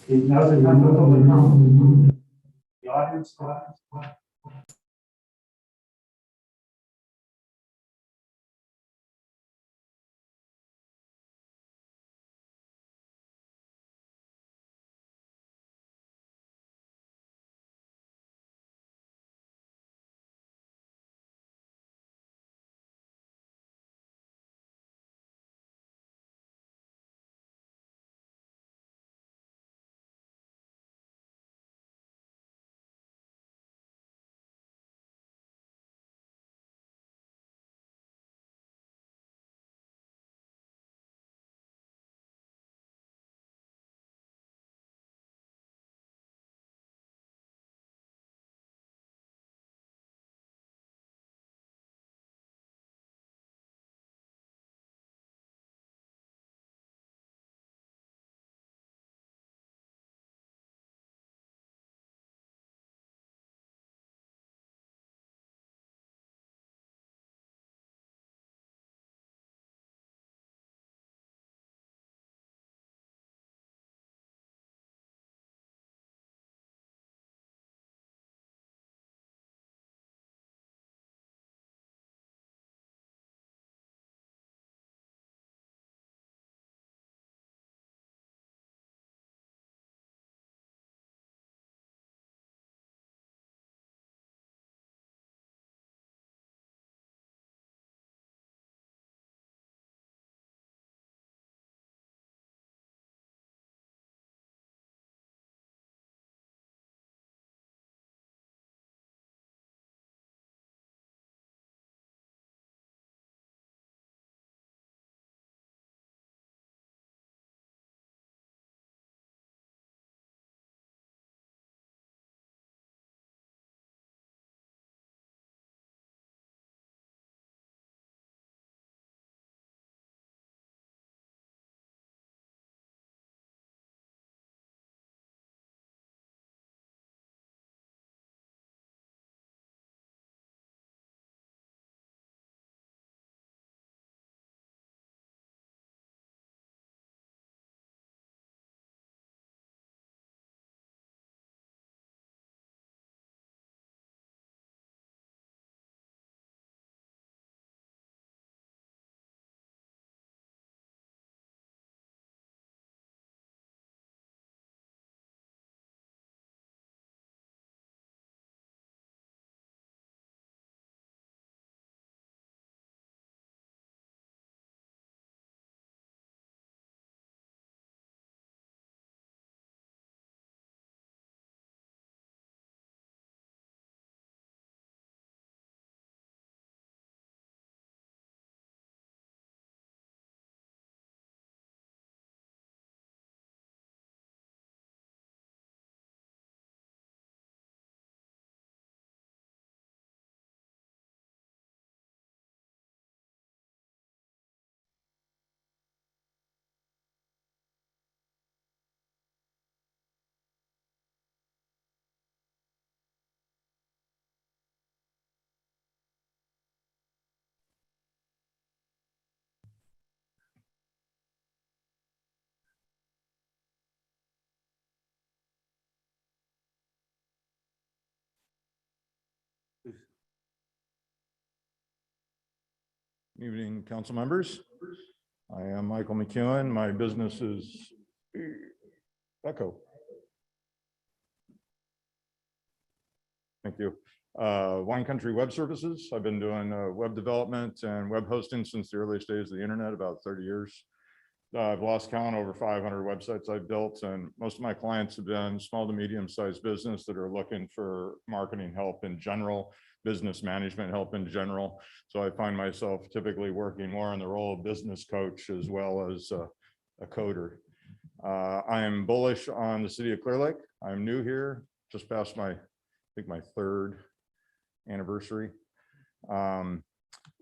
Now that I'm public comment, the audience. Evening, council members. I am Michael Mcewen. My business is Echo. Thank you. Wine Country Web Services. I've been doing web development and web hosting since the earliest days of the internet, about 30 years. I've lost count, over 500 websites I've built, and most of my clients have been small to medium-sized business that are looking for marketing help in general, business management help in general. So I find myself typically working more in the role of business coach as well as a coder. I am bullish on the city of Clearlake. I'm new here, just past my, I think my third anniversary.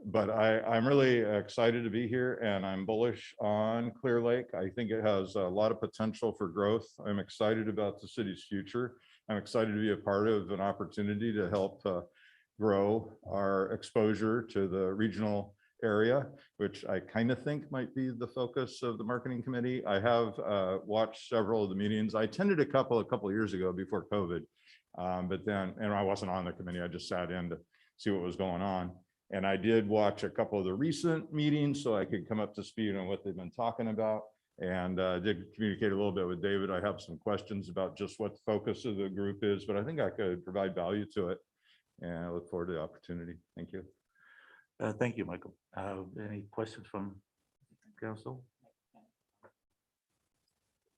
But I'm really excited to be here, and I'm bullish on Clearlake. I think it has a lot of potential for growth. I'm excited about the city's future. I'm excited to be a part of an opportunity to help grow our exposure to the regional area, which I kind of think might be the focus of the marketing committee. I have watched several of the meetings. I attended a couple of years ago before COVID, but then, and I wasn't on the committee. I just sat in to see what was going on. And I did watch a couple of the recent meetings so I could come up to speed on what they've been talking about. And did communicate a little bit with David. I have some questions about just what the focus of the group is, but I think I could provide value to it. And I look forward to the opportunity. Thank you. Thank you, Michael. Any questions from council?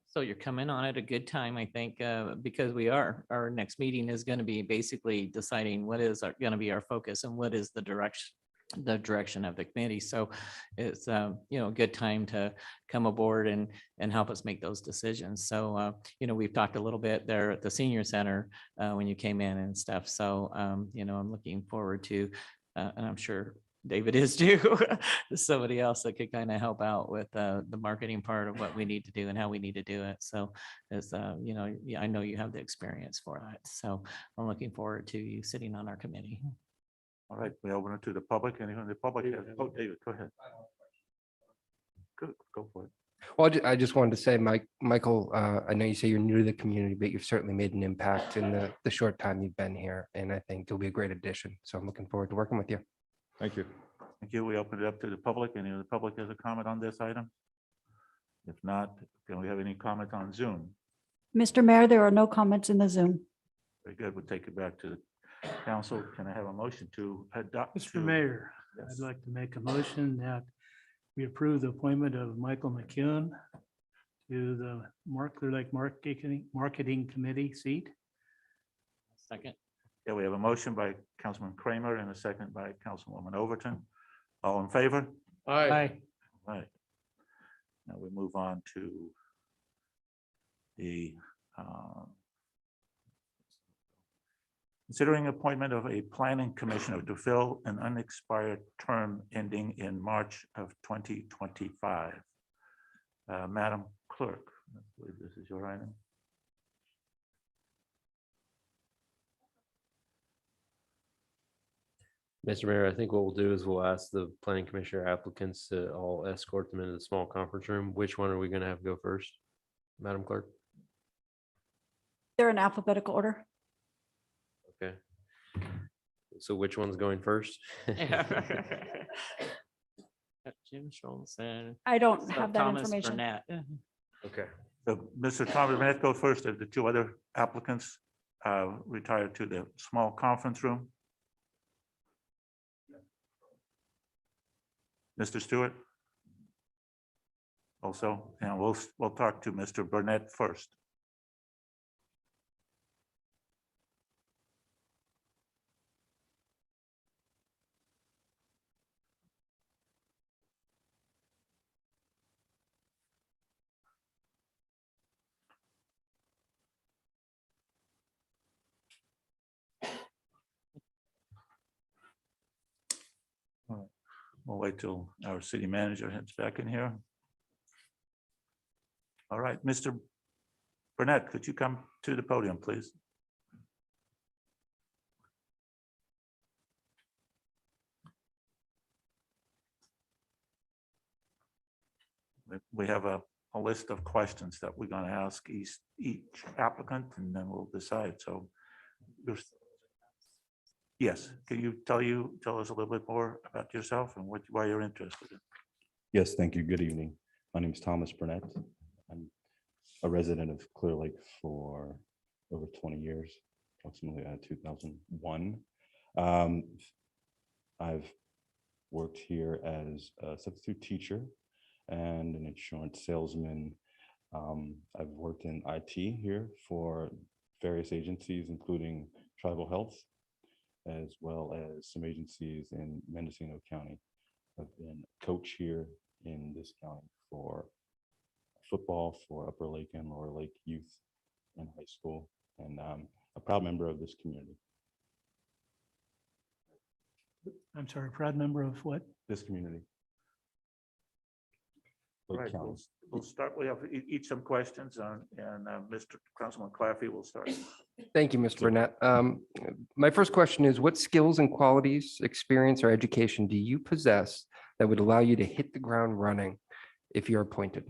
So you're coming on at a good time, I think, because our next meeting is going to be basically deciding what is going to be our focus and what is the direction of the committee. So it's, a good time to come aboard and help us make those decisions. So, we've talked a little bit there at the senior center when you came in and stuff. So, I'm looking forward to, and I'm sure David is too, somebody else that could kind of help out with the marketing part of what we need to do and how we need to do it. So as I know you have the experience for that. So I'm looking forward to you sitting on our committee. All right, we open it to the public. Anyone in the public? Oh, David, go ahead. Good, go for it. Well, I just wanted to say, Michael, I know you say you're new to the community, but you've certainly made an impact in the short time you've been here. And I think you'll be a great addition. So I'm looking forward to working with you. Thank you. Thank you. We open it up to the public. Any of the public has a comment on this item? If not, can we have any comment on Zoom? Mr. Mayor, there are no comments in the Zoom. Very good. We'll take it back to the council. Can I have a motion to adopt? Mr. Mayor, Yes. I'd like to make a motion that we approve the appointment of Michael Mcewen to the Clearlake Marketing Committee seat. Second. Yeah, we have a motion by Councilman Kramer and a second by Councilwoman Overton. All in favor? Aye. Right. Now we move on to the considering appointment of a planning commissioner to fill an unexpired term ending in March of 2025. Madam Clerk, I believe this is your item. Mr. Mayor, I think what we'll do is we'll ask the planning commissioner applicants to all escort them into the small conference room. Which one are we going to have go first, Madam Clerk? They're in alphabetical order. Okay. So which one's going first? Jim Schultz and I don't have that Thomas information. Burnett. Okay. So Mr. Thomas Burnett, go first. The two other applicants retired to the small conference room. Mr. Stewart? Also, and we'll talk to Mr. Burnett first. We'll wait till our city manager heads back in here. All right, Mr. Burnett, could you come to the podium, please? We have a list of questions that we're going to ask each applicant, and then we'll decide. So yes, can you tell us a little bit more about yourself and why you're interested in? Yes, thank you. Good evening. My name is Thomas Burnett. I'm a resident of Clearlake for over 20 years, approximately 2001. I've worked here as a substitute teacher and an insurance salesman. I've worked in IT here for various agencies, including Tribal Health, as well as some agencies in Mendocino County. I've been a coach here in this county for football for Upper Lake and Lower Lake youth and high school, and I'm a proud member of this community. I'm sorry, proud member of what? This community. Lake Right, County. we'll start. We have each some questions and Mr. Councilman Claffey will start. Thank you, Mr. Burnett. My first question is, what skills and qualities, experience, or education do you possess that would allow you to hit the ground running if you're appointed?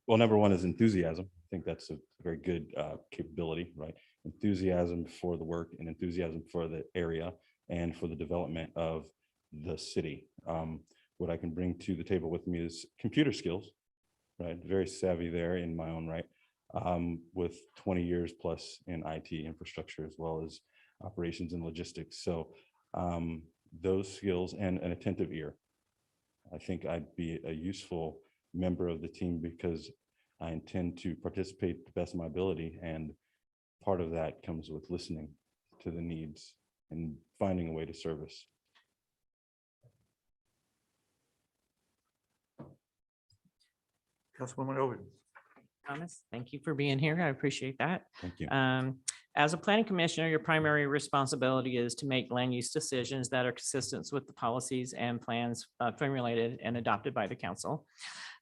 Well, number one is enthusiasm. I think that's a very good capability, right? Enthusiasm for the work and enthusiasm for the area and for the development of the city. What I can bring to the table with me is computer skills, right? Very savvy there in my own right, with 20 years plus in IT infrastructure as well as operations and logistics. So those skills and an attentive ear. I think I'd be a useful member of the team because I intend to participate to the best of my ability. And part of that comes with listening to the needs and finding a way to service. Councilwoman Overton. Thomas, thank you for being here. I appreciate that. Thank you. As a planning commissioner, your primary responsibility is to make land use decisions that are consistent with the policies and plans formulated and adopted by the council.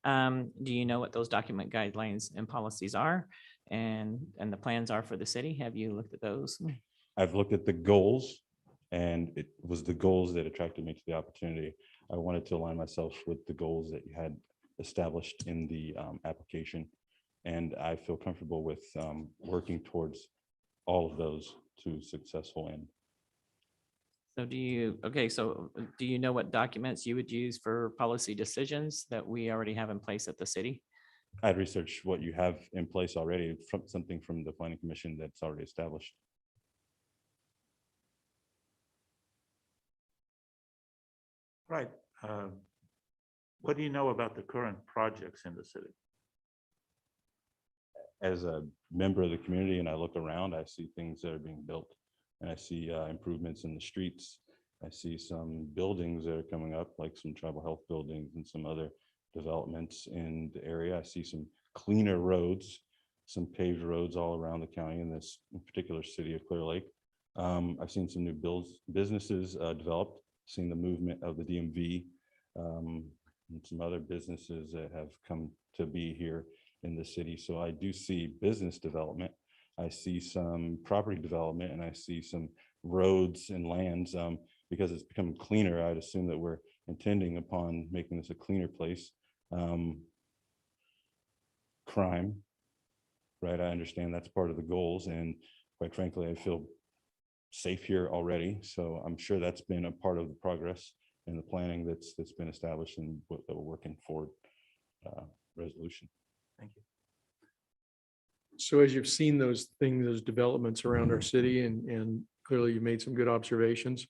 Do you know what those document guidelines and policies are and the plans are for the city? Have you looked at those? I've looked at the goals, and it was the goals that attracted me to the opportunity. I wanted to align myself with the goals that you had established in the application. And I feel comfortable with working towards all of those to successful end. So do you know what documents you would use for policy decisions that we already have in place at the city? I'd research what you have in place already, from something from the planning commission that's already established. Right. What do you know about the current projects in the city? As a member of the community and I look around, I see things that are being built, and I see improvements in the streets. I see some buildings that are coming up, like some tribal health buildings and some other developments in the area. I see some cleaner roads, some paved roads all around the county in this particular city of Clearlake. I've seen some new businesses developed, seen the movement of the DMV, and some other businesses that have come to be here in the city. So I do see business development. I see some property development, and I see some roads and lands. Because it's becoming cleaner, I'd assume that we're intending upon making this a cleaner place. Crime, right? I understand that's part of the goals, and quite frankly, I feel safe here already. So I'm sure that's been a part of the progress and the planning that's been established and that we're working for resolution. Thank you. So as you've seen those things, those developments around our city, and clearly you made some good observations.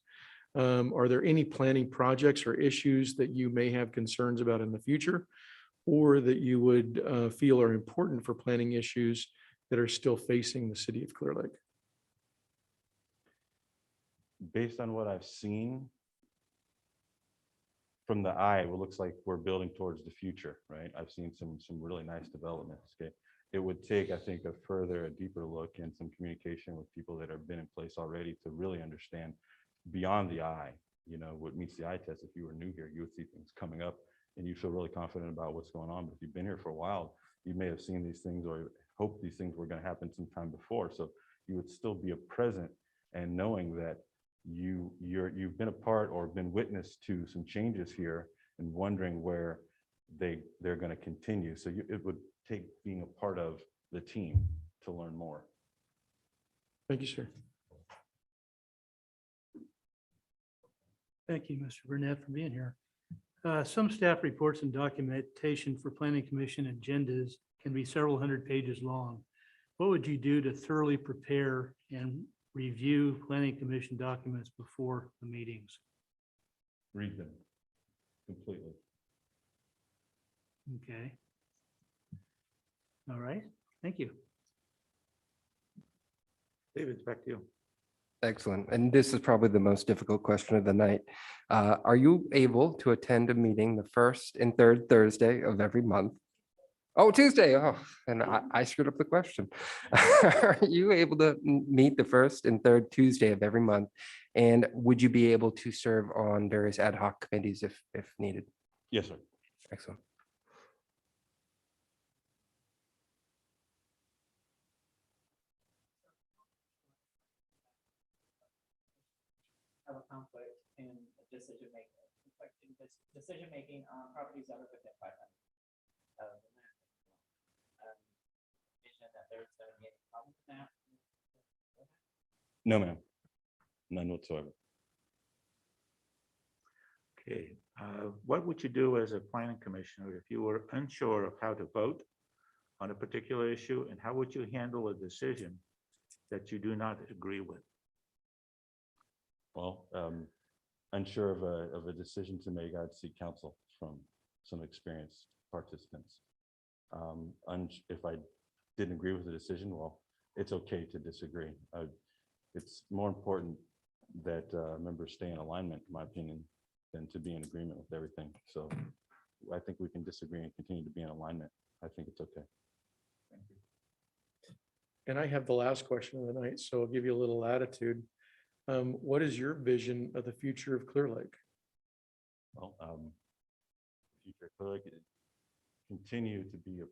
Are there any planning projects or issues that you may have concerns about in the future, or that you would feel are important for planning issues that are still facing the city of Clearlake? Based on what I've seen from the eye, it looks like we're building towards the future, right? I've seen some really nice developments. Okay, it would take, I think, a deeper look and some communication with people that have been in place already to really understand beyond the eye, what meets the eye test. If you were new here, you would see things coming up and you feel really confident about what's going on. But if you've been here for a while, you may have seen these things or hoped these things were going to happen sometime before. So you would still be a present and knowing that you've been a part or been witness to some changes here and wondering where they're going to continue. So it would take being a part of the team to learn more. Thank you, sir. Thank you, Mr. Burnett, for being here. Some staff reports and documentation for planning commission agendas can be several hundred pages long. What would you do to thoroughly prepare and review planning commission documents before the meetings? Read them completely. Okay. All right, thank you. David, it's back to you. Excellent. And this is probably the most difficult question of the night. Are you able to attend a meeting the first and third Thursday of every month? Oh, Tuesday. Oh, and I screwed up the question. Are you able to meet the first and third Tuesday of every month? And would you be able to serve on various ad hoc committees if needed? Yes, sir. Excellent. Have a conflict in a decision making. affecting this decision-making on properties that are within 500. Vision that there's going to be any problem with that. No, ma'am. None whatsoever. Okay, what would you do as a planning commissioner if you were unsure of how to vote on a particular issue, and how would you handle a decision that you do not agree with? Well, unsure of a decision to make, I'd seek counsel from some experienced participants. If I didn't agree with the decision, well, it's okay to disagree. It's more important that members stay in alignment, in my opinion, than to be in agreement with everything. So I think we can disagree and continue to be in alignment. I think it's okay. Thank you. And I have the last question of the night, so I'll give you a little latitude. What is your vision of the future of Clearlake? Well, future Clearlake continue to be a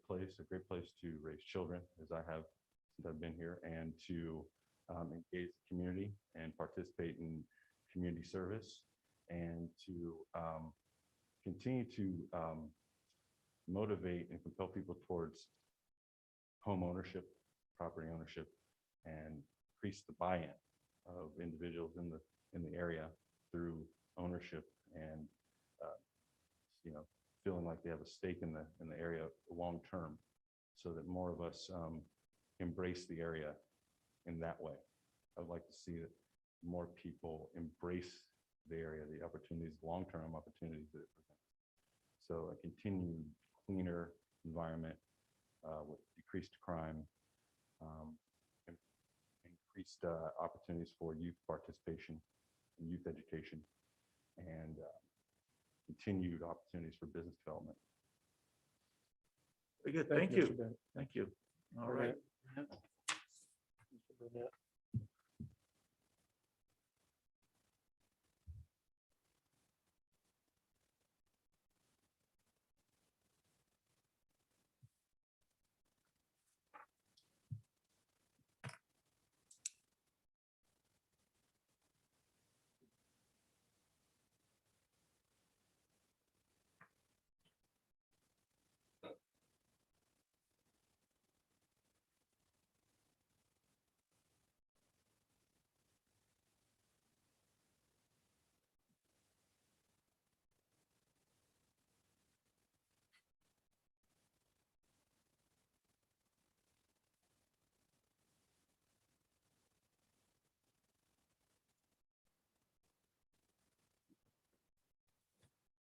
great place to raise children, as I have since I've been here, and to engage the community and participate in community service, and to continue to motivate and compel people towards home ownership, property ownership, and increase the buy-in of individuals in the area through ownership and feeling like they have a stake in the area long term, so that more of us embrace the area in that way. I'd like to see that more people embrace the area, the opportunities, long-term opportunities that it presents. So a continued cleaner environment with decreased crime, and increased opportunities for youth participation and youth education, and continued opportunities for business development. Very good, thank Mr. you. Bennett. Thank you. All right. Mr. Burnett.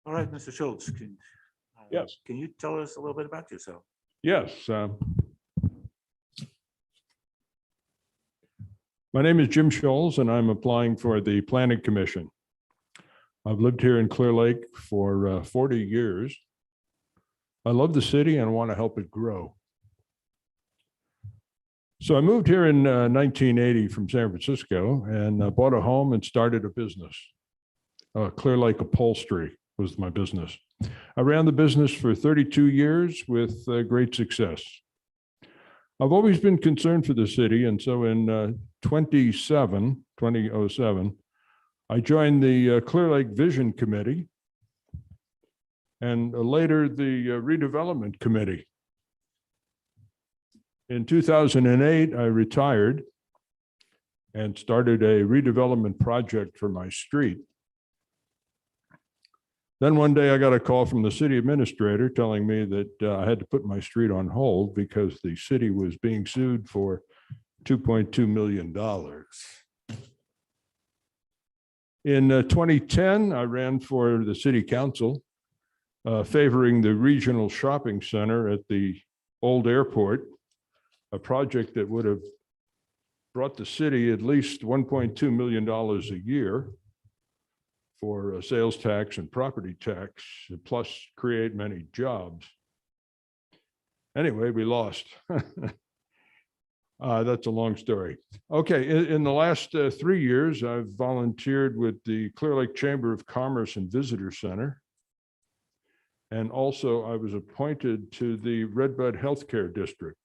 All right, Mr. Schultz. Yes. Can you tell us a little bit about yourself? Yes. My name is Jim Scholes, and I'm applying for the Planning Commission. I've lived here in Clearlake for 40 years. I love the city and want to help it grow. So I moved here in 1980 from San Francisco and bought a home and started a business. Clearlake Upholstery was my business. I ran the business for 32 years with great success. I've always been concerned for the city, and so in 2007, I joined the Clearlake Vision Committee and later the Redevelopment Committee. In 2008, I retired and started a redevelopment project for my street. Then one day I got a call from the city administrator telling me that I had to put my street on hold because the city was being sued for $2.2 million. In 2010, I ran for the city council, favoring the regional shopping center at the old airport, a project that would have brought the city at least $1.2 million a year for sales tax and property tax, plus create many jobs. Anyway, we lost. That's a long story. Okay, in the last 3 years, I've volunteered with the Clearlake Chamber of Commerce and Visitor Center. And also I was appointed to the Redbud Healthcare District.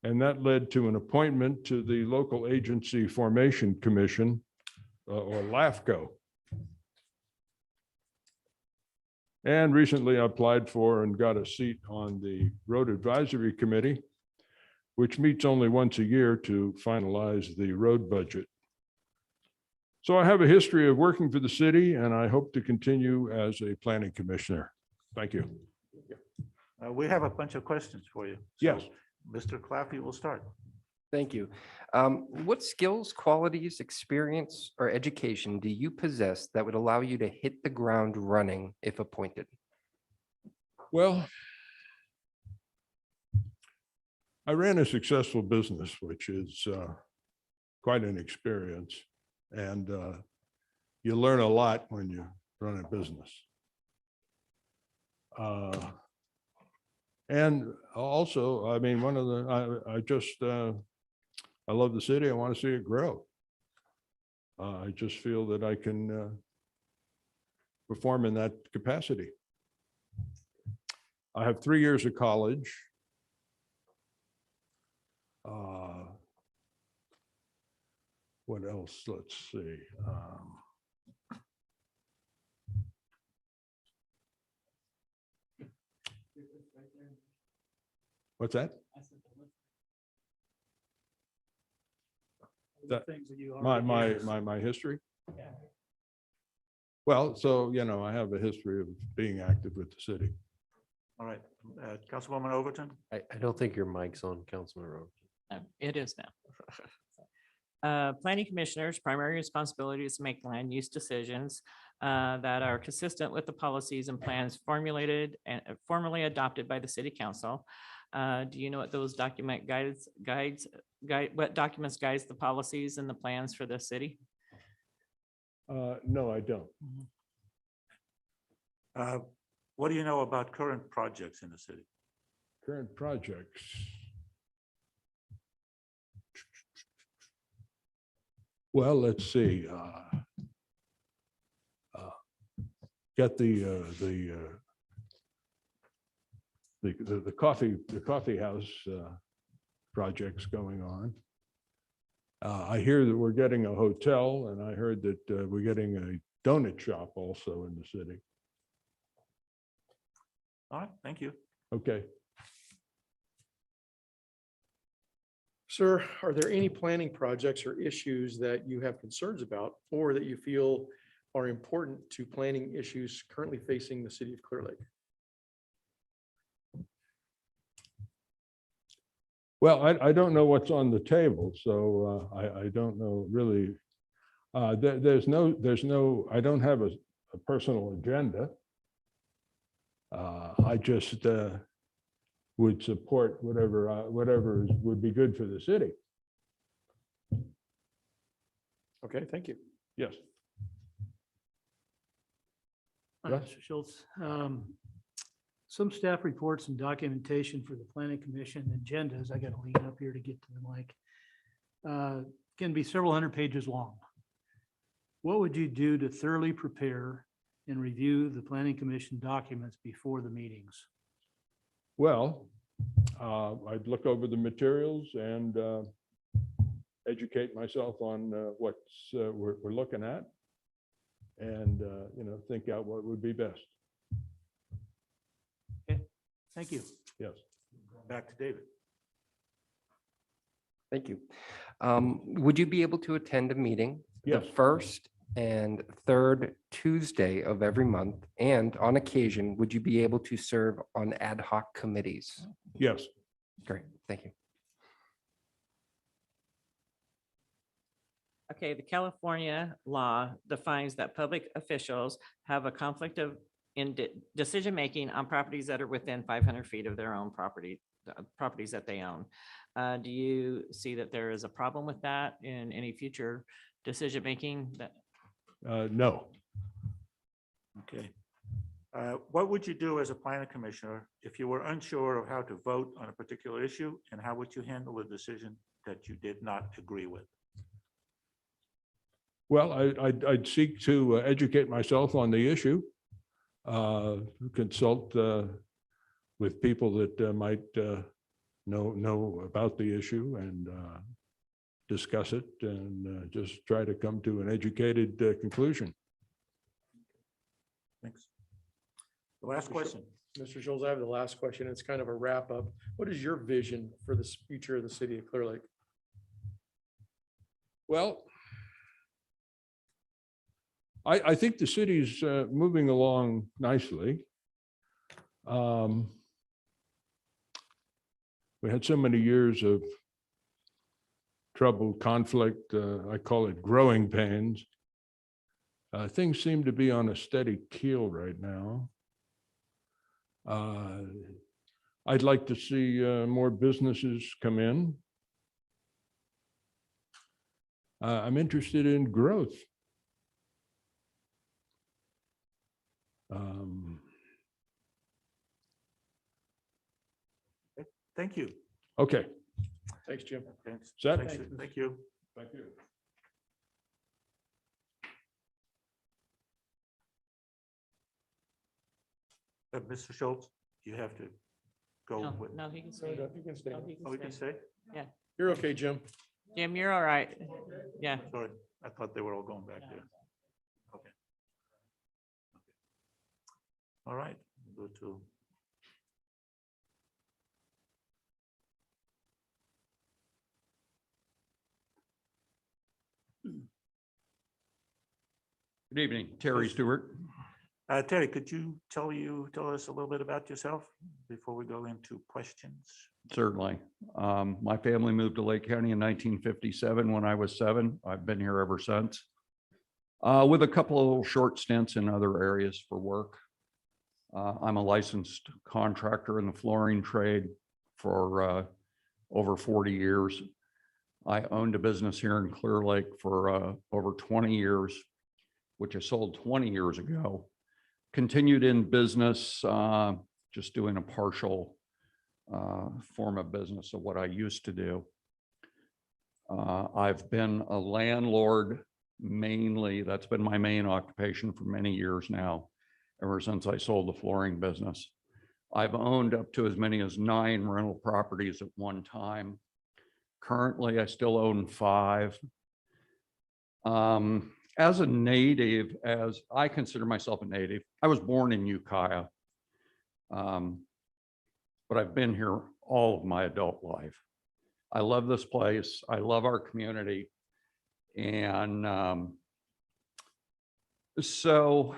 And that led to an appointment to the Local Agency Formation Commission, or LAFCO. And recently I applied for and got a seat on the Road Advisory Committee, which meets only once a year to finalize the road budget. So I have a history of working for the city, and I hope to continue as a planning commissioner. Thank you. We have a bunch of questions for you. So, Yes. Mr. Claffey will start. Thank you. What skills, qualities, experience, or education do you possess that would allow you to hit the ground running if appointed? Well, I ran a successful business, which is quite an experience. And you learn a lot when you run a business. And also, I mean, one of the, I love the city. I want to see it grow. I just feel that I can perform in that capacity. I have 3 years of college. What else? Let's see. What's that? That- Things that you My, already did. my history? Well, so, you know, I have a history of being active with the city. All right, Councilwoman Overton? I don't think your mic's on, Councilman Rowe. It is now. Planning commissioners' primary responsibility is to make land use decisions that are consistent with the policies and plans formulated and formally adopted by the city council. Do you know what those what documents guides the policies and the plans for the city? No, I don't. What do you know about current projects in the city? Current projects. Well, let's see. Got the coffee house projects going on. I hear that we're getting a hotel, and I heard that we're getting a donut shop also in the city. All right, thank you. Okay. Sir, are there any planning projects or issues that you have concerns about or that you feel are important to planning issues currently facing the city of Clearlake? Well, I don't know what's on the table, so I don't know really. There's no, I don't have a personal agenda. I just would support whatever would be good for the city. Okay, thank you. Yes. Mr. Schultz, some staff reports and documentation for the planning commission agendas, I got to lean up here to get to the mic, can be several hundred pages long. What would you do to thoroughly prepare and review the planning commission documents before the meetings? Well, I'd look over the materials and educate myself on what we're looking at, and you know, think out what would be best. Okay, thank you. Yes. Back to David. Thank you. Would you be able to attend a meeting the Yes. first and third Tuesday of every month? And on occasion, would you be able to serve on ad hoc committees? Yes. Great, thank you. Okay, the California law defines that public officials have a conflict of decision-making on properties that are within 500 feet of their own property, properties that they own. Do you see that there is a problem with that in any future decision-making? No. Okay. What would you do as a planning commissioner if you were unsure of how to vote on a particular issue, and how would you handle a decision that you did not agree with? Well, I'd seek to educate myself on the issue, consult with people that might know about the issue, and discuss it, and just try to come to an educated conclusion. Thanks. The last question. Mr. Schultz, I have the last question. It's kind of a wrap up. What is your vision for the future of the city of Clear Lake? Well, I think the city's moving along nicely. We had so many years of trouble, conflict, I call it growing pains. Things seem to be on a steady keel right now. I'd like to see more businesses come in. I'm interested in growth. Thank you. Okay. Thanks, Jim. Thanks. Set. Thanks. Thank you. Thank you. Mr. Schultz, you have to go No, with. no, he can stay. You can stay. No, he Oh, you can stay. stay? You're okay, Jim. Jim, you're all right. Yeah. Sorry, I thought they were all going back there. Okay. All right, go to. Good evening, Terry Stewart. Terry, could you tell us a little bit about yourself before we go into questions? Certainly. My family moved to Lake County in 1957 when I was 7. I've been here ever since. With a couple of little short stints in other areas for work. I'm a licensed contractor in the flooring trade for over 40 years. I owned a business here in Clear Lake for over 20 years, which I sold 20 years ago. Continued in business, just doing a partial form of business of what I used to do. I've been a landlord mainly. That's been my main occupation for many years now, ever since I sold the flooring business. I've owned up to as many as 9 rental properties at one time. Currently, I still own 5. As a native, as I consider myself a native, I was born in Ukiah, but I've been here all of my adult life. I love this place. I love our community. And so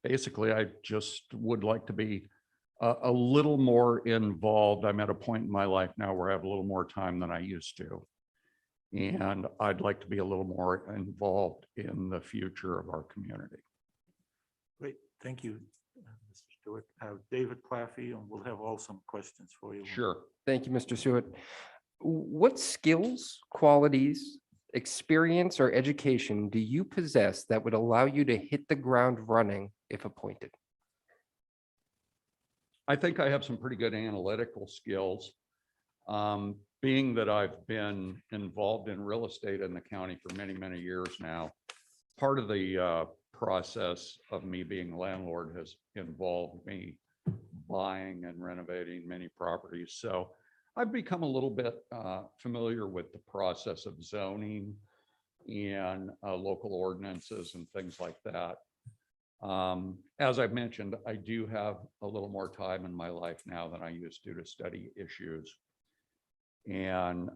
basically, I just would like to be a little more involved. I'm at a point in my life now where I have a little more time than I used to. And I'd like to be a little more involved in the future of our community. Great, thank you, Mr. Stewart. David Claffey, and we'll have all some questions for you. Sure. Thank you, Mr. Stewart. What skills, qualities, experience, or education do you possess that would allow you to hit the ground running if appointed? I think I have some pretty good analytical skills. Being that I've been involved in real estate in the county for many, many years now, part of the process of me being a landlord has involved me buying and renovating many properties. So I've become a little bit familiar with the process of zoning and local ordinances and things like that. As I've mentioned, I do have a little more time in my life now than I used to study issues. And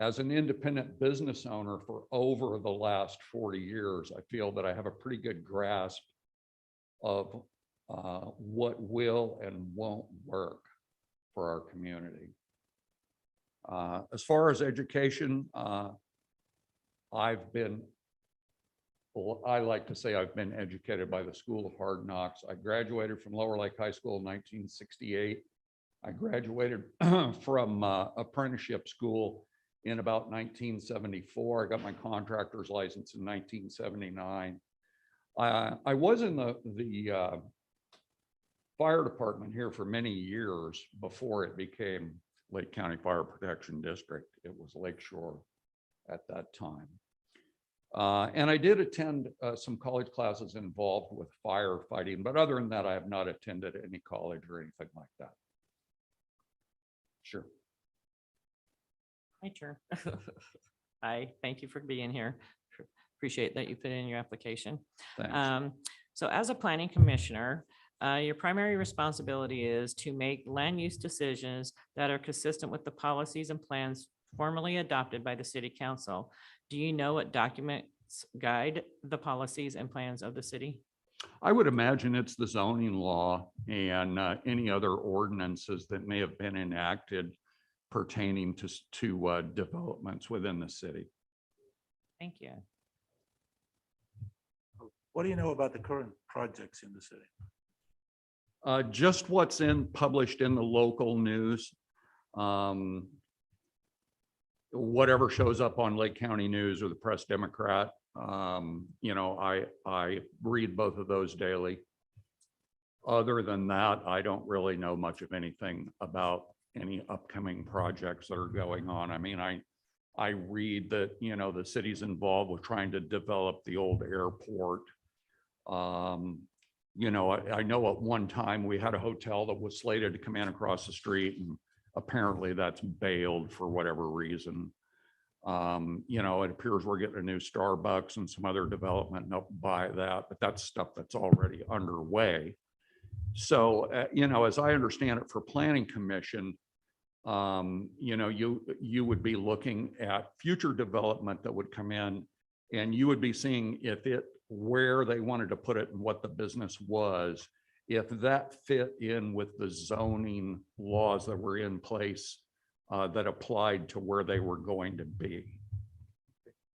as an independent business owner for over the last 40 years, I feel that I have a pretty good grasp of what will and won't work for our community. As far as education, I like to say I've been educated by the School of Hard Knocks. I graduated from Lower Lake High School in 1968. I graduated from apprenticeship school in about 1974. I got my contractor's license in 1979. I was in the fire department here for many years before it became Lake County Fire Protection District. It was Lakeshore at that time. And I did attend some college classes involved with firefighting, but other than that, I have not attended any college or anything like that. Sure. Hi, Chair. Hi, thank you for being here. Appreciate that you put in your application. Thanks. So as a planning commissioner, your primary responsibility is to make land use decisions that are consistent with the policies and plans formally adopted by the city council. Do you know what documents guide the policies and plans of the city? I would imagine it's the zoning law and any other ordinances that may have been enacted pertaining to developments within the city. Thank you. What do you know about the current projects in the city? Just what's published in the local news. Whatever shows up on Lake County News or the Press Democrat. I read both of those daily. Other than that, I don't really know much of anything about any upcoming projects that are going on. I mean, I read that, the city's involved with trying to develop the old airport. I know at one time we had a hotel that was slated to come in across the street, and apparently that's bailed for whatever reason. It appears we're getting a new Starbucks and some other development up by that, but that's stuff that's already underway. So, as I understand it for Planning Commission, you would be looking at future development that would come in, and you would be seeing where they wanted to put it and what the business was, if that fit in with the zoning laws that were in place that applied to where they were going to be.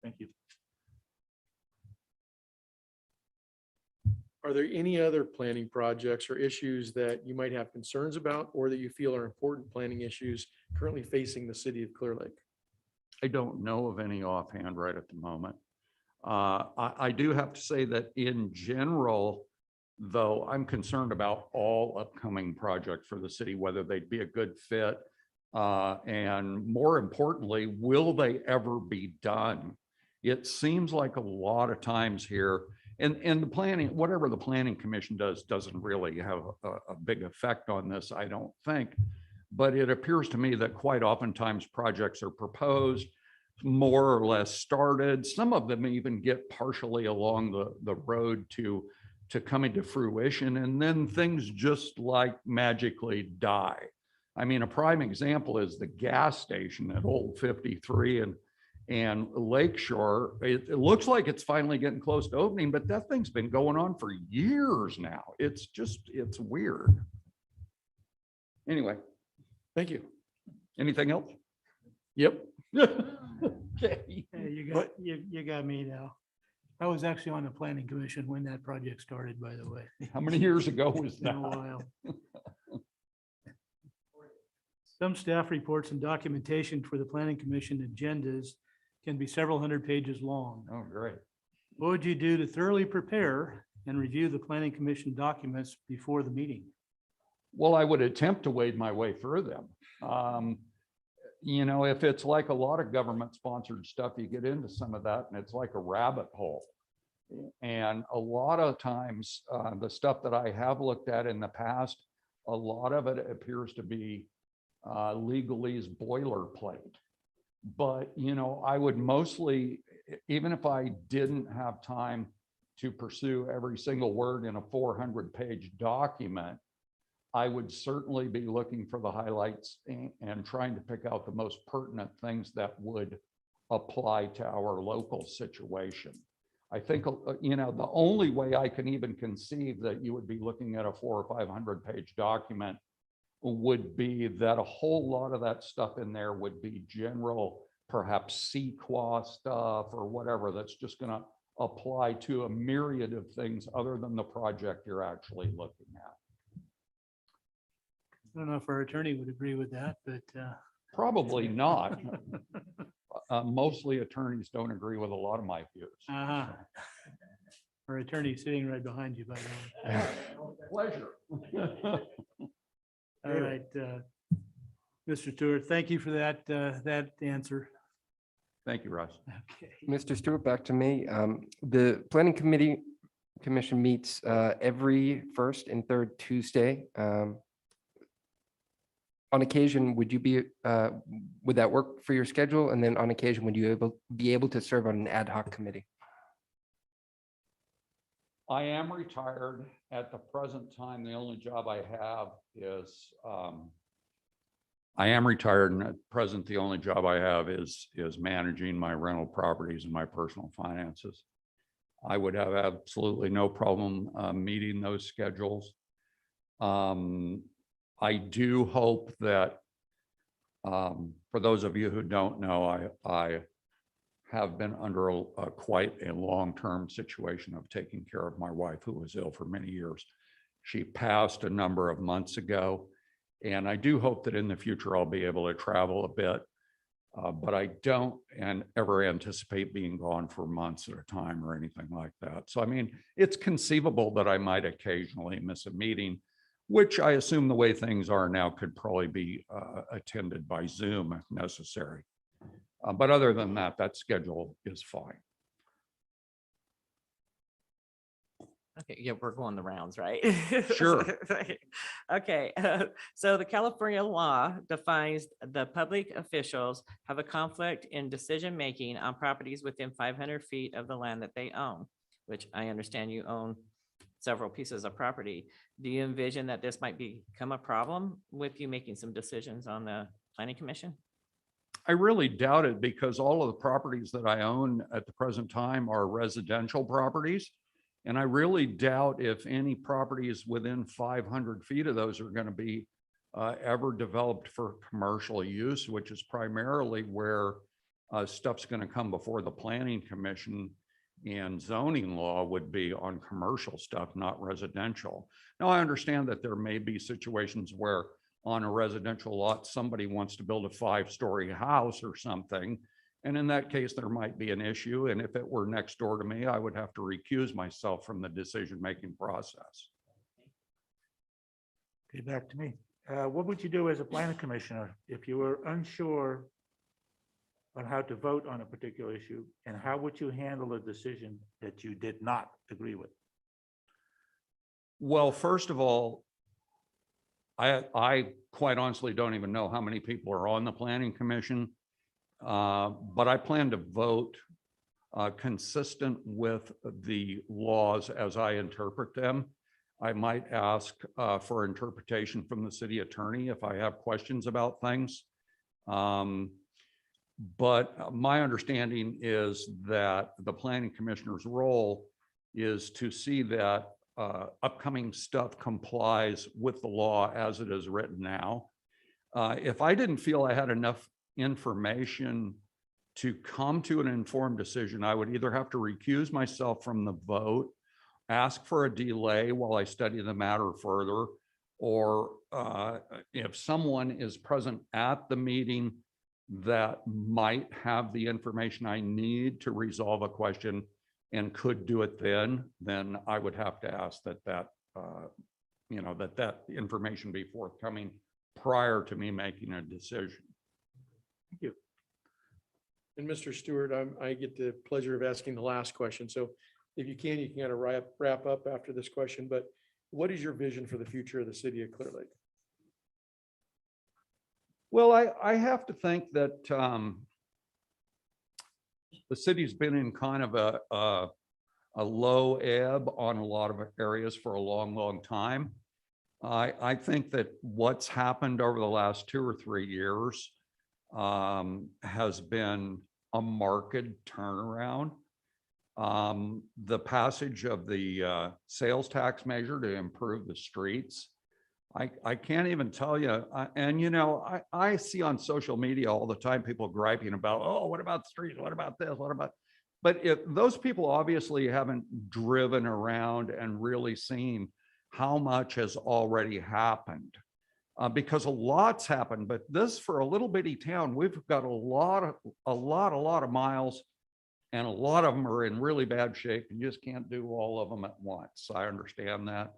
Thank you. Are there any other planning projects or issues that you might have concerns about or that you feel are important planning issues currently facing the city of Clear Lake? I don't know of any offhand right at the moment. I do have to say that in general, though, I'm concerned about all upcoming projects for the city, whether they'd be a good fit. And more importantly, will they ever be done? It seems like a lot of times here, and the planning, whatever the Planning Commission does, doesn't really have a big effect on this, I don't think. But it appears to me that quite oftentimes projects are proposed, more or less started. Some of them even get partially along the road to coming to fruition, and then things just like magically die. I mean, a prime example is the gas station at Old 53 and Lakeshore. It looks like it's finally getting close to opening, but that thing's been going on for years now. It's weird. Anyway, Thank you. anything else? Yep. Okay. Yeah, you got me now. I was actually on the planning commission when that project started, by the way. How many years ago was It's been a that? while. Some staff reports and documentation for the planning commission agendas can be several hundred pages long. Oh, great. What would you do to thoroughly prepare and review the planning commission documents before the meeting? Well, I would attempt to wade my way through them. If it's like a lot of government sponsored stuff, you get into some of that and it's like a rabbit hole. And a lot of times, the stuff that I have looked at in the past, a lot of it appears to be legalese boilerplate. But, I would mostly, even if I didn't have time to pursue every single word in a 400-page document, I would certainly be looking for the highlights and trying to pick out the most pertinent things that would apply to our local situation. I think, the only way I can even conceive that you would be looking at a 400 or 500-page document would be that a whole lot of that stuff in there would be general, perhaps CQA stuff or whatever that's just going to apply to a myriad of things other than the project you're actually looking at. I don't know if our attorney would agree with that, but Probably not. Mostly attorneys don't agree with a lot of my views. our attorney's sitting right behind you, by the way. Pleasure. All right, Mr. Stewart, thank you for that answer. Thank you, Russ. Okay. Mr. Stewart, back to me. The Planning Commission meets every first and third Tuesday. On occasion, would that work for your schedule? And then on occasion, would you be able to serve on an ad hoc committee? I am retired. At the present time, the only job I have is, I am retired, and at present, the only job I have is managing my rental properties and my personal finances. I would have absolutely no problem meeting those schedules. I do hope that, for those of you who don't know, I have been under quite a long-term situation of taking care of my wife, who was ill for many years. She passed a number of months ago, and I do hope that in the future I'll be able to travel a bit, but I don't ever anticipate being gone for months at a time or anything like that. So, I mean, it's conceivable that I might occasionally miss a meeting, which I assume the way things are now could probably be attended by Zoom if necessary. But other than that, that schedule is fine. Okay, yeah, we're going the rounds, right? Sure. Okay, so the California law defines the public officials have a conflict in decision-making on properties within 500 feet of the land that they own, which I understand you own several pieces of property. Do you envision that this might become a problem with you making some decisions on the planning commission? I really doubt it, because all of the properties that I own at the present time are residential properties. And I really doubt if any properties within 500 feet of those are going to be ever developed for commercial use, which is primarily where stuff's going to come before the planning commission, and zoning law would be on commercial stuff, not residential. Now, I understand that there may be situations where on a residential lot, somebody wants to build a 5-story house or something. And in that case, there might be an issue. And if it were next door to me, I would have to recuse myself from the decision-making process. Okay, back to me. What would you do as a planning commissioner if you were unsure on how to vote on a particular issue? And how would you handle a decision that you did not agree with? Well, first of all, I quite honestly don't even know how many people are on the planning commission, but I plan to vote consistent with the laws as I interpret them. I might ask for interpretation from the city attorney if I have questions about things. But my understanding is that the planning commissioner's role is to see that upcoming stuff complies with the law as it is written now. If I didn't feel I had enough information to come to an informed decision, I would either have to recuse myself from the vote, ask for a delay while I study the matter further, or if someone is present at the meeting that might have the information I need to resolve a question and could do it then I would have to ask that information be forthcoming prior to me making a decision. Thank you. And Mr. Stewart, I get the pleasure of asking the last question. So if you can kind of wrap up after this question, but what is your vision for the future of the city of Clearlake? Well, I have to think that the city's been in kind of a low ebb on a lot of areas for a long, long time. I think that what's happened over the last 2 or 3 years has been a marked turnaround. The passage of the sales tax measure to improve the streets, I can't even tell you. I see on social media all the time people griping about, oh, what about the streets? What about this? What about? But if those people obviously haven't driven around and really seen how much has already happened, because a lot's happened. But this, for a little bitty town, we've got a lot of miles, and a lot of them are in really bad shape. You just can't do all of them at once. I understand that.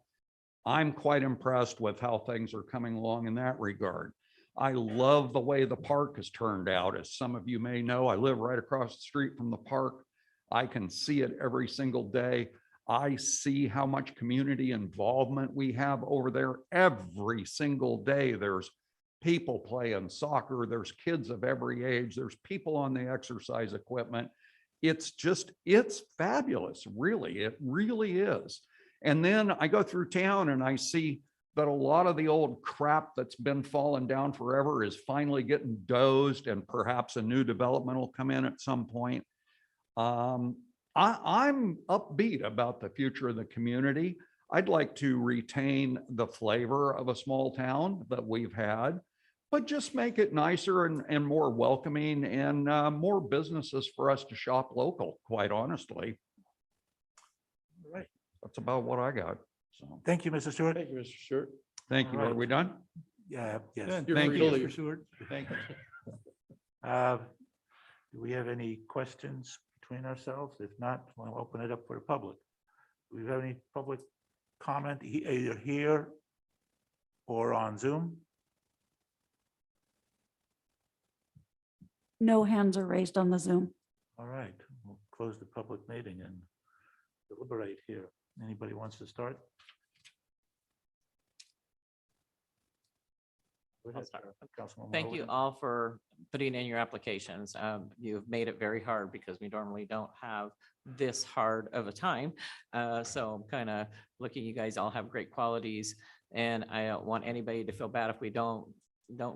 I'm quite impressed with how things are coming along in that regard. I love the way the park has turned out. As some of you may know, I live right across the street from the park. I can see it every single day. I see how much community involvement we have over there every single day. There's people playing soccer. There's kids of every age. There's people on the exercise equipment. it's fabulous, really. It really is. And then I go through town and I see that a lot of the old crap that's been falling down forever is finally getting dozed, and perhaps a new development will come in at some point. I'm upbeat about the future of the community. I'd like to retain the flavor of a small town that we've had, but just make it nicer and more welcoming, and more businesses for us to shop local, quite honestly. All right. That's about what I got. So, Thank you, Mr. Stewart. Thank you, Mr. Stewart. thank you. Are Alright. we done? Yeah, yes. Good. You're Thank free you. to Mr. leave. Stewart. Thank you. Do we have any questions between ourselves? If not, we'll open it up for the public. Do we have any public comment, either here or on Zoom? No hands are raised on the Zoom. All right, we'll close the public meeting and deliberate here. Anybody wants to start? Go I'll ahead, start. Councilmember Thank you Overton. all for putting in your applications. You've made it very hard because we normally don't have this hard of a time. So I'm kind of looking, you guys all have great qualities, and I don't want anybody to feel bad if we don't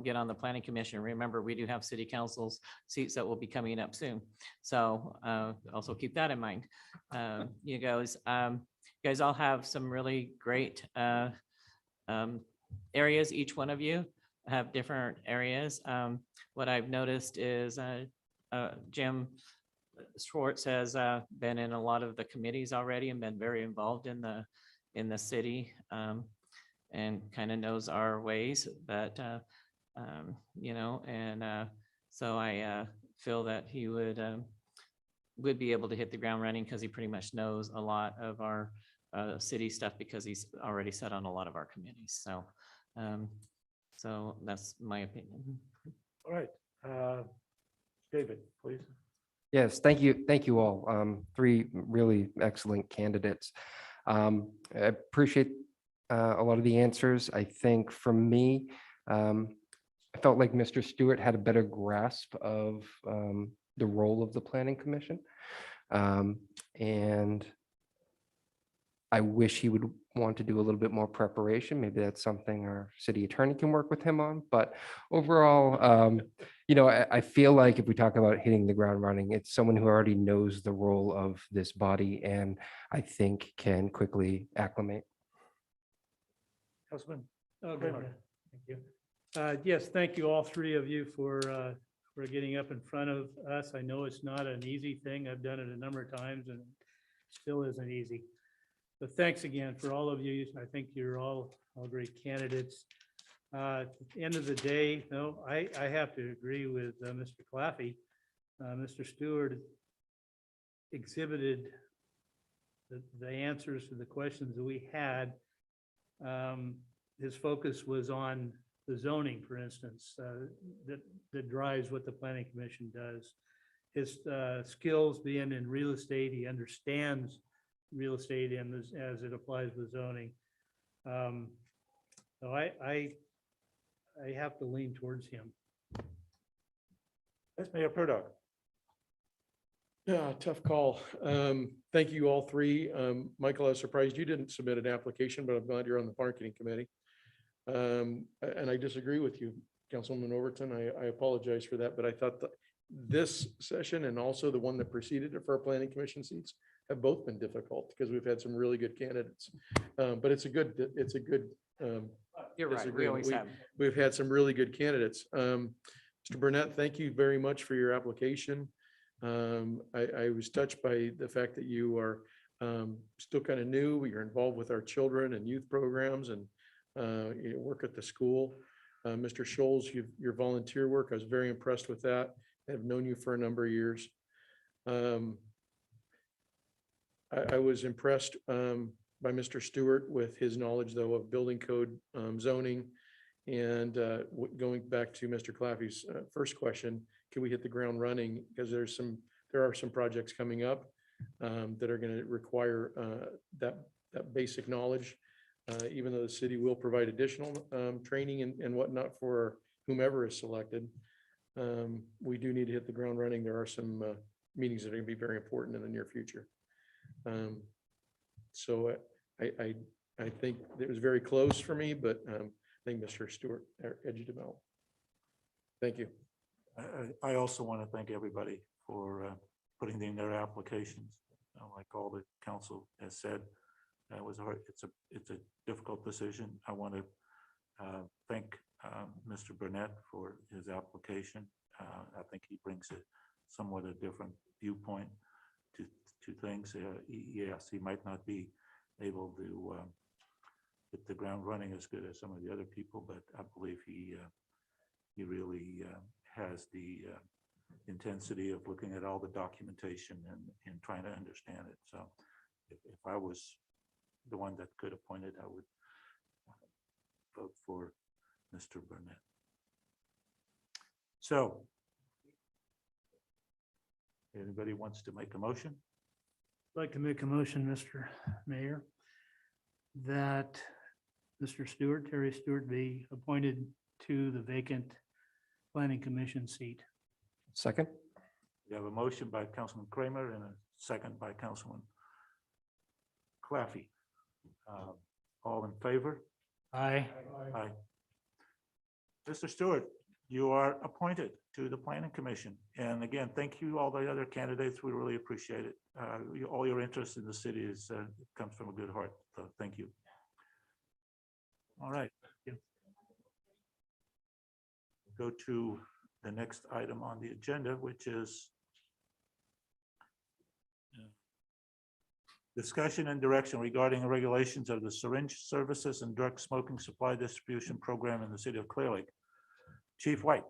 get on the planning commission. Remember, we do have city councils seats that will be coming up soon. So also keep that in mind. You guys all have some really great areas. Each one of you have different areas. What I've noticed is Jim Schwartz has been in a lot of the committees already and been very involved in the city, and kind of knows our ways, but so I feel that he would be able to hit the ground running, because he pretty much knows a lot of our city stuff, because he's already sat on a lot of our committees. So that's my opinion. All right, David, please. Yes, thank you. Thank you all. Three really excellent candidates. I appreciate a lot of the answers. I think for me, I felt like Mr. Stewart had a better grasp of the role of the Planning Commission. And I wish he would want to do a little bit more preparation. Maybe that's something our city attorney can work with him on. But overall, I feel like if we talk about hitting the ground running, it's someone who already knows the role of this body, and I think can quickly acclimate. Councilman. Oh, Go good. ahead. Thank you. Yes, thank you, all three of you, for getting up in front of us. I know it's not an easy thing. I've done it a number of times and still isn't easy. But thanks again for all of you. I think you're all great candidates. At the end of the day, no, I have to agree with Mr. Claffey. Mr. Stewart exhibited the answers to the questions that we had. His focus was on the zoning, for instance, that drives what the Planning Commission does. His skills being in real estate, he understands real estate and as it applies with zoning. So I have to lean towards him. That's Mayor Purdock. Yeah, tough call. Thank you all three. Michael, I was surprised you didn't submit an application, but I'm glad you're on the marketing committee. And I disagree with you, Councilwoman Overton. I apologize for that, but I thought that this session and also the one that preceded it for our planning commission seats have both been difficult, because we've had some really good candidates. But it's a good You're right, we disagreement. always have. We've had some really good candidates. Mr. Burnett, thank you very much for your application. I was touched by the fact that you are still kind of new. You're involved with our children and youth programs, and you work at the school. Mr. Scholes, your volunteer work, I was very impressed with that. I've known you for a number of years. I was impressed by Mr. Stewart with his knowledge, though, of building code, zoning. And going back to Mr. Claffey's first question, can we hit the ground running? Because there are some projects coming up that are going to require that basic knowledge, even though the city will provide additional training and whatnot for whomever is selected. We do need to hit the ground running. There are some meetings that are going to be very important in the near future. So I think it was very close for me, but I think Mr. Stewart edged him out. Thank you. I also want to thank everybody for putting in their applications. Like all the council has said, it was hard. It's a difficult decision. I want to thank Mr. Burnett for his application. I think he brings a somewhat a different viewpoint to things. Yes, he might not be able to hit the ground running as good as some of the other people, but I believe he really has the intensity of looking at all the documentation and trying to understand it. So if I was the one that could appoint it, I would vote for Mr. Burnett. So anybody wants to make a motion? I'd like to make a motion, Mr. Mayor, that Mr. Stewart, Terry Stewart, be appointed to the vacant planning commission seat. Second? We have a motion by Councilman Kramer and a second by Councilman Claffey. All in favor? Aye. Aye. Mr. Stewart, you are appointed to the Planning Commission. And again, thank you, all the other candidates. We really appreciate it. All your interest in the city is comes from a good heart. So thank you. All right. Go to the next item on the agenda, which is discussion and direction regarding regulations of the syringe services and drug smoking supply distribution program in the city of Clearlake. Chief White.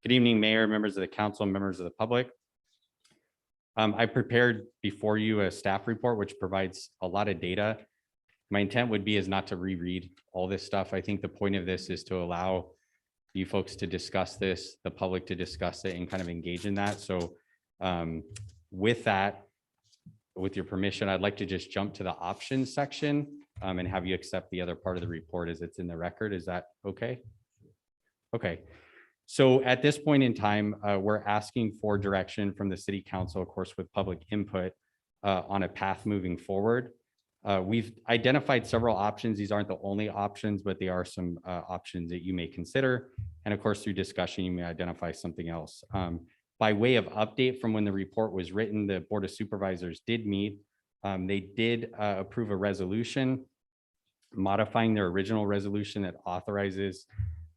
Good evening, Mayor, members of the council, members of the public. I prepared before you a staff report, which provides a lot of data. My intent would be is not to reread all this stuff. I think the point of this is to allow you folks to discuss this, the public to discuss it and kind of engage in that. So with that, with your permission, I'd like to just jump to the options section and have you accept the other part of the report as it's in the record. Is that okay? Okay. So at this point in time, we're asking for direction from the city council, of course, with public input on a path moving forward. We've identified several options. These aren't the only options, but they are some options that you may consider. And of course, through discussion, you may identify something else. By way of update from when the report was written, the Board of Supervisors did meet. They did approve a resolution modifying their original resolution that authorizes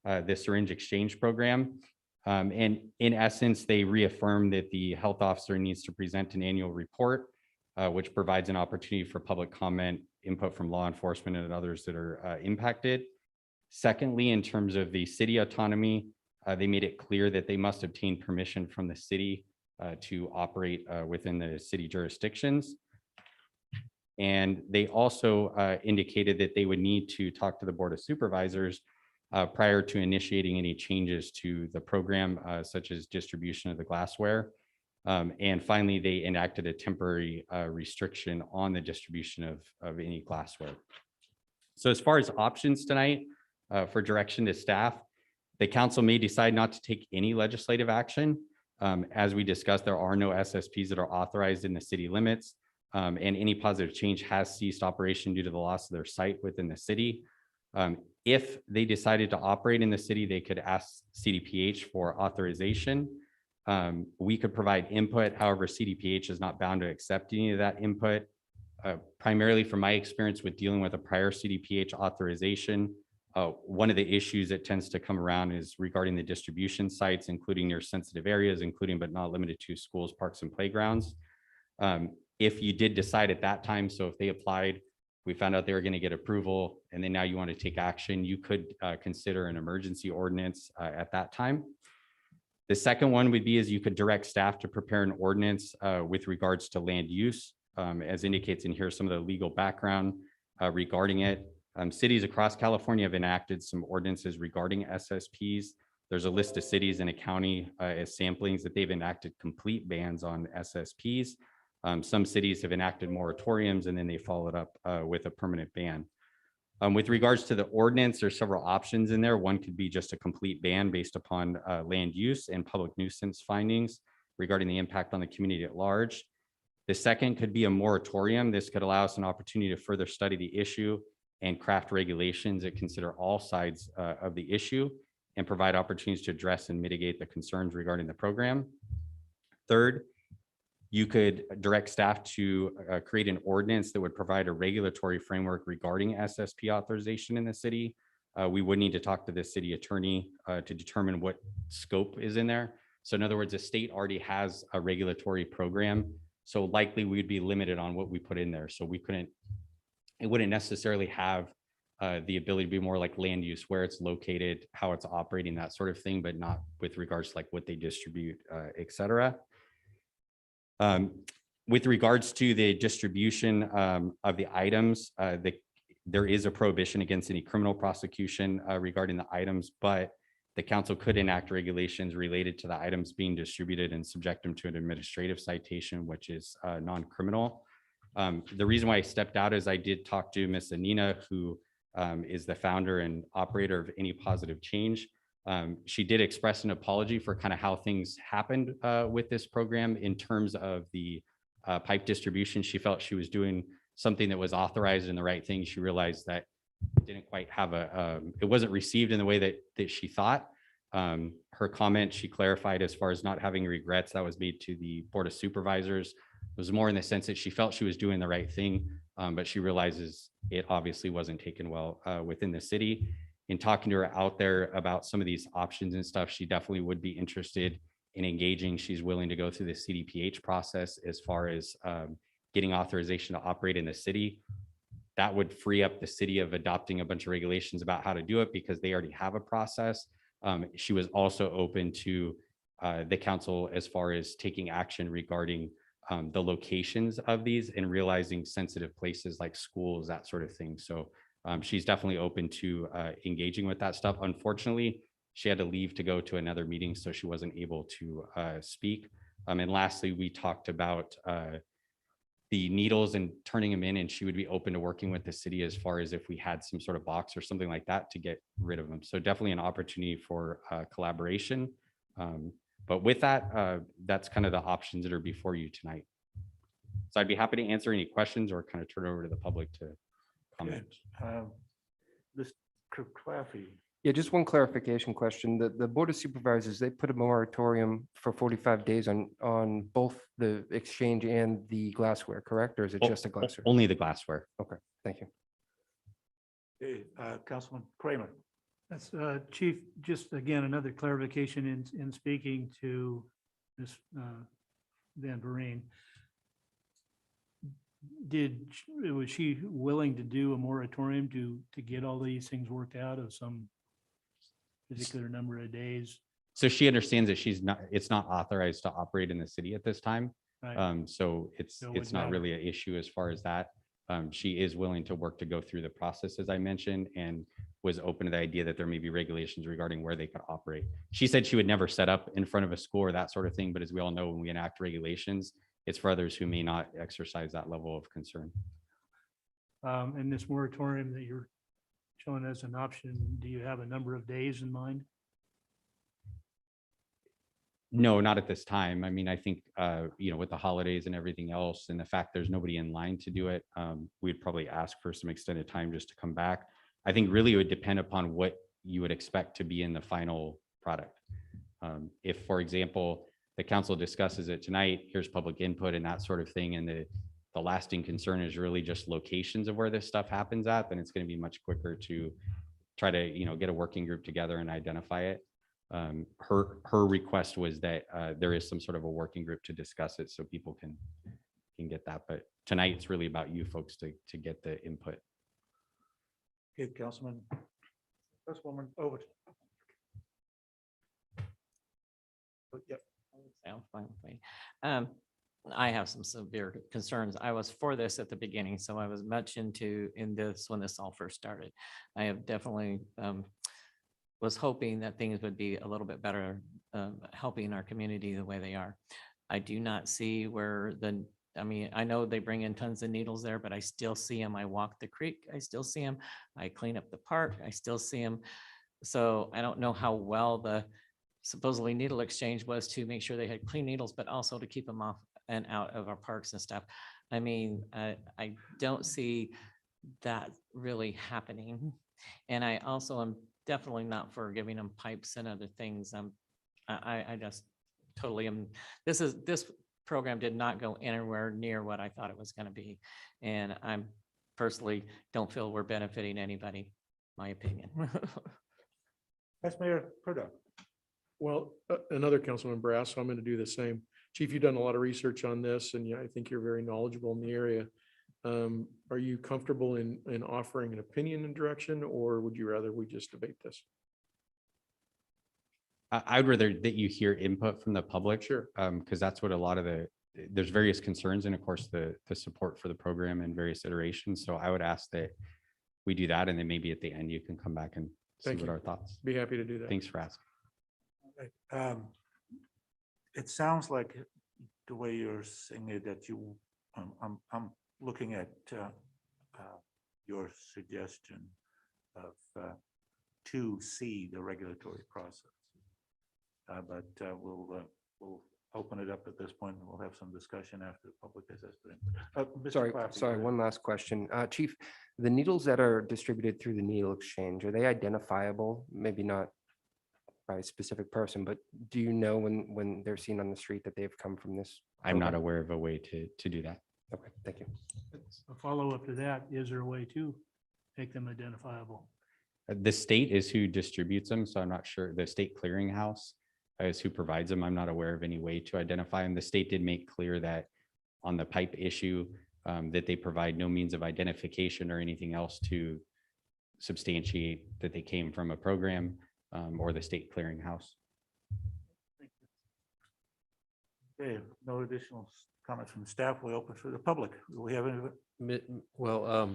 the syringe exchange program. And in essence, they reaffirmed that the health officer needs to present an annual report, which provides an opportunity for public comment, input from law enforcement and others that are impacted. Secondly, in terms of the city autonomy, they made it clear that they must obtain permission from the city to operate within the city jurisdictions. And they also indicated that they would need to talk to the Board of Supervisors prior to initiating any changes to the program, such as distribution of the glassware. And finally, they enacted a temporary restriction on the distribution of any glassware. So as far as options tonight for direction to staff, the council may decide not to take any legislative action. As we discussed, there are no SSPs that are authorized in the city limits, and any positive change has ceased operation due to the loss of their site within the city. If they decided to operate in the city, they could ask CDPH for authorization. We could provide input. However, CDPH is not bound to accept any of that input. Primarily from my experience with dealing with a prior CDPH authorization, one of the issues that tends to come around is regarding the distribution sites, including near sensitive areas, including but not limited to schools, parks, and playgrounds. If you did decide at that time, so if they applied, we found out they were going to get approval, and then now you want to take action, you could consider an emergency ordinance at that time. The second one would be is you could direct staff to prepare an ordinance with regards to land use, as indicates in here some of the legal background regarding it. Cities across California have enacted some ordinances regarding SSPs. There's a list of cities in a county as samplings that they've enacted complete bans on SSPs. Some cities have enacted moratoriums and then they followed up with a permanent ban. With regards to the ordinance, there's several options in there. One could be just a complete ban based upon land use and public nuisance findings regarding the impact on the community at large. The second could be a moratorium. This could allow us an opportunity to further study the issue and craft regulations that consider all sides of the issue and provide opportunities to address and mitigate the concerns regarding the program. Third, you could direct staff to create an ordinance that would provide a regulatory framework regarding SSP authorization in the city. We would need to talk to the city attorney to determine what scope is in there. So in other words, the state already has a regulatory program. So likely we'd be limited on what we put in there. So we couldn't, it wouldn't necessarily have the ability to be more like land use, where it's located, how it's operating, that sort of thing, but not with regards to like what they distribute, et cetera. With regards to the distribution of the items, there is a prohibition against any criminal prosecution regarding the items, but the council could enact regulations related to the items being distributed and subject them to an administrative citation, which is non-criminal. The reason why I stepped out is I did talk to Ms. Anina, who is the founder and operator of Any Positive Change. She did express an apology for kind of how things happened with this program in terms of the pipe distribution. She felt she was doing something that was authorized and the right thing. She realized that it didn't quite have it wasn't received in the way that she thought. Her comment, she clarified as far as not having regrets, that was made to the Board of Supervisors. It was more in the sense that she felt she was doing the right thing, but she realizes it obviously wasn't taken well within the city. In talking to her out there about some of these options and stuff, she definitely would be interested in engaging. She's willing to go through the CDPH process as far as getting authorization to operate in the city. That would free up the city of adopting a bunch of regulations about how to do it because they already have a process. She was also open to the council as far as taking action regarding the locations of these and realizing sensitive places like schools, that sort of thing. So she's definitely open to engaging with that stuff. Unfortunately, she had to leave to go to another meeting, so she wasn't able to speak. And lastly, we talked about the needles and turning them in, and she would be open to working with the city as far as if we had some sort of box or something like that to get rid of them. So definitely an opportunity for collaboration. But with that, that's kind of the options that are before you tonight. So I'd be happy to answer any questions or kind of turn it over to the public to comment. This Claffey, Yeah, just one clarification question. The Board of Supervisors, they put a moratorium for 45 days on both the exchange and the glassware, correct? Or is it just a glassware? Only the glassware. Okay, thank you. Councilman Kramer. That's Chief, just again, another clarification in speaking to Ms. Van Vereen. Was she willing to do a moratorium to get all these things worked out of some particular number of days? So she understands that it's not authorized to operate in the city at this time. Right. So So it it's wouldn't not matter. really an issue as far as that. She is willing to work to go through the process, as I mentioned, and was open to the idea that there may be regulations regarding where they could operate. She said she would never set up in front of a school or that sort of thing, but as we all know, when we enact regulations, it's for others who may not exercise that level of concern. And this moratorium that you're showing as an option, do you have a number of days in mind? No, not at this time. I mean, I think, with the holidays and everything else and the fact there's nobody in line to do it, we'd probably ask for some extended time just to come back. I think really it would depend upon what you would expect to be in the final product. If, for example, the council discusses it tonight, here's public input and that sort of thing, and the lasting concern is really just locations of where this stuff happens at, then it's going to be much quicker to try to, get a working group together and identify it. Her request was that there is some sort of a working group to discuss it so people can get that. But tonight it's really about you folks to get the input. Okay, Councilwoman over. Yep. Sounds fine with me. I have some severe concerns. I was for this at the beginning, so I was much in this when this all first started. I have definitely was hoping that things would be a little bit better, helping our community the way they are. I do not see where I know they bring in tons of needles there, but I still see them. I walk the creek, I still see them. I clean up the park, I still see them. So I don't know how well supposedly needle exchange was to make sure they had clean needles, but also to keep them off and out of our parks and stuff. I mean, I don't see that really happening. And I also am definitely not for giving them pipes and other things. I just totally am, this program did not go anywhere near what I thought it was going to be. And I'm personally don't feel we're benefiting anybody, my opinion. Vice Mayor Purdo. Well, another Councilman Brass, so I'm going to do the same. Chief, you've done a lot of research on this, and yeah, I think you're very knowledgeable in the area. Are you comfortable in offering an opinion and direction, or would you rather we just debate this? I'd rather that you hear input from the public. Sure. Because that's what a lot of there's various concerns and of course the support for the program in various iterations. So I would ask that we do that, and then maybe at the end you can come back and see Thank what you. our thoughts. Be happy to do that. Thanks for asking. It sounds like the way you're saying it, that you, I'm looking at your suggestion of 2C, the regulatory process. But we'll open it up at this point, and we'll have some discussion after the public has asked. Sorry, one last question. Chief, the needles that are distributed through the needle exchange, are they identifiable? Maybe not by a specific person, but do you know when they're seen on the street that they've come from this? I'm not program? aware of a way to do that. Okay, thank you. A follow-up to that, is there a way to make them identifiable? The state is who distributes them, so I'm not sure. The state clearinghouse is who provides them. I'm not aware of any way to identify them. The state did make clear that on the pipe issue, that they provide no means of identification or anything else to substantiate that they came from a program or the state clearinghouse. Okay, no additional comments from staff. We open for the public. Do we have any? Well,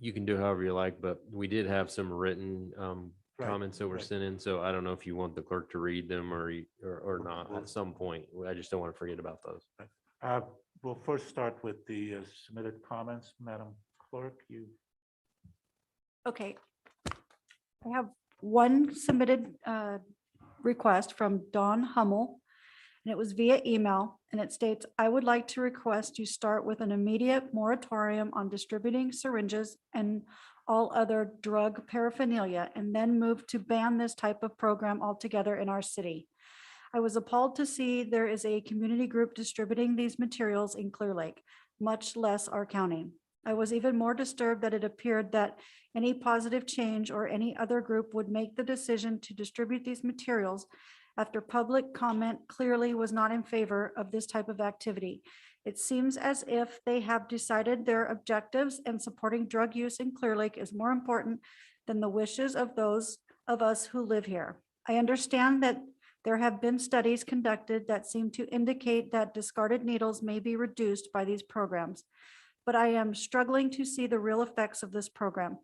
you can do however you like, but we did have some written Right, comments that were right. sent in, so I don't know if you want the clerk to read them or not Well- at some point. I just don't want to forget about those. We'll first start with the submitted comments. Madam Clerk, you. Okay. I have one submitted request from Dawn Hummel, and it was via email, and it states, I would like to request you start with an immediate moratorium on distributing syringes and all other drug paraphernalia, and then move to ban this type of program altogether in our city. I was appalled to see there is a community group distributing these materials in Clearlake, much less our county. I was even more disturbed that it appeared that any positive change or any other group would make the decision to distribute these materials after public comment clearly was not in favor of this type of activity. It seems as if they have decided their objectives, and supporting drug use in Clearlake is more important than the wishes of those of us who live here. I understand that there have been studies conducted that seem to indicate that discarded needles may be reduced by these programs, but I am struggling to see the real effects of this program.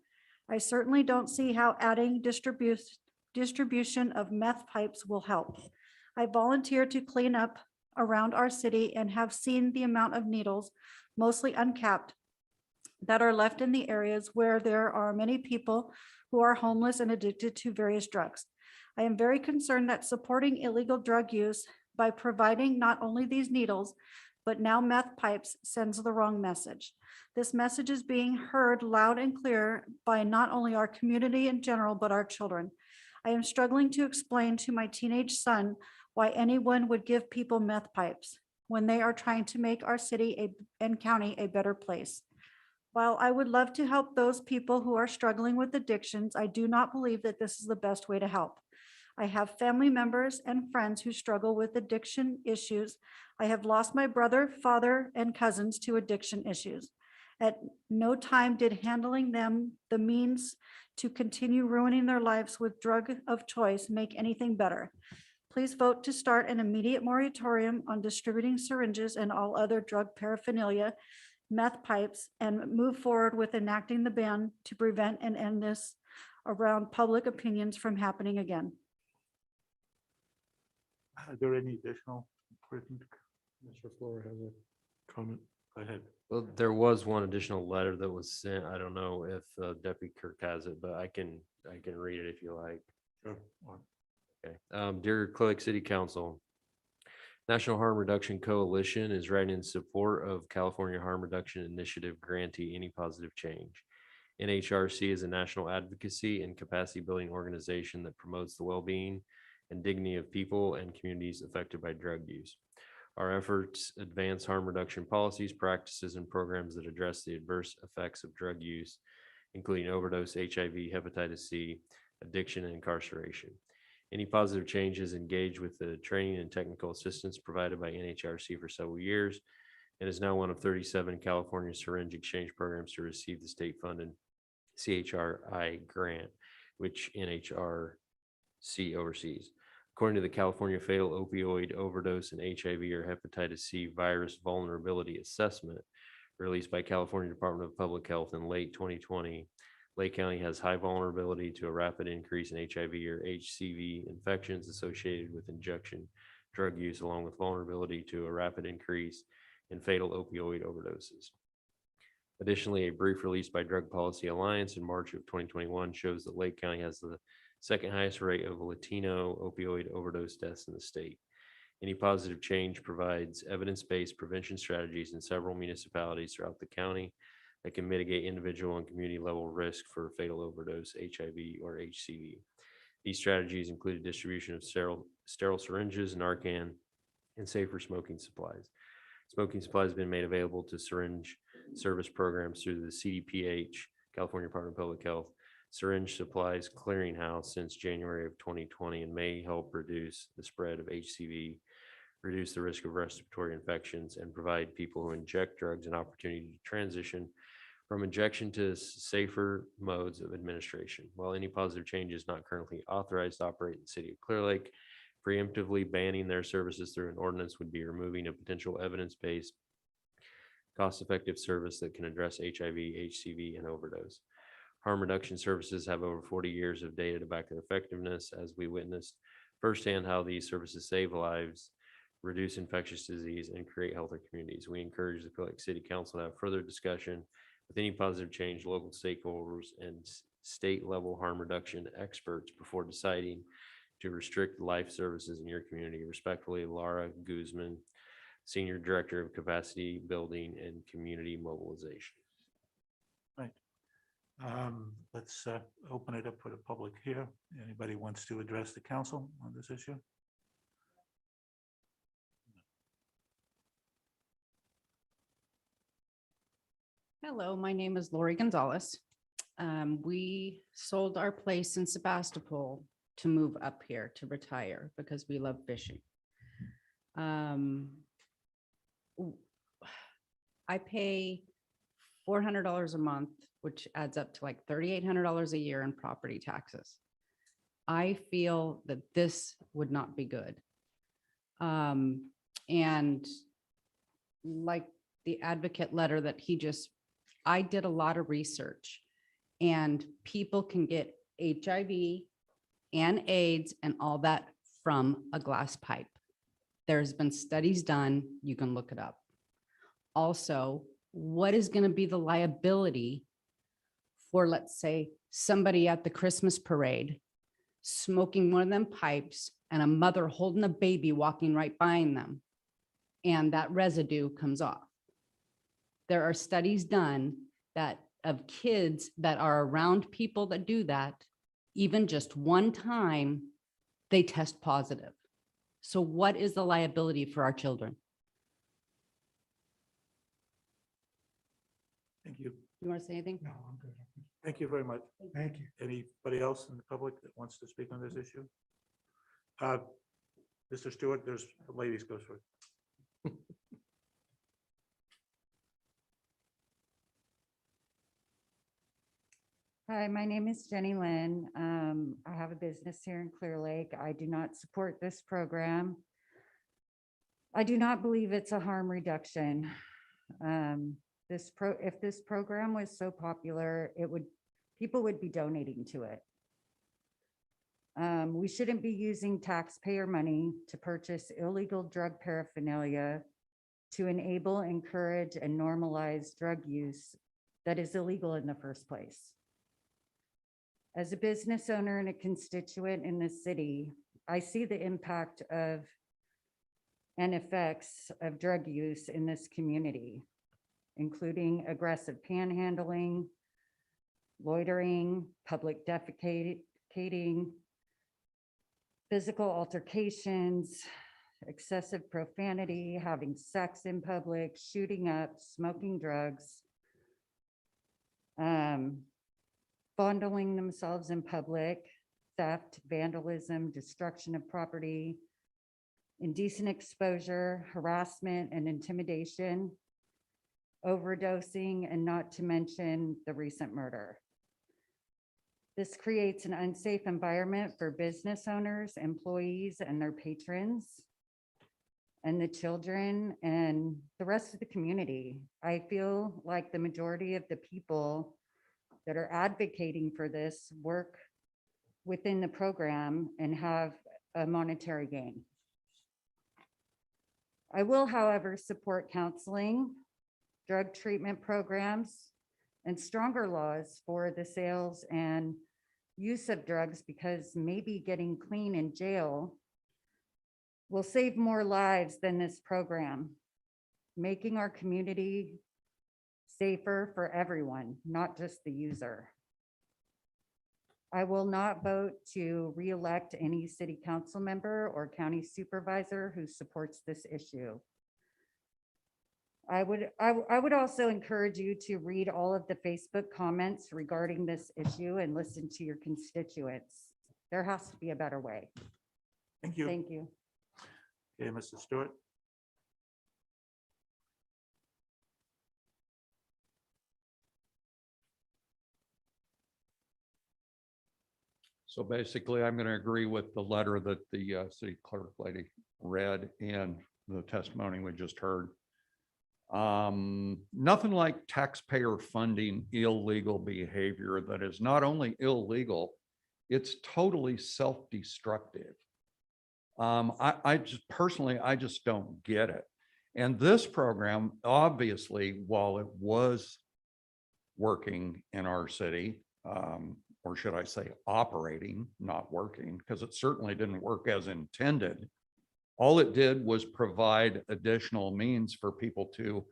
I certainly don't see how adding distribution of meth pipes will help. I volunteered to clean up around our city and have seen the amount of needles, mostly uncapped, that are left in the areas where there are many people who are homeless and addicted to various drugs. I am very concerned that supporting illegal drug use by providing not only these needles, but now meth pipes sends the wrong message. This message is being heard loud and clear by not only our community in general, but our children. I am struggling to explain to my teenage son why anyone would give people meth pipes when they are trying to make our city and county a better place. While I would love to help those people who are struggling with addictions, I do not believe that this is the best way to help. I have family members and friends who struggle with addiction issues. I have lost my brother, father, and cousins to addiction issues. At no time did handling them the means to continue ruining their lives with drug of choice make anything better. Please vote to start an immediate moratorium on distributing syringes and all other drug paraphernalia, meth pipes, and move forward with enacting the ban to prevent and end this around public opinions from happening again. Are there any additional? Mr. Flora has a comment. Go ahead. Well, there was one additional letter that was sent. I don't know if Deputy Kirk has it, but I can read it if you like. Sure. Okay. Dear Clearlake City Council, National Harm Reduction Coalition is writing in support of California Harm Reduction Initiative grantee Any Positive Change. NHRC is a national advocacy and capacity building organization that promotes the well-being and dignity of people and communities affected by drug use. Our efforts advance harm reduction policies, practices, and programs that address the adverse effects of drug use, including overdose, HIV, hepatitis C, addiction, and incarceration. Any Positive Changes engaged with the training and technical assistance provided by NHRC for several years and is now one of 37 California syringe exchange programs to receive the state-funded CHRI grant, which NHRC oversees. According to the California Fatal Opioid Overdose and HIV or Hepatitis C Virus Vulnerability Assessment released by California Department of Public Health in late 2020, Lake County has high vulnerability to a rapid increase in HIV or HCV infections associated with injection drug use, along with vulnerability to a rapid increase in fatal opioid overdoses. Additionally, a brief release by Drug Policy Alliance in March of 2021 shows that Lake County has the second highest rate of Latino opioid overdose deaths in the state. Any Positive Change provides evidence-based prevention strategies in several municipalities throughout the county that can mitigate individual and community level risk for fatal overdose, HIV, or HCV. These strategies include distribution of sterile syringes, Narcan, and safer smoking supplies. Smoking supplies have been made available to syringe service programs through the CDPH, California Department of Public Health, Syringe Supplies Clearinghouse since January of 2020 and may help reduce the spread of HCV, reduce the risk of respiratory infections, and provide people who inject drugs an opportunity to transition from injection to safer modes of administration. While Any Positive Change is not currently authorized to operate in the city of Clearlake, preemptively banning their services through an ordinance would be removing a potential evidence-based, cost-effective service that can address HIV, HCV, and overdose. Harm reduction services have over 40 years of data to back their effectiveness, as we witnessed firsthand how these services save lives, reduce infectious disease, and create healthier communities. We encourage the Clearlake City Council to have further discussion with Any Positive Change, local stakeholders, and state-level harm reduction experts before deciding to restrict life services in your community. Respectfully, Laura Guzman, Senior Director of Capacity Building and Community Mobilization. Right. Let's open it up for the public here. Anybody wants to address the council on this issue? Hello, my name is Lori Gonzalez. We sold our place in Sebastopol to move up here to retire because we love fishing. I pay $400 a month, which adds up to like $3,800 a year in property taxes. I feel that this would not be good. And like the advocate letter that I did a lot of research, and people can get HIV and AIDS and all that from a glass pipe. There's been studies done, you can look it up. Also, what is going to be the liability for, let's say, somebody at the Christmas parade smoking one of them pipes and a mother holding a baby walking right behind them, and that residue comes off? There are studies done that of kids that are around people that do that, even just one time, they test positive. So what is the liability for our children? Thank you. You want to say anything? No, I'm good. Thank you very much. Thank you. Anybody else in the public that wants to speak on this issue? Mr. Stewart, there's ladies go first. Hi, my name is Jenny Lynn. I have a business here in Clearlake. I do not support this program. I do not believe it's a harm reduction. If this program was so popular, people would be donating to it. We shouldn't be using taxpayer money to purchase illegal drug paraphernalia to enable, encourage, and normalize drug use that is illegal in the first place. As a business owner and a constituent in the city, I see the impact of and effects of drug use in this community, including aggressive panhandling, loitering, public defecating, physical altercations, excessive profanity, having sex in public, shooting up, smoking drugs, fondling themselves in public, theft, vandalism, destruction of property, indecent exposure, harassment and intimidation, overdosing, and not to mention the recent murder. This creates an unsafe environment for business owners, employees, and their patrons, and the children and the rest of the community. I feel like the majority of the people that are advocating for this work within the program and have a monetary gain. I will, however, support counseling, drug treatment programs, and stronger laws for the sales and use of drugs, because maybe getting clean in jail will save more lives than this program, making our community safer for everyone, not just the user. I will not vote to re-elect any city council member or county supervisor who supports this issue. I would also encourage you to read all of the Facebook comments regarding this issue and listen to your constituents. There has to be a better way. Thank you. Thank you. Okay, Mr. Stewart. So basically, I'm going to agree with the letter that the city clerk lady read and the testimony we just heard. Nothing like taxpayer funding illegal behavior that is not only illegal, it's totally self-destructive. I just personally, I just don't get it. And this program, obviously, while it was working in our city, or should I say operating, not working, because it certainly didn't work as intended. All it did was provide additional means for people to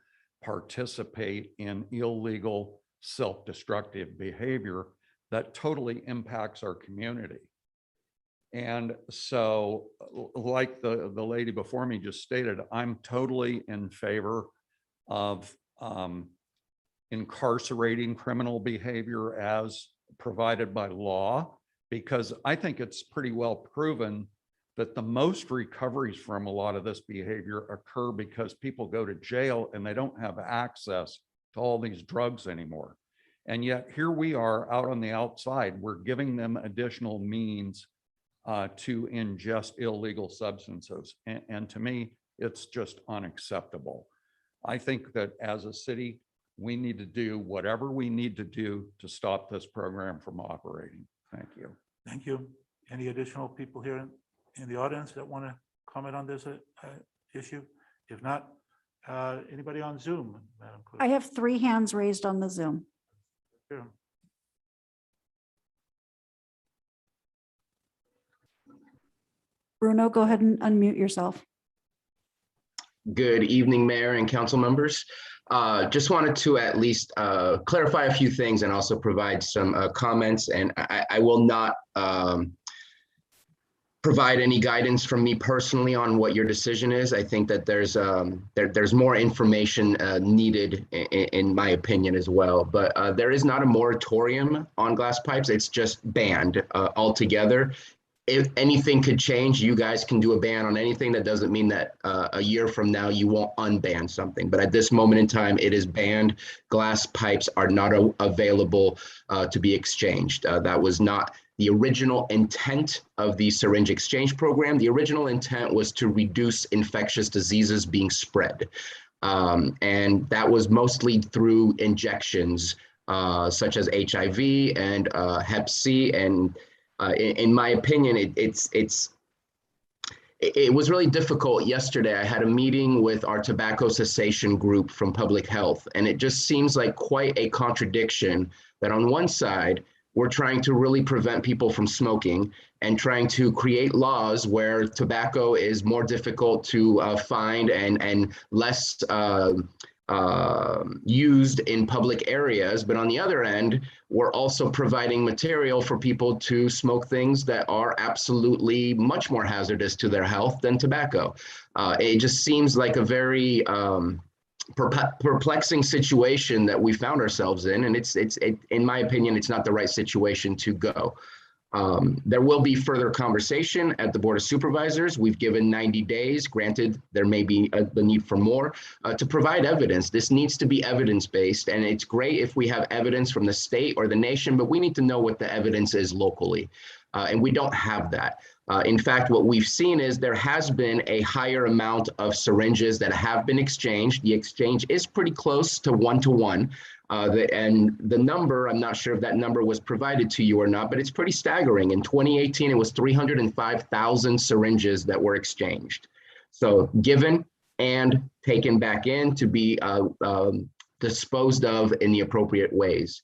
participate in illegal, self-destructive behavior that totally impacts our community. And so, like the lady before me just stated, I'm totally in favor of incarcerating criminal behavior as provided by law, because I think it's pretty well proven that the most recoveries from a lot of this behavior occur because people go to jail and they don't have access to all these drugs anymore. And yet here we are out on the outside, we're giving them additional means to ingest illegal substances. And to me, it's just unacceptable. I think that as a city, we need to do whatever we need to do to stop this program from operating. Thank you. Thank you. Any additional people here in the audience that want to comment on this issue? If not, anybody on Zoom, Madam Clerk? I have 3 hands raised on the Zoom. Sure. Bruno, go ahead and unmute yourself. Good evening, Mayor and council members. Just wanted to at least clarify a few things and also provide some comments. And I will not provide any guidance from me personally on what your decision is. I think that there's more information needed in my opinion as well. But there is not a moratorium on glass pipes. It's just banned altogether. If anything could change, you guys can do a ban on anything. That doesn't mean that a year from now you won't unban something. But at this moment in time, it is banned. Glass pipes are not available to be exchanged. That was not the original intent of the syringe exchange program. The original intent was to reduce infectious diseases being spread. And that was mostly through injections such as HIV and Hep C. And in my opinion, it was really difficult yesterday. I had a meeting with our tobacco cessation group from public health, and it just seems like quite a contradiction that on one side, we're trying to really prevent people from smoking and trying to create laws where tobacco is more difficult to find and less used in public areas. But on the other end, we're also providing material for people to smoke things that are absolutely much more hazardous to their health than tobacco. It just seems like a very perplexing situation that we found ourselves in, and in my opinion, it's not the right situation to go. There will be further conversation at the Board of Supervisors. We've given 90 days. Granted, there may be the need for more to provide evidence. This needs to be evidence-based, and it's great if we have evidence from the state or the nation, but we need to know what the evidence is locally, and we don't have that. In fact, what we've seen is there has been a higher amount of syringes that have been exchanged. The exchange is pretty close to 1-to-1. And the number, I'm not sure if that number was provided to you or not, but it's pretty staggering. In 2018, it was 305,000 syringes that were exchanged. So given and taken back in to be disposed of in the appropriate ways.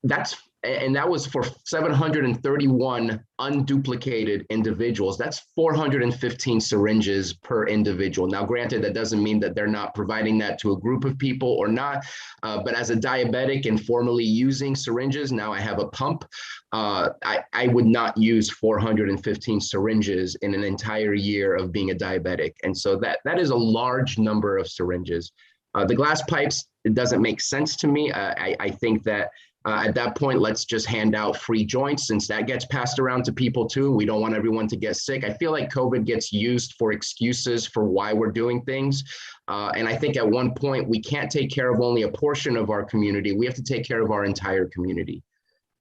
That was for 731 unduplicated individuals. That's 415 syringes per individual. Now, granted, that doesn't mean that they're not providing that to a group of people or not, but as a diabetic and formerly using syringes, now I have a pump. I would not use 415 syringes in an entire year of being a diabetic. And so that is a large number of syringes. The glass pipes, it doesn't make sense to me. I think that at that point, let's just hand out free joints since that gets passed around to people too. We don't want everyone to get sick. I feel like COVID gets used for excuses for why we're doing things. And I think at one point, we can't take care of only a portion of our community. We have to take care of our entire community.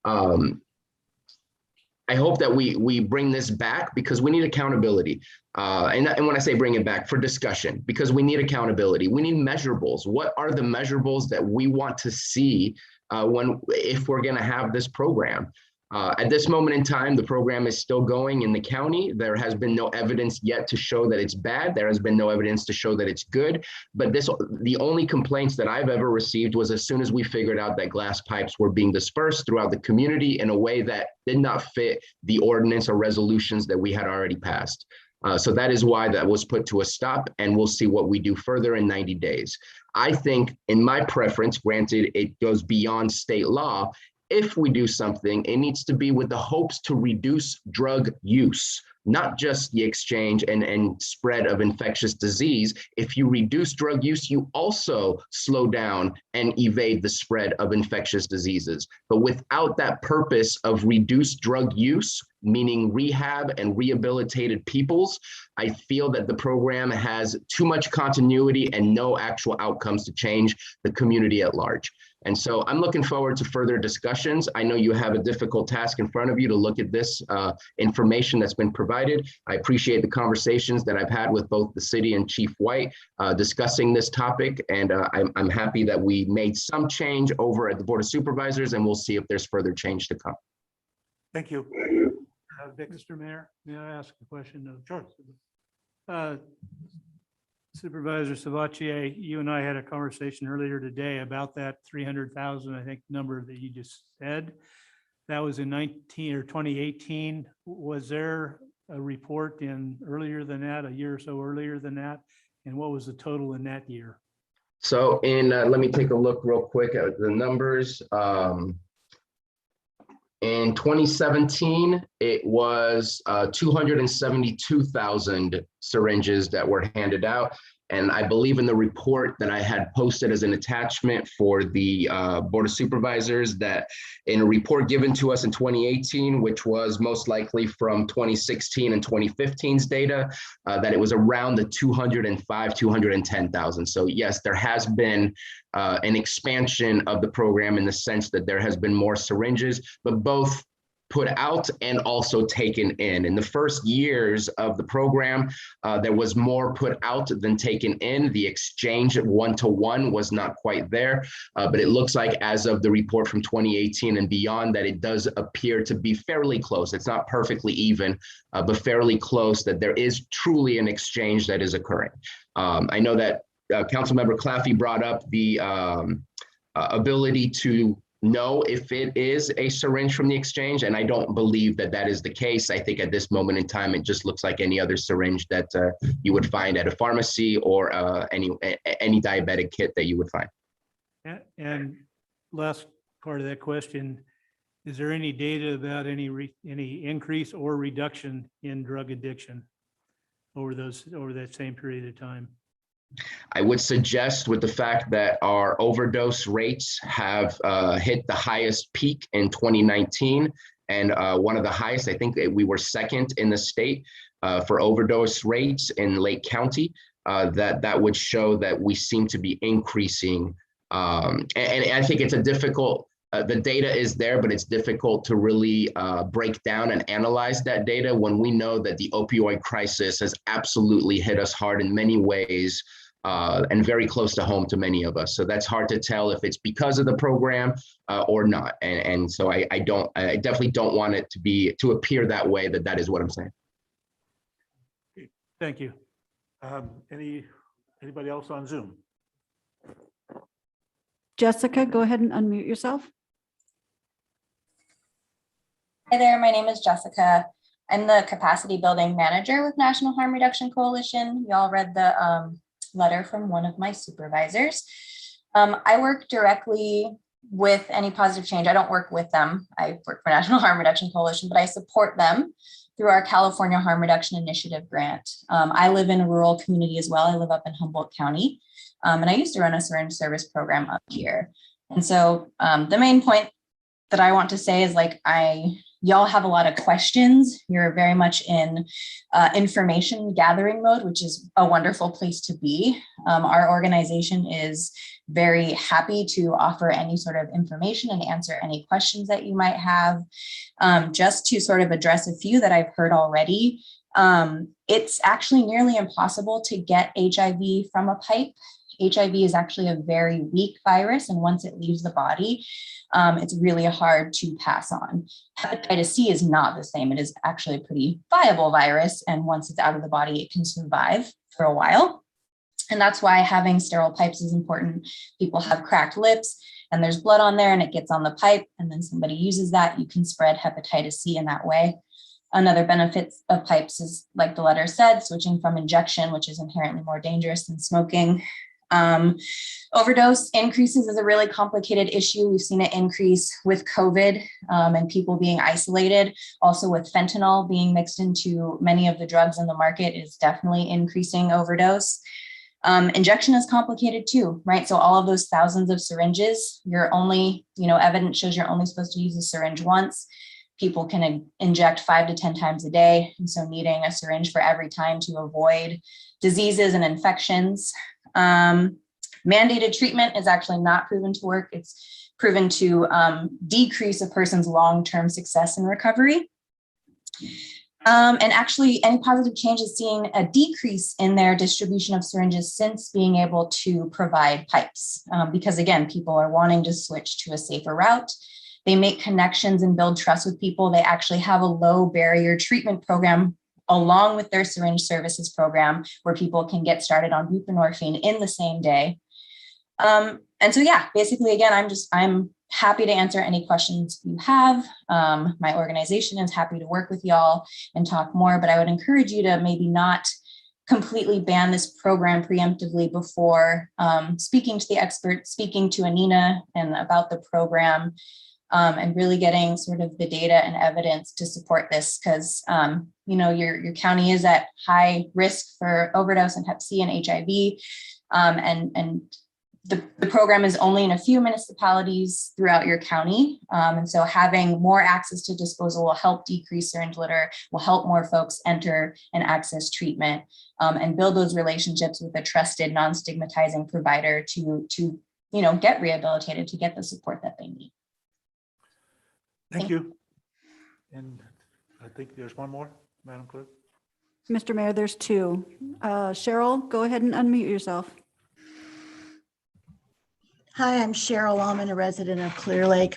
I hope that we bring this back because we need accountability. And when I say bring it back, for discussion, because we need accountability. We need measurables. What are the measurables that we want to see if we're going to have this program? At this moment in time, the program is still going in the county. There has been no evidence yet to show that it's bad. There has been no evidence to show that it's good. But the only complaints that I've ever received was as soon as we figured out that glass pipes were being dispersed throughout the community in a way that did not fit the ordinance or resolutions that we had already passed. So that is why that was put to a stop, and we'll see what we do further in 90 days. I think, in my preference, granted it goes beyond state law, if we do something, it needs to be with the hopes to reduce drug use, not just the exchange and spread of infectious disease. If you reduce drug use, you also slow down and evade the spread of infectious diseases. But without that purpose of reduced drug use, meaning rehab and rehabilitated peoples, I feel that the program has too much continuity and no actual outcomes to change the community at large. And so I'm looking forward to further discussions. I know you have a difficult task in front of you to look at this information that's been provided. I appreciate the conversations that I've had with both the city and Chief White discussing this topic. And I'm happy that we made some change over at the Board of Supervisors, and we'll see if there's further change to come. Thank you. Mr. Mayor, may I ask a question? Sure. Supervisor Sabatier, you and I had a conversation earlier today about that 300,000, I think, number that you just said. That was in 2018. Was there a report in earlier than that, a year or so earlier than that? And what was the total in that year? So let me take a look real quick at the numbers. In 2017, it was 272,000 syringes that were handed out. And I believe in the report that I had posted as an attachment for the Board of Supervisors, that in a report given to us in 2018, which was most likely from 2016 and 2015's data, that it was around the 210,000. So yes, there has been an expansion of the program in the sense that there has been more syringes, but both put out and also taken in. In the first years of the program, there was more put out than taken in. The exchange 1-to-1 was not quite there, but it looks like as of the report from 2018 and beyond that it does appear to be fairly close. It's not perfectly even, but fairly close, that there is truly an exchange that is occurring. I know that Councilmember Claffey brought up the ability to know if it is a syringe from the exchange, and I don't believe that that is the case. I think at this moment in time, it just looks like any other syringe that you would find at a pharmacy or any diabetic kit that you would find. And last part of that question, is there any data about any increase or reduction in drug addiction over that same period of time? I would suggest, with the fact that our overdose rates have hit the highest peak in 2019, and one of the highest, I think we were second in the state for overdose rates in Lake County, that would show that we seem to be increasing. And I think it's a difficult, the data is there, but it's difficult to really break down and analyze that data when we know that the opioid crisis has absolutely hit us hard in many ways, and very close to home to many of us. So that's hard to tell if it's because of the program or not. And so I definitely don't want it to appear that way, that is what I'm saying. Thank you. Anybody else on Zoom? Jessica, go ahead and unmute yourself. Hi there, my name is Jessica. I'm the capacity building manager with National Harm Reduction Coalition. Y'all read the letter from one of my supervisors. I work directly with Any Positive Change. I don't work with them. I work for National Harm Reduction Coalition, but I support them through our California Harm Reduction Initiative grant. I live in a rural community as well. I live up in Humboldt County, and I used to run a syringe service program up here. And so the main point that I want to say is, like, y'all have a lot of questions. You're very much in information gathering mode, which is a wonderful place to be. Our organization is very happy to offer any sort of information and answer any questions that you might have. Just to sort of address a few that I've heard already, it's actually nearly impossible to get HIV from a pipe. HIV is actually a very weak virus, and once it leaves the body, it's really hard to pass on. Hepatitis C is not the same. It is actually a pretty viable virus, and once it's out of the body, it can survive for a while. And that's why having sterile pipes is important. People have cracked lips and there's blood on there and it gets on the pipe, and then somebody uses that, you can spread hepatitis C in that way. Another benefit of pipes is, like the letter said, switching from injection, which is inherently more dangerous than smoking. Overdose increases is a really complicated issue. We've seen it increase with COVID and people being isolated. Also with fentanyl being mixed into many of the drugs in the market is definitely increasing overdose. Injection is complicated too, right? So all of those thousands of syringes, you're only, evidence shows you're only supposed to use a syringe once. People can inject 5 to 10 times a day. And so needing a syringe for every time to avoid diseases and infections. Mandated treatment is actually not proven to work. It's proven to decrease a person's long-term success in recovery. And actually, Any Positive Change is seeing a decrease in their distribution of syringes since being able to provide pipes. Because again, people are wanting to switch to a safer route. They make connections and build trust with people. They actually have a low barrier treatment program along with their syringe services program where people can get started on buprenorphine in the same day. And so, yeah, basically, again, I'm happy to answer any questions you have. My organization is happy to work with y'all and talk more, but I would encourage you to maybe not completely ban this program preemptively before speaking to the expert, speaking to Anina and about the program, and really getting sort of the data and evidence to support this, because your county is at high risk for overdose and Hep C and HIV, and the program is only in a few municipalities throughout your county. And so having more access to disposal will help decrease syringe litter, will help more folks enter and access treatment, and build those relationships with a trusted, non-stigmatizing provider to get rehabilitated, to get the support that they need. Thank you. And I think there's one more, Madam Clerk. Mr. Mayor, there's two. Cheryl, go ahead and unmute yourself. Hi, I'm Cheryl Allman, a resident of Clearlake.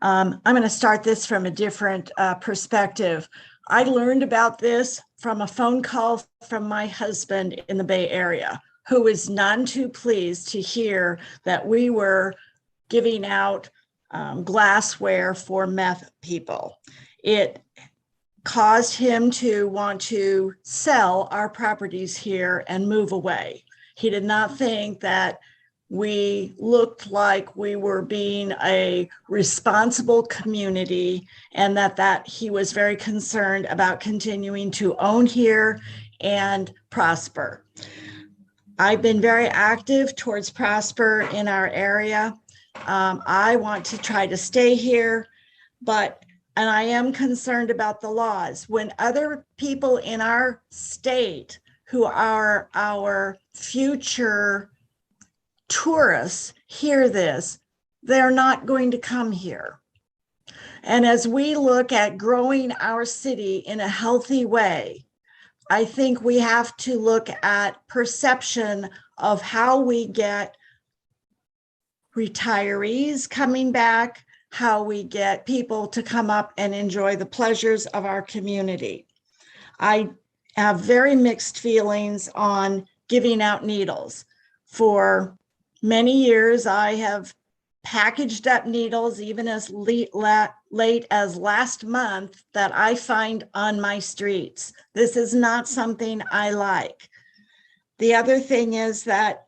I'm going to start this from a different perspective. I learned about this from a phone call from my husband in the Bay Area, who was none too pleased to hear that we were giving out glassware for meth people. It caused him to want to sell our properties here and move away. He did not think that we looked like we were being a responsible community, and that he was very concerned about continuing to own here and prosper. I've been very active towards prosper in our area. I want to try to stay here, and I am concerned about the laws. When other people in our state who are our future tourists hear this, they're not going to come here. And as we look at growing our city in a healthy way, I think we have to look at perception of how we get retirees coming back, how we get people to come up and enjoy the pleasures of our community. I have very mixed feelings on giving out needles. For many years, I have packaged up needles, even as late as last month, that I find on my streets. This is not something I like. The other thing is that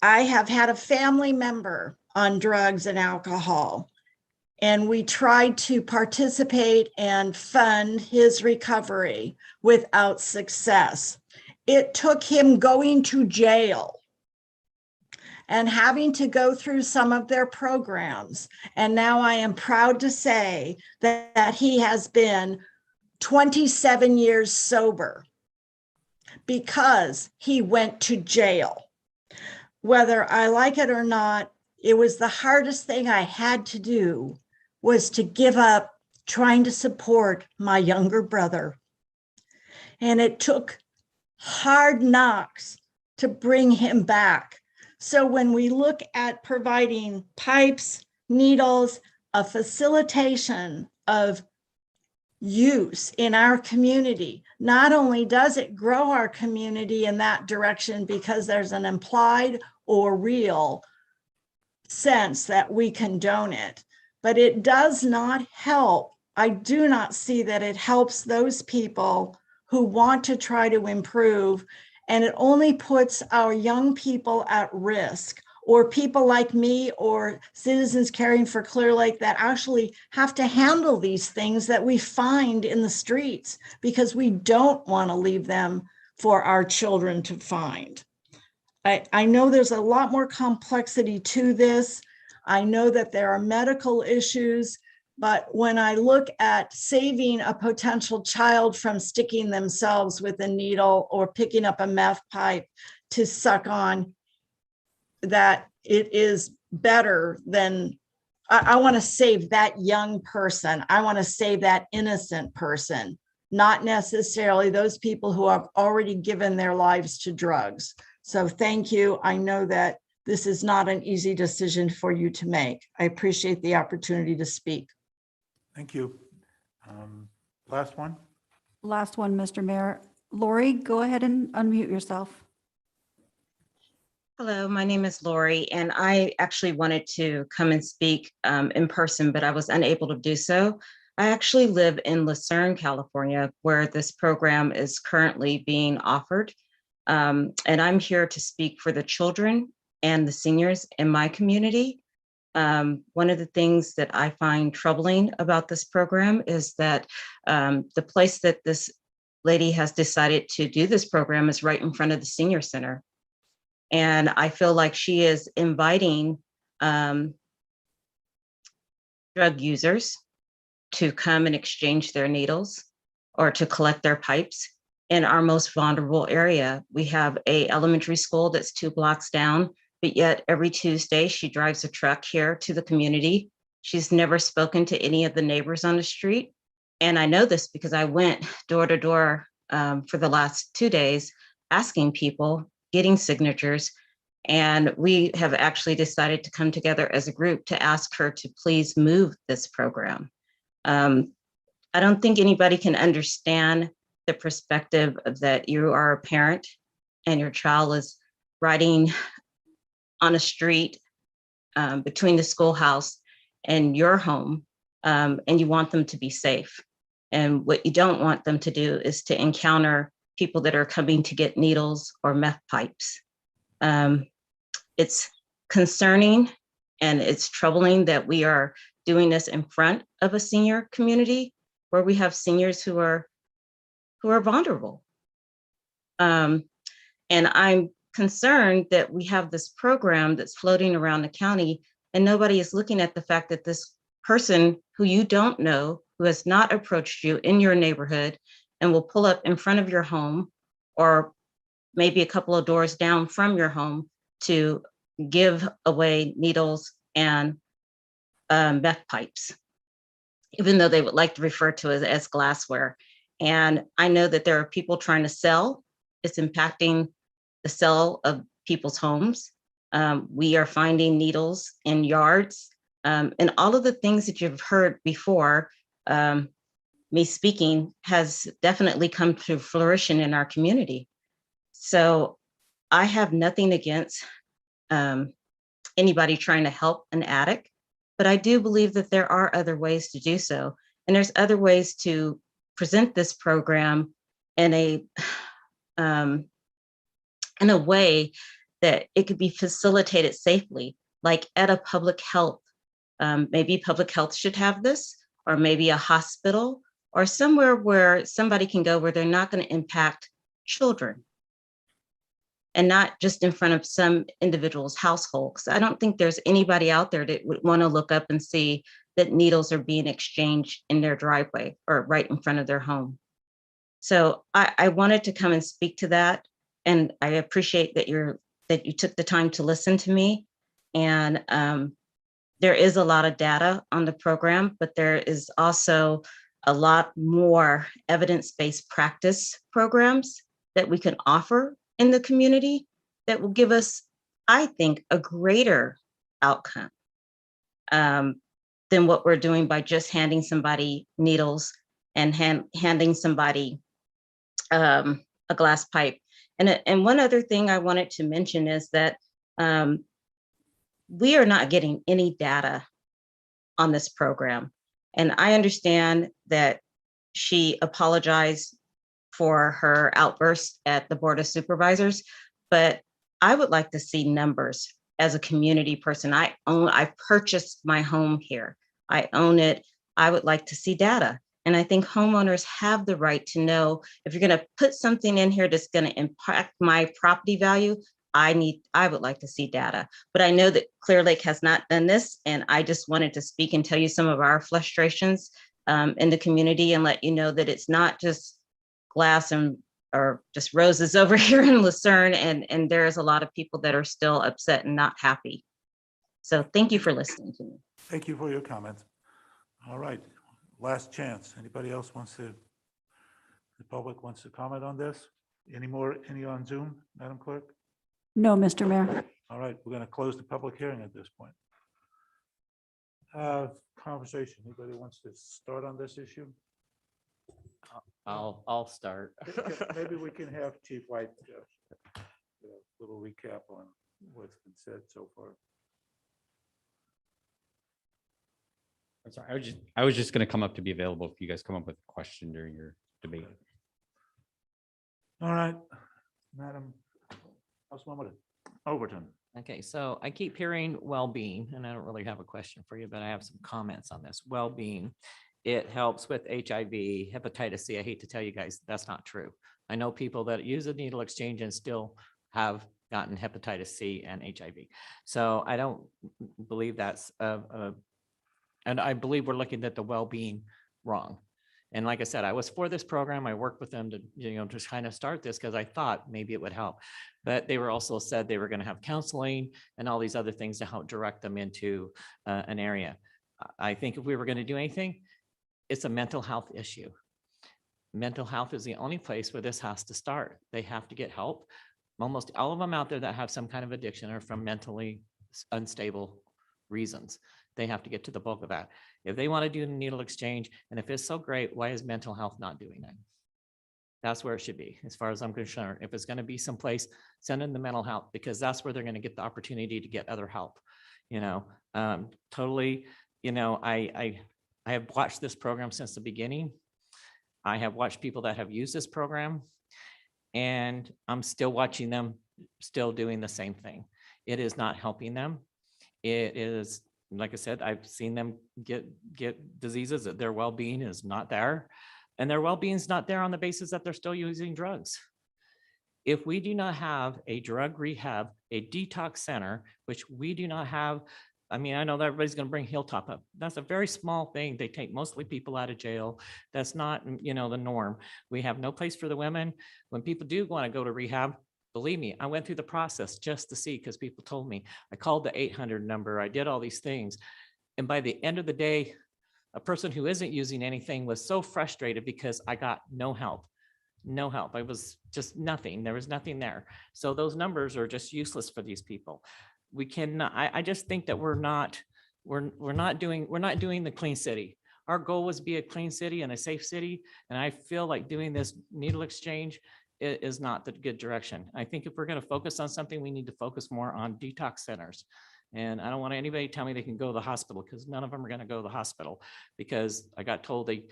I have had a family member on drugs and alcohol, and we tried to participate and fund his recovery without success. It took him going to jail and having to go through some of their programs. And now I am proud to say that he has been 27 years sober because he went to jail. Whether I like it or not, it was the hardest thing I had to do, was to give up trying to support my younger brother. And it took hard knocks to bring him back. So when we look at providing pipes, needles, a facilitation of use in our community, not only does it grow our community in that direction because there's an implied or real sense that we condone it, but it does not help. I do not see that it helps those people who want to try to improve, and it only puts our young people at risk, or people like me or citizens caring for Clearlake that actually have to handle these things that we find in the streets because we don't want to leave them for our children to find. I know there's a lot more complexity to this. I know that there are medical issues, but when I look at saving a potential child from sticking themselves with a needle or picking up a meth pipe to suck on, that it is better than, I want to save that young person. I want to save that innocent person, not necessarily those people who have already given their lives to drugs. So thank you. I know that this is not an easy decision for you to make. I appreciate the opportunity to speak. Thank you. Last one. Last one, Mr. Mayor. Lori, go ahead and unmute yourself. Hello, my name is Lori, and I actually wanted to come and speak in person, but I was unable to do so. I actually live in Lucerne, California, where this program is currently being offered. And I'm here to speak for the children and the seniors in my community. One of the things that I find troubling about this program is that the place that this lady has decided to do this program is right in front of the senior center. And I feel like she is inviting drug users to come and exchange their needles or to collect their pipes in our most vulnerable area. We have an elementary school that's 2 blocks down, but yet every Tuesday she drives a truck here to the community. She's never spoken to any of the neighbors on the street. And I know this because I went door to door for the last 2 days asking people, getting signatures. And we have actually decided to come together as a group to ask her to please move this program. I don't think anybody can understand the perspective of that you are a parent and your child is riding on a street between the schoolhouse in your home, and you want them to be safe. And what you don't want them to do is to encounter people that are coming to get needles or meth pipes. It's concerning and it's troubling that we are doing this in front of a senior community where we have seniors who are vulnerable. And I'm concerned that we have this program that's floating around the county and nobody is looking at the fact that this person who you don't know, who has not approached you in your neighborhood and will pull up in front of your home or maybe a couple of doors down from your home to give away needles and meth pipes, even though they would like to refer to it as glassware. And I know that there are people trying to sell. It's impacting the sale of people's homes. We are finding needles in yards, and all of the things that you've heard before me speaking has definitely come to fruition in our community. So I have nothing against anybody trying to help an addict, but I do believe that there are other ways to do so. And there's other ways to present this program in a way that it could be facilitated safely, like at a public health. Maybe public health should have this, or maybe a hospital, or somewhere where somebody can go where they're not going to impact children. And not just in front of some individual's household. Because I don't think there's anybody out there that would want to look up and see that needles are being exchanged in their driveway or right in front of their home. So I wanted to come and speak to that. And I appreciate that you took the time to listen to me. And there is a lot of data on the program, but there is also a lot more evidence-based practice programs that we can offer in the community that will give us, I think, a greater outcome than what we're doing by just handing somebody needles and handing somebody a glass pipe. And one other thing I wanted to mention is that we are not getting any data on this program. And I understand that she apologized for her outburst at the Board of Supervisors, but I would like to see numbers as a community person. I purchased my home here. I own it. I would like to see data. And I think homeowners have the right to know if you're going to put something in here that's going to impact my property value, I would like to see data. But I know that Clearlake has not done this. And I just wanted to speak and tell you some of our frustrations in the community and let you know that it's not just glass or just roses over here in Lucerne. And there is a lot of people that are still upset and not happy. So thank you for listening to me. Thank you for your comments. All right, last chance. Anybody else the public wants to comment on this? Any on Zoom, Madam Clerk? No, Mr. Mayor. All right, we're going to close the public hearing at this point. Conversation, anybody wants to start on this issue? I'll start. Maybe we can have Chief White a little recap on what's been said so far. I'm sorry, I was just going to come up to be available if you guys come up with a question during your debate. All right, Madam Councilmember Overton. Okay, so I keep hearing well-being, and I don't really have a question for you, but I have some comments on this. Well-being, it helps with HIV, hepatitis C. I hate to tell you guys, that's not true. I know people that use a needle exchange and still have gotten hepatitis C and HIV. So I don't believe that's, and I believe we're looking at the well-being wrong. And like I said, I was for this program. I worked with them to, just kind of start this because I thought maybe it would help. But they were also said they were going to have counseling and all these other things to help direct them into an area. I think if we were going to do anything, it's a mental health issue. Mental health is the only place where this has to start. They have to get help. Almost all of them out there that have some kind of addiction are from mentally unstable reasons. They have to get to the bulk of that. If they want to do the needle exchange, and if it's so great, why is mental health not doing that? That's where it should be, as far as I'm concerned. If it's going to be someplace, send in the mental health, because that's where they're going to get the opportunity to get other help. Totally you know, I have watched this program since the beginning. I have watched people that have used this program, and I'm still watching them still doing the same thing. It is not helping them. It is, like I said, I've seen them get diseases that their well-being is not there. And their well-being is not there on the basis that they're still using drugs. If we do not have a drug rehab, a detox center, which we do not have, I mean, I know that everybody's going to bring Hilltop up. That's a very small thing. They take mostly people out of jail. That's not, you know, the norm. We have no place for the women. When people do want to go to rehab, believe me, I went through the process just to see, because people told me. I called the 800 number. I did all these things. And by the end of the day, a person who isn't using anything was so frustrated because I got no help. No help. I was just nothing. There was nothing there. So those numbers are just useless for these people. We cannot, I just think that we're not doing the clean city. Our goal was to be a clean city and a safe city. And I feel like doing this needle exchange is not the good direction. I think if we're going to focus on something, we need to focus more on detox centers. And I don't want anybody to tell me they can go to the hospital, because none of them are going to go to the hospital, because I got told they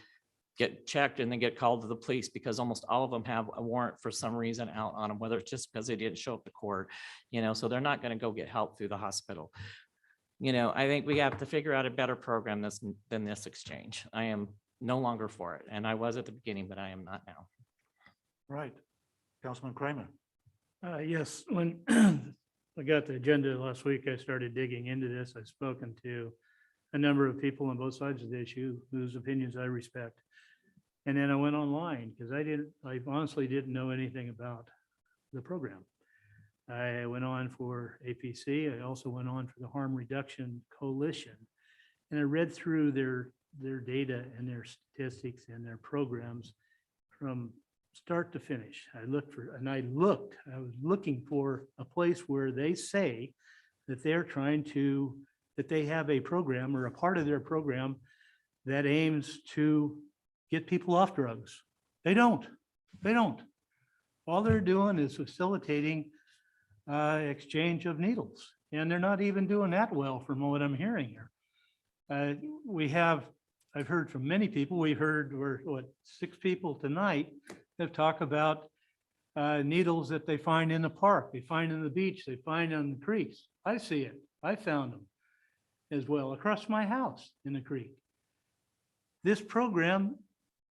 get checked and then get called to the police, because almost all of them have a warrant for some reason out on them, whether it's just because they didn't show up to court, you know, so they're not going to go get help through the hospital. You know, I think we have to figure out a better program than this exchange. I am no longer for it. And I was at the beginning, but I am not now. Right. Councilman Kramer. Yes, when I got the agenda last week, I started digging into this. I've spoken to a number of people on both sides of the issue whose opinions I respect. And then I went online because I honestly didn't know anything about the program. I went on for APC. I also went on for the Harm Reduction Coalition. And I read through their data and their statistics and their programs from start to finish. I was looking for a place where they say that that they have a program or a part of their program that aims to get people off drugs. They don't. All they're doing is facilitating exchange of needles. And they're not even doing that well from what I'm hearing here. I've heard from many people. We've heard, 6 people tonight that talk about needles that they find in the park, they find in the beach, they find on the creeks. I see it. I found them as well across my house in the creek. This program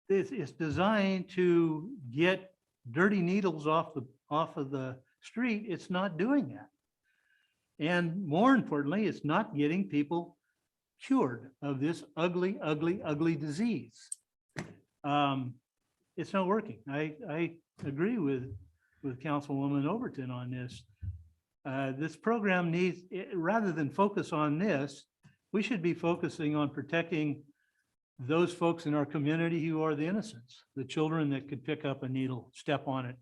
is designed to get dirty needles off of the street. It's not doing that. And more importantly, it's not getting people cured of this ugly, ugly, ugly disease. It's not working. I agree with Councilwoman Overton on this. This program needs, rather than focus on this, we should be focusing on protecting those folks in our community who are the innocents, the children that could pick up a needle, step on it,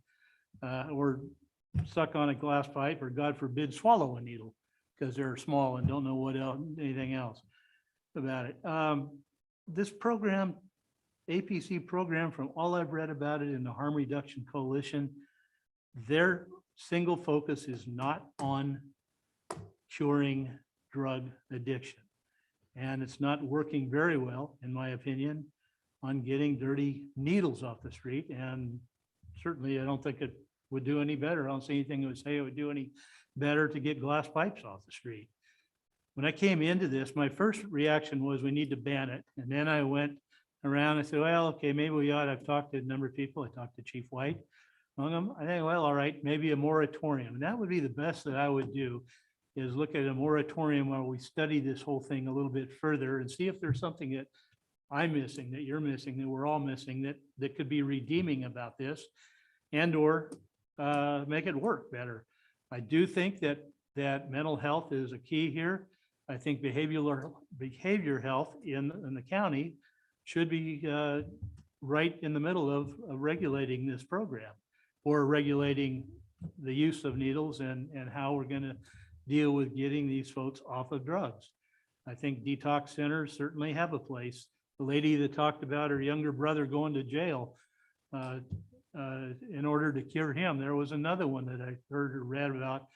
or suck on a glass pipe, or God forbid, swallow a needle because they're small and don't know what else, anything else about it. This program, APC program, from all I've read about it in the Harm Reduction Coalition, their single focus is not on curing drug addiction. And it's not working very well, in my opinion, on getting dirty needles off the street. And certainly I don't think it would do any better. I don't see anything that would say it would do any better to get glass pipes off the street. When I came into this, my first reaction was we need to ban it. And then I went around and said, well, okay, maybe we ought. I've talked to a number of people. I talked to Chief White among them. I think, well, all right, maybe a moratorium. And that would be the best that I would do, is look at a moratorium while we study this whole thing a little bit further and see if there's something that I'm missing, that you're missing, that we're all missing, that could be redeeming about this, and or make it work better. I do think that mental health is a key here. I think behavior health in the county should be right in the middle of regulating this program, or regulating the use of needles and how we're going to deal with getting these folks off of drugs. I think detox centers certainly have a place. The lady that talked about her younger brother going to jail in order to cure him, there was another one that I heard or read about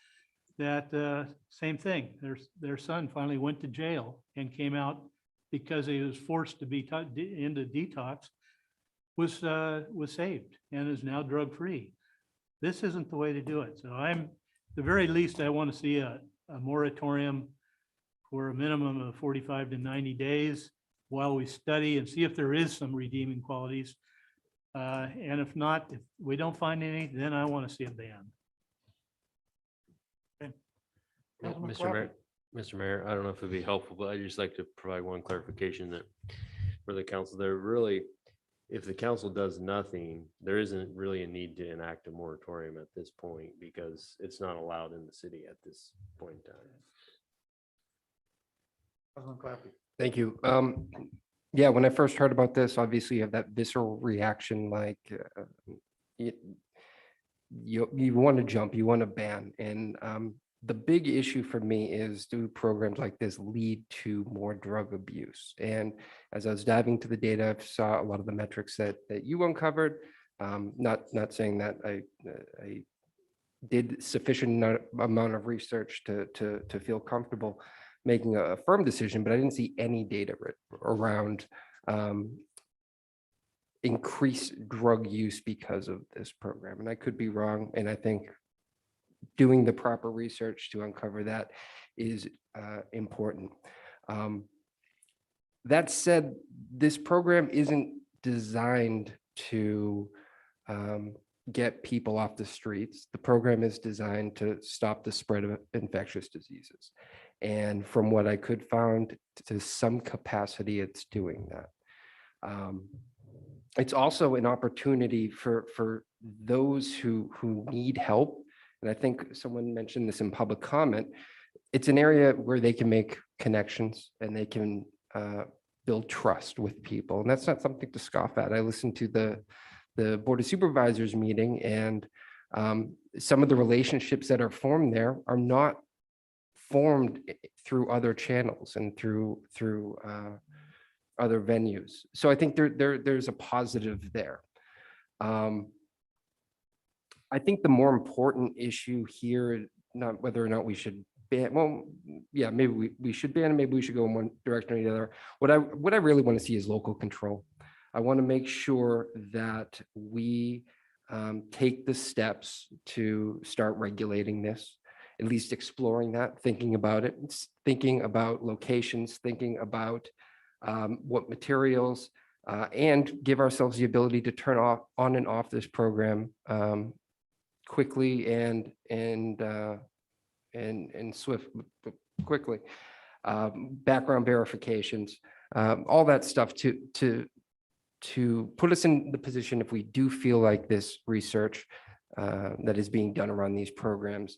that same thing. Their son finally went to jail and came out because he was forced to be into detox was saved and is now drug-free. This isn't the way to do it. So the very least, I want to see a moratorium for a minimum of 45 to 90 days while we study and see if there is some redeeming qualities. And if not, if we don't find any, then I want to see a ban. Mr. Mayor, I don't know if it'd be helpful, but I'd just like to provide one clarification that for the council, there really, if the council does nothing, there isn't really a need to enact a moratorium at this point because it's not allowed in the city at this point in time. Councilman Clappy. Thank you. Yeah, when I first heard about this, obviously you have that visceral reaction, like you want to jump, you want to ban. And the big issue for me is, do programs like this lead to more drug abuse? And as I was diving to the data, I saw a lot of the metrics that you uncovered. Not saying that I did sufficient amount of research to feel comfortable making a firm decision, but I didn't see any data around increased drug use because of this program. And I could be wrong. And I think doing the proper research to uncover that is important. That said, this program isn't designed to get people off the streets. The program is designed to stop the spread of infectious diseases. And from what I could find, to some capacity, it's doing that. It's also an opportunity for those who need help. And I think someone mentioned this in public comment. It's an area where they can make connections and they can build trust with people. And that's not something to scoff at. I listened to the Board of Supervisors meeting, and some of the relationships that are formed there are not formed through other channels and through other venues. So I think there's a positive there. I think the more important issue here, not whether or not we should ban, well, yeah, maybe we should ban, maybe we should go in one direction or the other. What I really want to see is local control. I want to make sure that we take the steps to start regulating this, at least exploring that, thinking about it, thinking about locations, thinking about what materials, and give ourselves the ability to turn on and off this program quickly and quickly. Background verifications, all that stuff to put us in the position, if we do feel like this research that is being done around these programs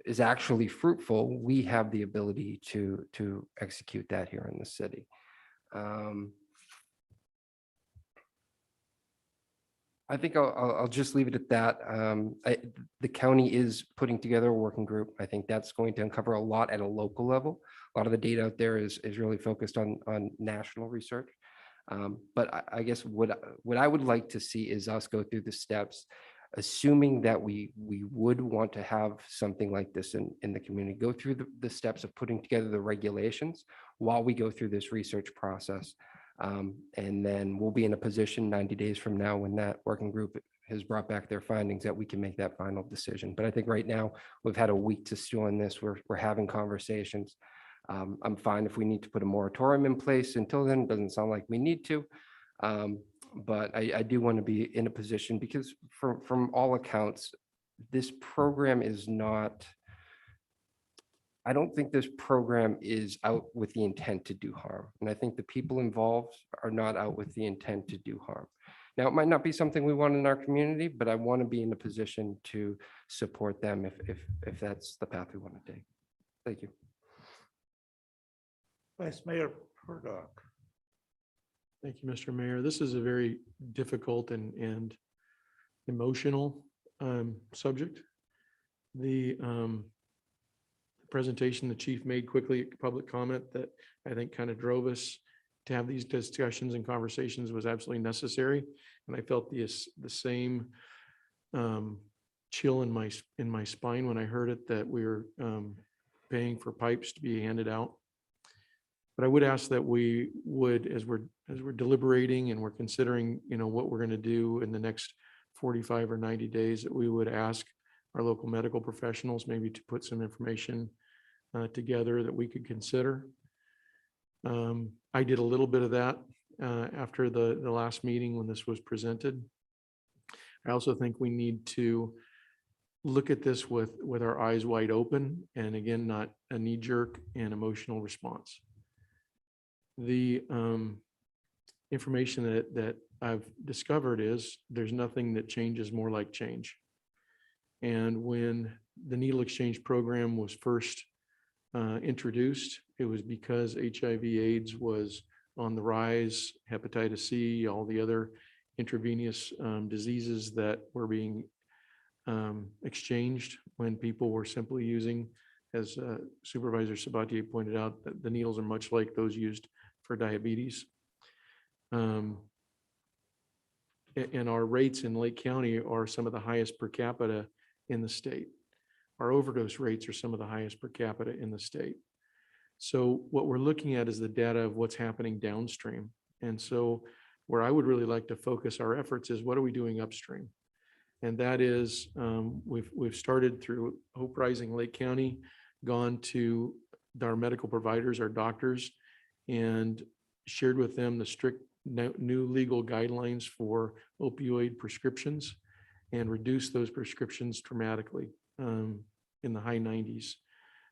is actually fruitful, we have the ability to execute that here in the city. I think I'll just leave it at that. The county is putting together a working group. I think that's going to uncover a lot at a local level. A lot of the data out there is really focused on national research. But I guess what I would like to see is us go through the steps, assuming that we would want to have something like this in the community, go through the steps of putting together the regulations while we go through this research process. And then we'll be in a position 90 days from now, when that working group has brought back their findings, that we can make that final decision. But I think right now we've had a week to stew on this. We're having conversations. I'm fine if we need to put a moratorium in place. Until then, it doesn't sound like we need to. But I do want to be in a position, because from all accounts, this program is not, I don't think this program is out with the intent to do harm. And I think the people involved are not out with the intent to do harm. Now, it might not be something we want in our community, but I want to be in a position to support them if that's the path we want to take. Thank you. Vice Mayor Purdock. Thank you, Mr. Mayor. This is a very difficult and emotional subject. The presentation the chief made quickly, public comment, that I think kind of drove us to have these discussions and conversations was absolutely necessary. And I felt the same chill in my spine when I heard it, that we were paying for pipes to be handed out. But I would ask that we would, as we're deliberating and we're considering, what we're going to do in the next 45 or 90 days, that we would ask our local medical professionals maybe to put some information together that we could consider. I did a little bit of that after the last meeting when this was presented. I also think we need to look at this with our eyes wide open, and again, not a knee-jerk and emotional response. The information that I've discovered is there's nothing that changes more like change. And when the needle exchange program was first introduced, it was because HIV/AIDS was on the rise, hepatitis C, all the other intravenous diseases that were being exchanged when people were simply using, as Supervisor Sabatier pointed out, that the needles are much like those used for diabetes. And our rates in Lake County are some of the highest per capita in the state. Our overdose rates are some of the highest per capita in the state. So what we're looking at is the data of what's happening downstream. And so where I would really like to focus our efforts is what are we doing upstream? And that is, we've started through Hope Rising Lake County, gone to our medical providers, our doctors, and shared with them the strict new legal guidelines for opioid prescriptions and reduced those prescriptions dramatically in the high 90s.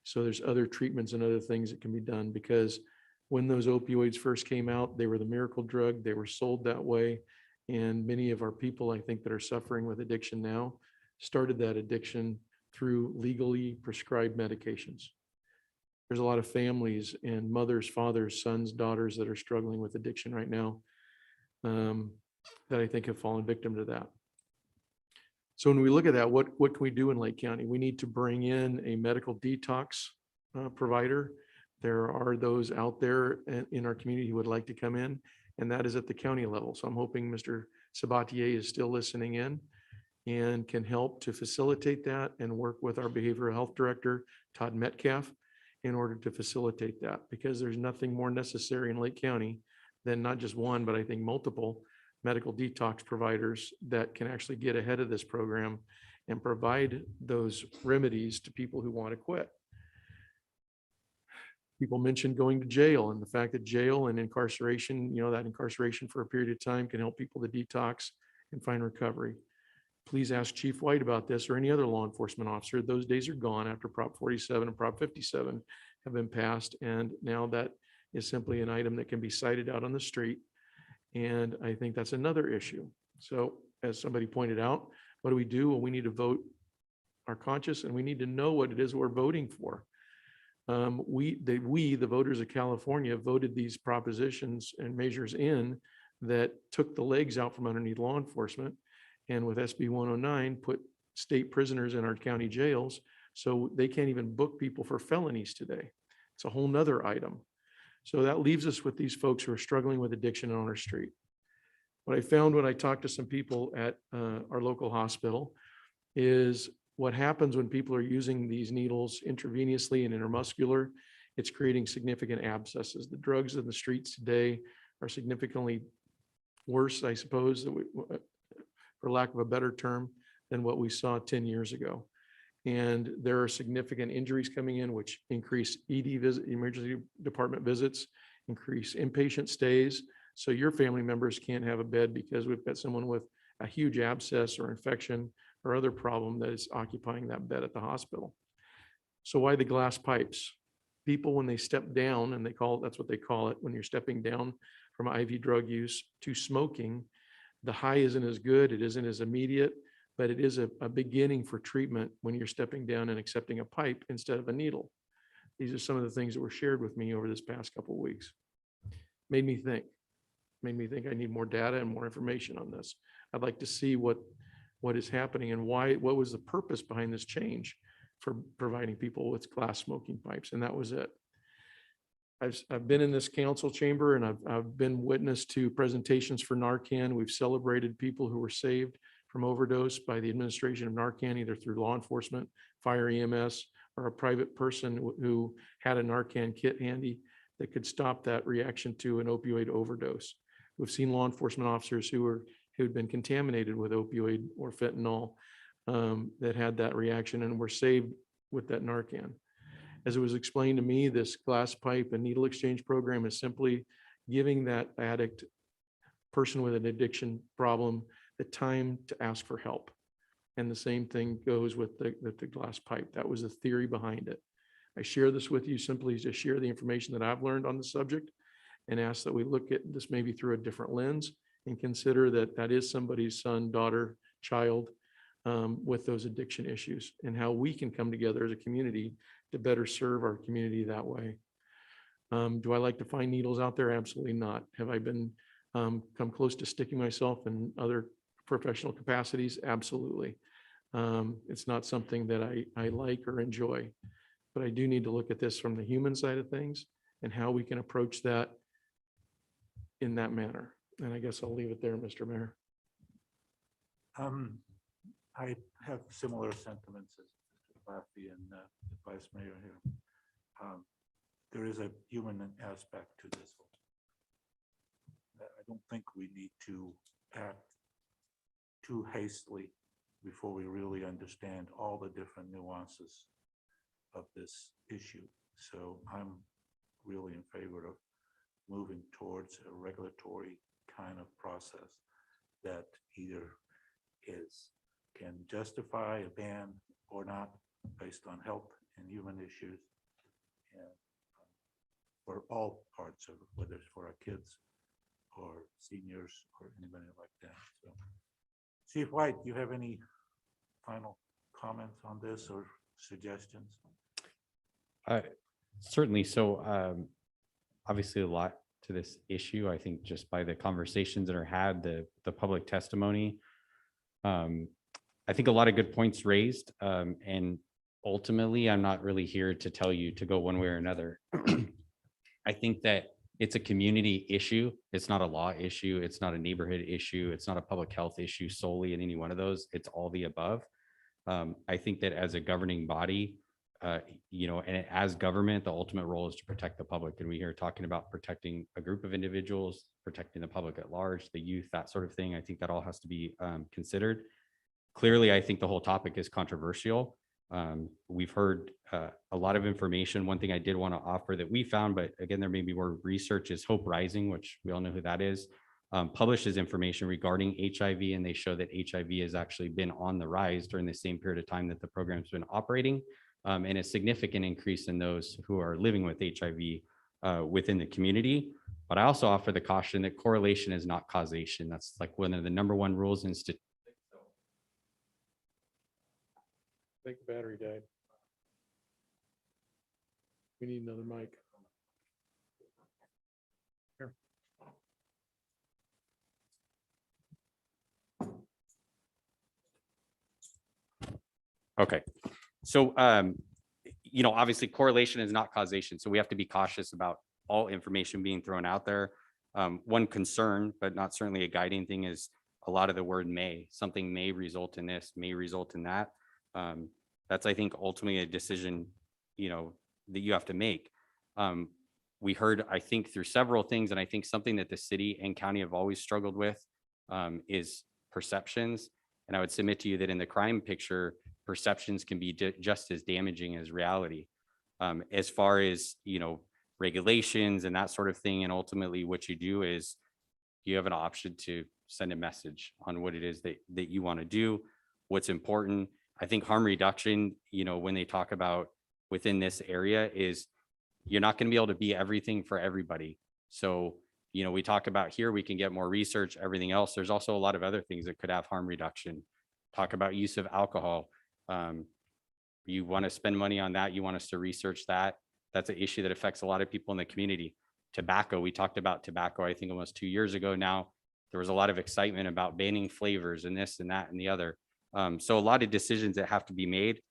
So there's other treatments and other things that can be done, because when those opioids first came out, they were the miracle drug. They were sold that way. And many of our people, I think, that are suffering with addiction now started that addiction through legally prescribed medications. There's a lot of families and mothers, fathers, sons, daughters that are struggling with addiction right now that I think have fallen victim to that. So when we look at that, what can we do in Lake County? We need to bring in a medical detox provider. There are those out there in our community who would like to come in, and that is at the county level. So I'm hoping Mr. Sabatier is still listening in and can help to facilitate that and work with our behavioral health director, Todd Metcalf, in order to facilitate that, because there's nothing more necessary in Lake County than not just one, but I think multiple medical detox providers that can actually get ahead of this program and provide those remedies to people who want to quit. People mentioned going to jail and the fact that jail and incarceration, that incarceration for a period of time can help people to detox and find recovery. Please ask Chief White about this, or any other law enforcement officer. Those days are gone after Prop 47 and Prop 57 have been passed. And now that is simply an item that can be cited out on the street. And I think that's another issue. So as somebody pointed out, what do we do? Well, we need to vote our conscience, and we need to know what it is we're voting for. The voters of California voted these propositions and measures in that took the legs out from underneath law enforcement, and with SB 109 put state prisoners in our county jails, so they can't even book people for felonies today. It's a whole nother item. So that leaves us with these folks who are struggling with addiction on our street. What I found when I talked to some people at our local hospital is what happens when people are using these needles intravenously and intramuscular, it's creating significant abscesses. The drugs in the streets today are significantly worse, I suppose, for lack of a better term, than what we saw 10 years ago. And there are significant injuries coming in, which increase ED emergency department visits, increase inpatient stays. So your family members can't have a bed because we've got someone with a huge abscess or infection or other problem that is occupying that bed at the hospital. So why the glass pipes? People, when they step down, and that's what they call it, when you're stepping down from IV drug use to smoking, the high isn't as good, it isn't as immediate, but it is a beginning for treatment when you're stepping down and accepting a pipe instead of a needle. These are some of the things that were shared with me over this past couple of weeks. Made me think I need more data and more information on this. I'd like to see what is happening and what was the purpose behind this change for providing people with glass smoking pipes. And that was it. I've been in this council chamber, and I've been witness to presentations for Narcan. We've celebrated people who were saved from overdose by the administration of Narcan, either through law enforcement, fire, EMS, or a private person who had a Narcan kit handy that could stop that reaction to an opioid overdose. We've seen law enforcement officers who had been contaminated with opioid or fentanyl that had that reaction and were saved with that Narcan. As it was explained to me, this glass pipe and needle exchange program is simply giving that addict person with an addiction problem the time to ask for help. And the same thing goes with the glass pipe. That was the theory behind it. I share this with you simply to share the information that I've learned on the subject and ask that we look at this maybe through a different lens and consider that that is somebody's son, daughter, child with those addiction issues, and how we can come together as a community to better serve our community that way. Do I like to find needles out there? Absolutely not. Have I been come close to sticking myself in other professional capacities? Absolutely. It's not something that I like or enjoy, but I do need to look at this from the human side of things and how we can approach that in that manner. And I guess I'll leave it there, Mr. Mayor. I have similar sentiments as Mr. Claffey and the Vice Mayor here. There is a human aspect to this. I don't think we need to act too hastily before we really understand all the different nuances of this issue. So I'm really in favor of moving towards a regulatory kind of process that either can justify a ban or not based on health and human issues, and for all parts of it, whether it's for our kids or seniors or anybody like that. So, Chief White, do you have any final comments on this or suggestions? Certainly. So obviously a lot to this issue. I think just by the conversations that are had, the public testimony, I think a lot of good points raised. And ultimately, I'm not really here to tell you to go one way or another. I think that it's a community issue. It's not a law issue. It's not a neighborhood issue. It's not a public health issue solely in any one of those. It's all the above. I think that as a governing body, and as government, the ultimate role is to protect the public. And we hear talking about protecting a group of individuals, protecting the public at large, the youth, that sort of thing. I think that all has to be considered. Clearly, I think the whole topic is controversial. We've heard a lot of information. One thing I did want to offer that we found, but again, there may be more research, is Hope Rising, which we all know who that is, publishes information regarding HIV, and they show that HIV has actually been on the rise during the same period of time that the program's been operating, and a significant increase in those who are living with HIV within the community. But I also offer the caution that correlation is not causation. That's like one of the #1 rules in statistics. I think the battery died. We need another mic. Here. Okay. So, obviously correlation is not causation. So we have to be cautious about all information being thrown out there. One concern, but not certainly a guiding thing, is a lot of the word may. Something may result in this, may result in that. That's, I think, ultimately a decision, that you have to make. We heard, I think, through several things, and I think something that the city and county have always struggled with is perceptions. And I would submit to you that in the crime picture, perceptions can be just as damaging as reality. As far as, regulations and that sort of thing. And ultimately what you do is you have an option to send a message on what it is that you want to do, what's important. I think harm reduction, when they talk about within this area, is you're not going to be able to be everything for everybody. So, we talk about here, we can get more research, everything else. There's also a lot of other things that could have harm reduction. Talk about use of alcohol. You want to spend money on that. You want us to research that. That's an issue that affects a lot of people in the community. Tobacco, we talked about tobacco, I think almost 2 years ago now. There was a lot of excitement about banning flavors and this and that and the other. So a lot of decisions that have to be made.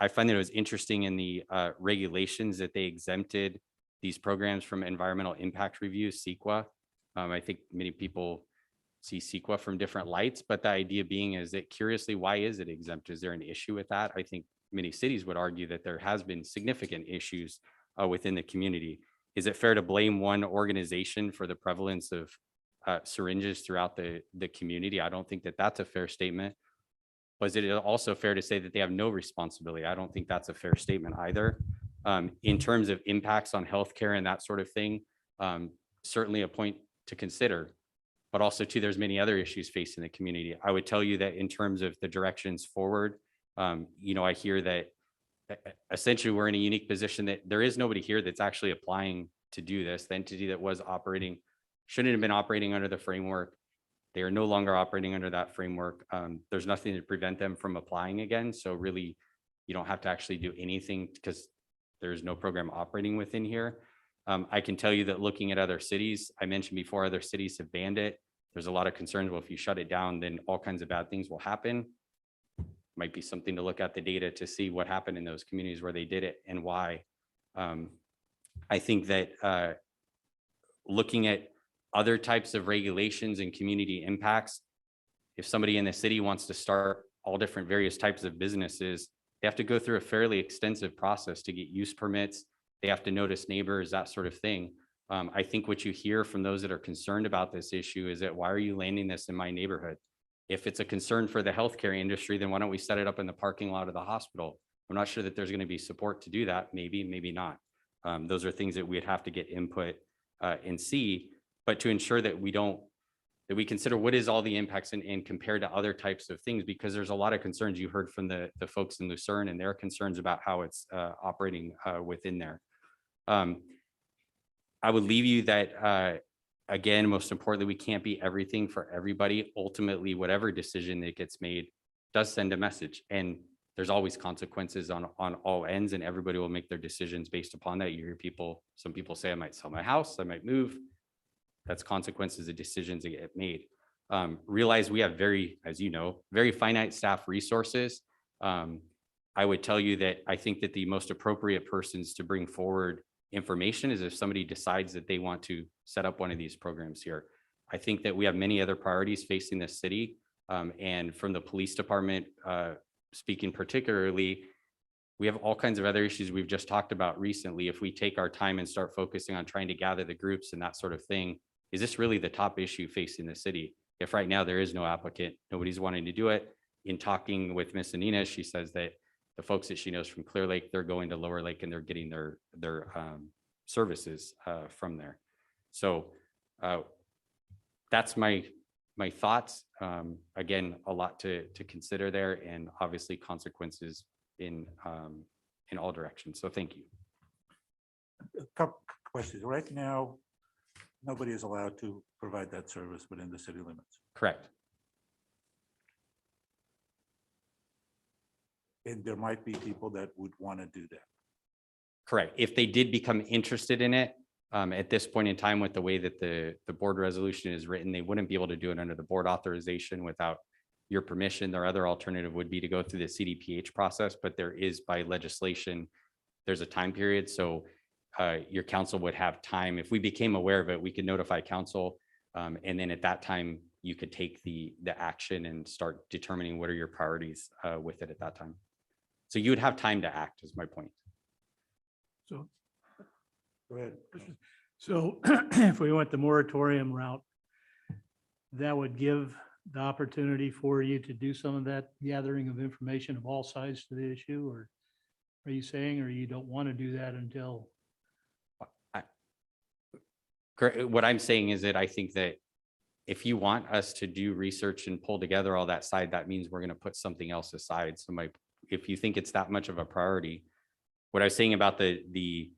I find that it was interesting in the regulations that they exempted these programs from environmental impact review, CEQA. I think many people see CEQA from different lights, but the idea being is that, curiously, why is it exempt? Is there an issue with that? I think many cities would argue that there has been significant issues within the community. Is it fair to blame one organization for the prevalence of syringes throughout the community? I don't think that that's a fair statement. Was it also fair to say that they have no responsibility? I don't think that's a fair statement either. In terms of impacts on healthcare and that sort of thing, certainly a point to consider, but also too, there's many other issues facing the community. I would tell you that in terms of the directions forward, I hear that essentially we're in a unique position that there is nobody here that's actually applying to do this. The entity that was operating shouldn't have been operating under the framework. They are no longer operating under that framework. There's nothing to prevent them from applying again. So really, you don't have to actually do anything because there's no program operating within here. I can tell you that looking at other cities, I mentioned before, other cities have banned it. There's a lot of concerns. Well, if you shut it down, then all kinds of bad things will happen. Might be something to look at the data to see what happened in those communities where they did it and why. I think that looking at other types of regulations and community impacts, if somebody in the city wants to start all different various types of businesses, they have to go through a fairly extensive process to get use permits. They have to notice neighbors, that sort of thing. I think what you hear from those that are concerned about this issue is that why are you landing this in my neighborhood? If it's a concern for the healthcare industry, then why don't we set it up in the parking lot of the hospital? I'm not sure that there's going to be support to do that. Maybe, maybe not. Those are things that we'd have to get input and see, but to ensure that we consider what is all the impacts and compared to other types of things, because there's a lot of concerns you heard from the folks in Lucerne and their concerns about how it's operating within there. I would leave you that, again, most importantly, we can't be everything for everybody. Ultimately, whatever decision that gets made does send a message, and there's always consequences on all ends, and everybody will make their decisions based upon that. You hear some people say, I might sell my house, I might move. That's consequences of decisions that get made. Realize we have as you know, very finite staff resources. I would tell you that I think that the most appropriate persons to bring forward information is if somebody decides that they want to set up one of these programs here. I think that we have many other priorities facing this city. And from the police department, speaking particularly, we have all kinds of other issues we've just talked about recently. If we take our time and start focusing on trying to gather the groups and that sort of thing, is this really the top issue facing the city? If right now there is no applicant, nobody's wanting to do it. In talking with Ms. Anina, she says that the folks that she knows from Clearlake, they're going to Lower Lake and they're getting their services from there. So that's my thoughts. Again, a lot to consider there, and obviously consequences in all directions. So thank you. A couple questions. Right now, nobody is allowed to provide that service within the city limits. Correct. And there might be people that would want to do that. Correct. If they did become interested in it, at this point in time, with the way that the board resolution is written, they wouldn't be able to do it under the board authorization without your permission. Their other alternative would be to go through the CDPH process, but there is, by legislation, there's a time period. So your council would have time. If we became aware of it, we could notify council. And then at that time, you could take the action and start determining what are your priorities with it at that time. So you would have time to act, is my point. So, Go ahead. so if we went the moratorium route, that would give the opportunity for you to do some of that gathering of information of all sides to the issue, or are you saying, or you don't want to do that until? What I'm saying is that I think that if you want us to do research and pull together all that side, that means we're going to put something else aside. So if you think it's that much of a priority, what I was saying about the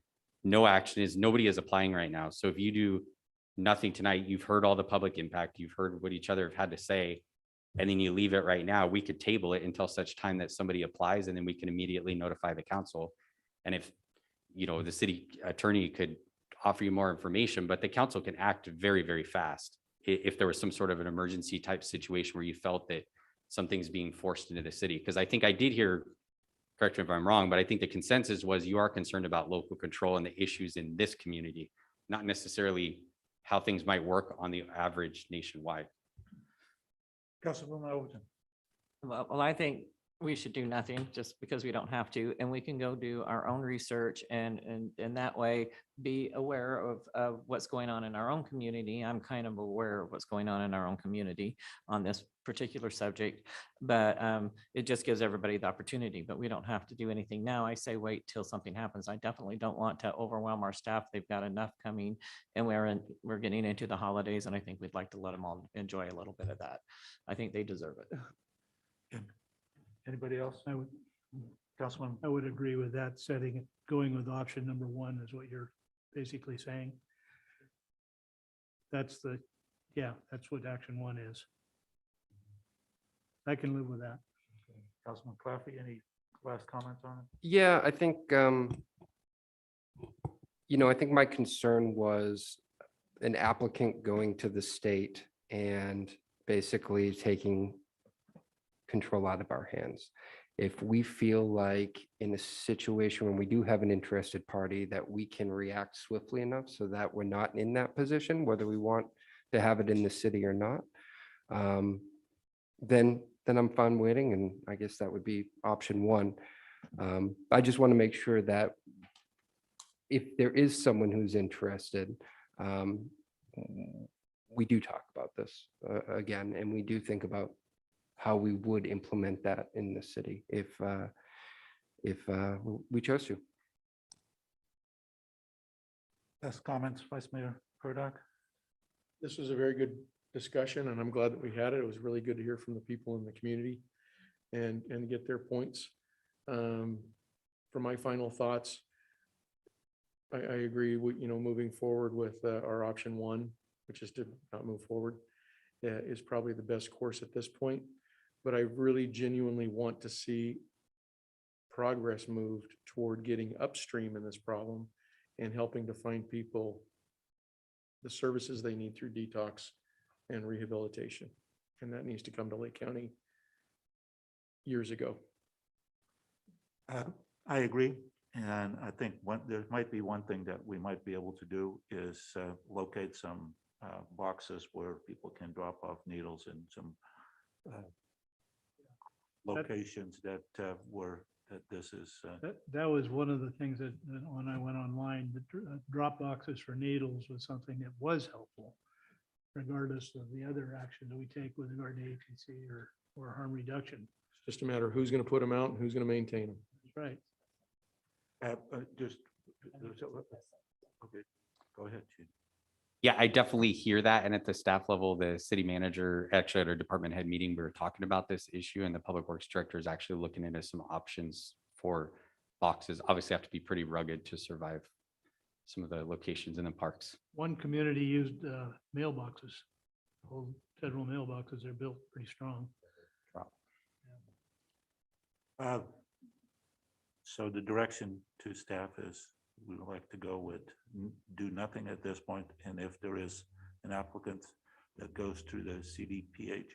no action is nobody is applying right now. So if you do nothing tonight, you've heard all the public impact, you've heard what each other have had to say, and then you leave it right now, we could table it until such time that somebody applies, and then we can immediately notify the council. And if, the city attorney could offer you more information, but the council can act very, very fast if there was some sort of an emergency type situation where you felt that something's being forced into the city. Because I think I did hear, correct me if I'm wrong, but I think the consensus was you are concerned about local control and the issues in this community, not necessarily how things might work on the average nationwide. Councilmember Overton. Well, I think we should do nothing just because we don't have to, and we can go do our own research and that way be aware of what's going on in our own community. I'm kind of aware of what's going on in our own community on this particular subject, but it just gives everybody the opportunity, but we don't have to do anything now. I say wait till something happens. I definitely don't want to overwhelm our staff. They've got enough coming, and we're getting into the holidays, and I think we'd like to let them all enjoy a little bit of that. I think they deserve it. Anybody else? Councilman? I would agree with that setting, it going with option number one is what you're basically saying. That's that's what action one is. I can live with that. Councilman Claffey, any last comments on it? Yeah, I think, I think my concern was an applicant going to the state and basically taking control out of our hands. If we feel like in a situation when we do have an interested party that we can react swiftly enough so that we're not in that position, whether we want to have it in the city or not, then I'm fine waiting, and I guess that would be option one. I just want to make sure that if there is someone who's interested, we do talk about this again, and we do think about how we would implement that in the city if we chose to. Last comments, Vice Mayor Purdock? This was a very good discussion, and I'm glad that we had it. It was really good to hear from the people in the community and get their points. For my final thoughts, I agree with, moving forward with our option one, which is to not move forward, is probably the best course at this point. But I really genuinely want to see progress moved toward getting upstream in this problem and helping to find people the services they need through detox and rehabilitation. And that needs to come to Lake County years ago. I agree. And I think there might be one thing that we might be able to do is locate some boxes where people can drop off needles in some locations that this is. That was one of the things that when I went online, the drop boxes for needles was something that was helpful, regardless of the other action that we take with regard to APC or harm reduction. It's just a matter of who's going to put them out and who's going to maintain them. That's right. Okay, go ahead, Chief. Yeah, I definitely hear that. And at the staff level, the city manager, actually at our department head meeting, we were talking about this issue, and the public works director is actually looking into some options for boxes. Obviously have to be pretty rugged to survive some of the locations in the parks. One community used mailboxes, old federal mailboxes. They're built pretty strong. So the direction to staff is we would like to go with do nothing at this point, and if there is an applicant that goes through the CDPH,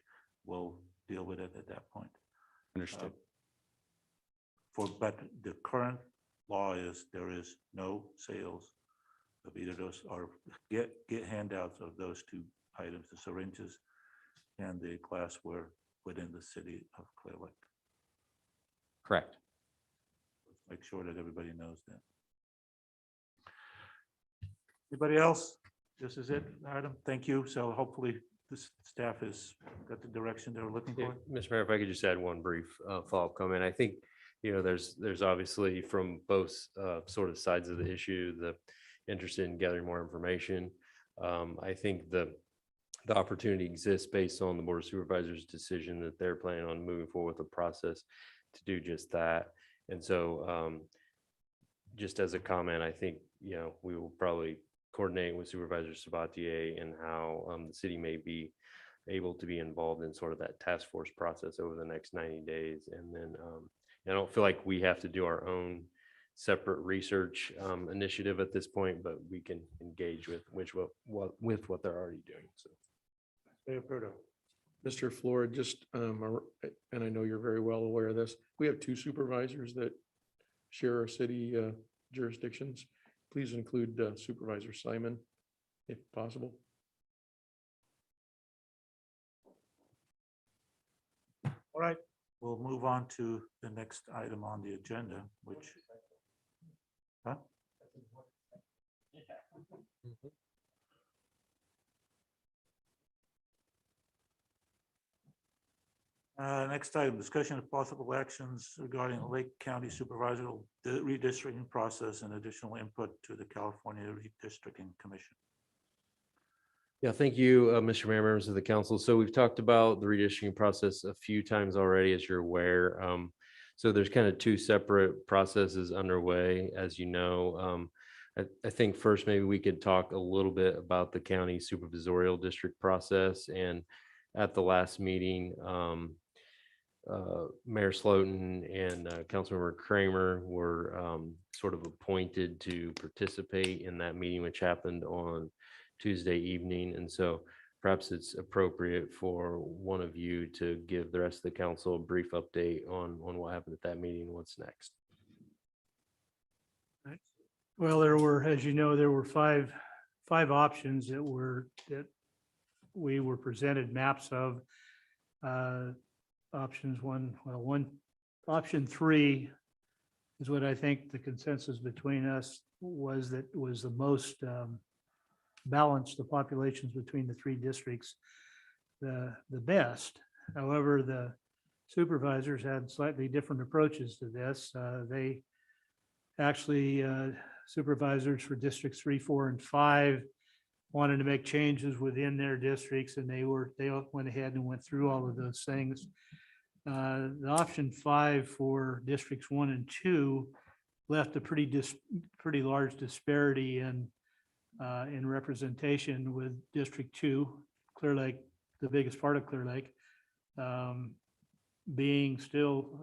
we'll deal with it at that point. Understood. But the current law is there is no sales of either those, or get handouts of those two items, the syringes and the glassware within the city of Clearlake. Correct. Make sure that everybody knows that. Anybody else? This is it, Adam. Thank you. So hopefully this staff has got the direction they're looking Yeah, for. Mr. Mayor, if I could just add one brief follow-up comment. I think, there's obviously from both sort of sides of the issue, the interest in gathering more information. I think the opportunity exists based on the Board of Supervisors' decision that they're planning on moving forward with the process to do just that. And so just as a comment, I think, we will probably coordinate with Supervisor Sabatier and how the city may be able to be involved in sort of that task force process over the next 90 days. And then I don't feel like we have to do our own separate research initiative at this point, but we can engage with what they're already doing. So. Mr. Flora, just, and I know you're very well aware of this, we have two supervisors that share our city jurisdictions. Please include Supervisor Simon, if possible. All right. We'll move on to the next item on the agenda, which. Huh? Next item, discussion of possible actions regarding the Lake County Supervisorial redistricting process and additional input to the California Redistricting Commission. Yeah, thank you, Mr. Mayor, members of the council. So we've talked about the redistricting process a few times already, as you're aware. So there's kind of two separate processes underway, as you know. I think first, maybe we could talk a little bit about the county supervisorial district process. And at the last meeting, Mayor Slotin and Councilmember Kramer were sort of appointed to participate in that meeting, which happened on Tuesday evening. And so perhaps it's appropriate for one of you to give the rest of the council a brief update on what happened at that meeting and what's next. Well, there were, as you know, there were five options that we were presented maps of. Option 3 is what I think the consensus between us was the most balanced the populations between the three districts the best. However, the supervisors had slightly different approaches to this. They actually, supervisors for districts 3, 4, and 5 wanted to make changes within their districts, and they went ahead and went through all of those things. The option 5 for districts 1 and 2 left a pretty large disparity in representation, with District 2, Clearlake, the biggest part of Clearlake, being still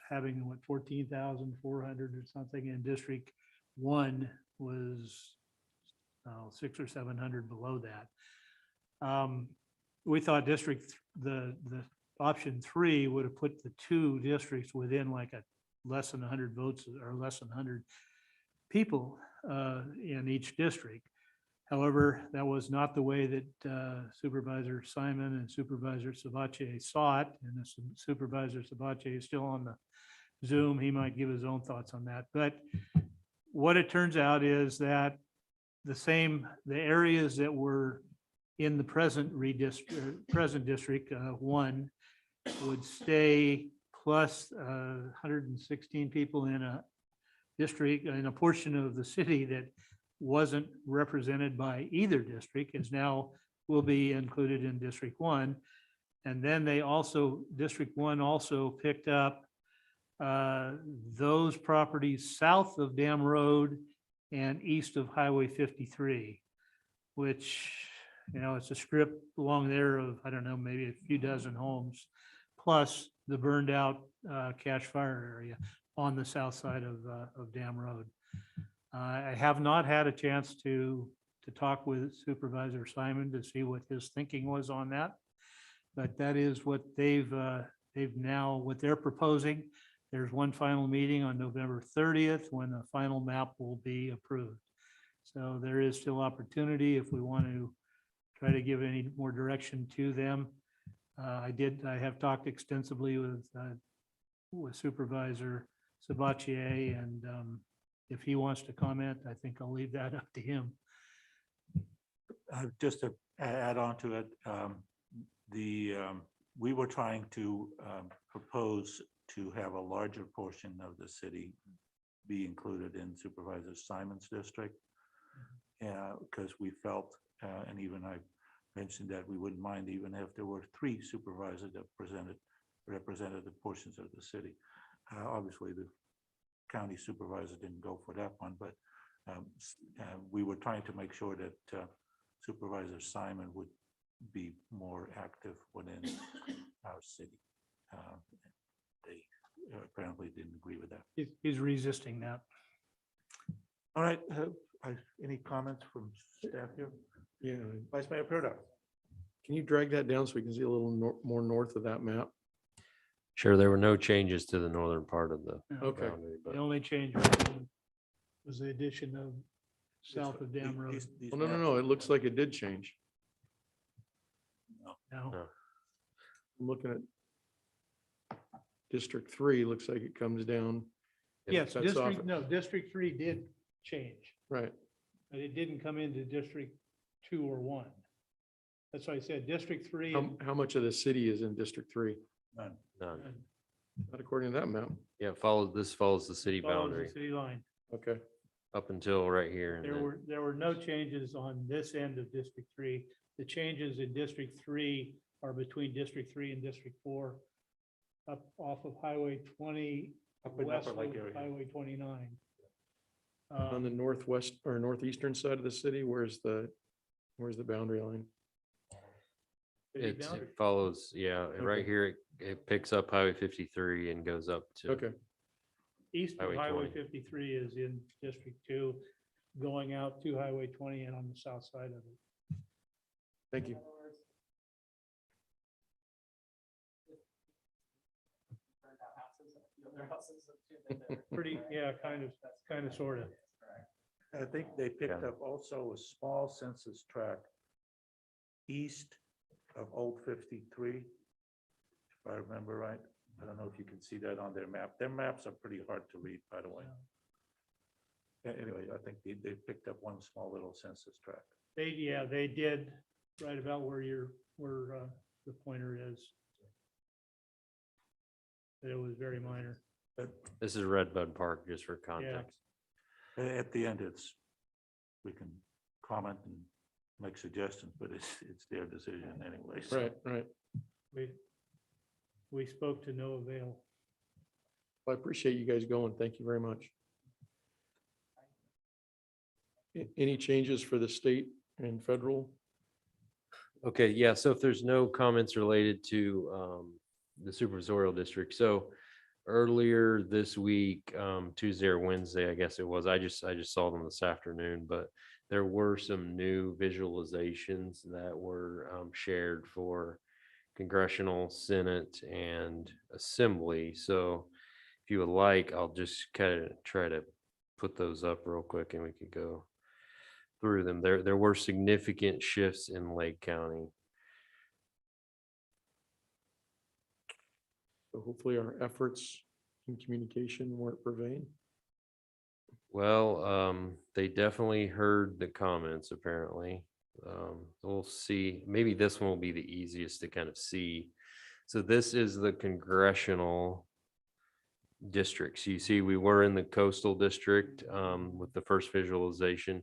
having 14,400 or something, and District 1 was 600 or 700 below that. We thought the option 3 would have put the two districts within like a less than 100 votes or less than 100 people in each district. However, that was not the way that Supervisor Simon and Supervisor Sabatier saw it. And Supervisor Sabatier is still on the Zoom. He might give his own thoughts on that. But what it turns out is that the areas that were in the present district 1 would stay, plus 116 people in a district, in a portion of the city that wasn't represented by either district, is now will be included in District 1. And then District 1 also picked up those properties south of Dam Road and east of Highway 53, which, it's a strip along there of, I don't know, maybe a few dozen homes, plus the burned out Cache Fire area on the south side of Dam Road. I have not had a chance to talk with Supervisor Simon to see what his thinking was on that, but that is what they've now, what they're proposing. There's one final meeting on November 30th when the final map will be approved. So there is still opportunity if we want to try to give any more direction to them. I have talked extensively with Supervisor Sabatier, and if he wants to comment, I think I'll leave that up to him. Just to add on to it, we were trying to propose to have a larger portion of the city be included in Supervisor Simon's district, because we felt, and even I mentioned that we wouldn't mind even if there were 3 supervisors that represented the portions of the city. Obviously, the county supervisor didn't go for that one, but we were trying to make sure that Supervisor Simon would be more active within our city. They apparently didn't agree with that. He's resisting that. All right, any comments from staff here? Yeah. Vice Mayor Perdo. Can you drag that down so we can see a little more north of that map? Sure, there were no changes to the northern part of the Okay. boundary, but The only change was the addition of south of Dam Road. Oh, no. It looks like it did change. No. I'm looking at, District 3 looks like it comes down. Yes, Cuts off- District 3 did change, Right. but it didn't come into District 2 or 1. That's why I said District 3. How much of the city is in District 3? None. None. Not according to that map. Yeah, this follows the city follows the boundary City line. Okay. up until right here. And There were no changes on this end of District 3. The changes in District 3 are between District 3 and District 4, up off of Highway 20, Up in west Upper of Lake area. Highway 29. On the northwest or northeastern side of the city, where's the boundary line? City it boundary. follows, yeah, right Okay. here, it picks up Highway 53 and goes up to. Okay. East of Highway Highway 20. 53 is in District 2, going out to Highway 20 and on the south side of it. Thank you. Pretty, yeah, kind of, sort of. I think they picked up also a small census tract east of Old 53, if I remember right. I don't know if you can see that on their map. Their maps are pretty hard to read, by the way. Anyway, I think they picked up one small little census tract. They did, right about where the pointer is. But it was very minor. This is Redbud Park, just for context. At the end, we can comment and make suggestions, but it's their decision anyway. So. Right. We spoke to no avail. Well, I appreciate you guys going. Thank you very much. Any changes for the state and federal? Okay, yeah, so if there's no comments related to the supervisorial district, so earlier this week, Tuesday or Wednesday, I guess it was, I just saw them this afternoon, but there were some new visualizations that were shared for congressional, Senate, and Assembly. So if you would like, I'll just kind of try to put those up real quick and we could go through them. There were significant shifts in Lake County. So hopefully our efforts in communication weren't for vain. Well, they definitely heard the comments, apparently. We'll see. Maybe this one will be the easiest to kind of see. So this is the congressional districts. You see, we were in the coastal district with the first visualization.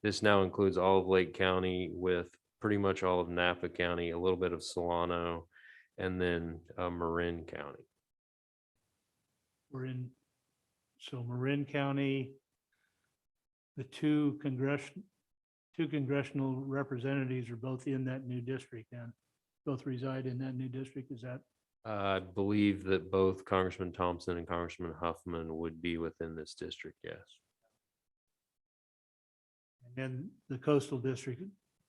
This now includes all of Lake County with pretty much all of Napa County, a little bit of Solano, and then Marin County. So Marin County, the two congressional representatives are both in that new district then, both reside in that new district, is that? I believe that both Congressman Thompson and Congressman Huffman would be within this district, yes. And then the coastal district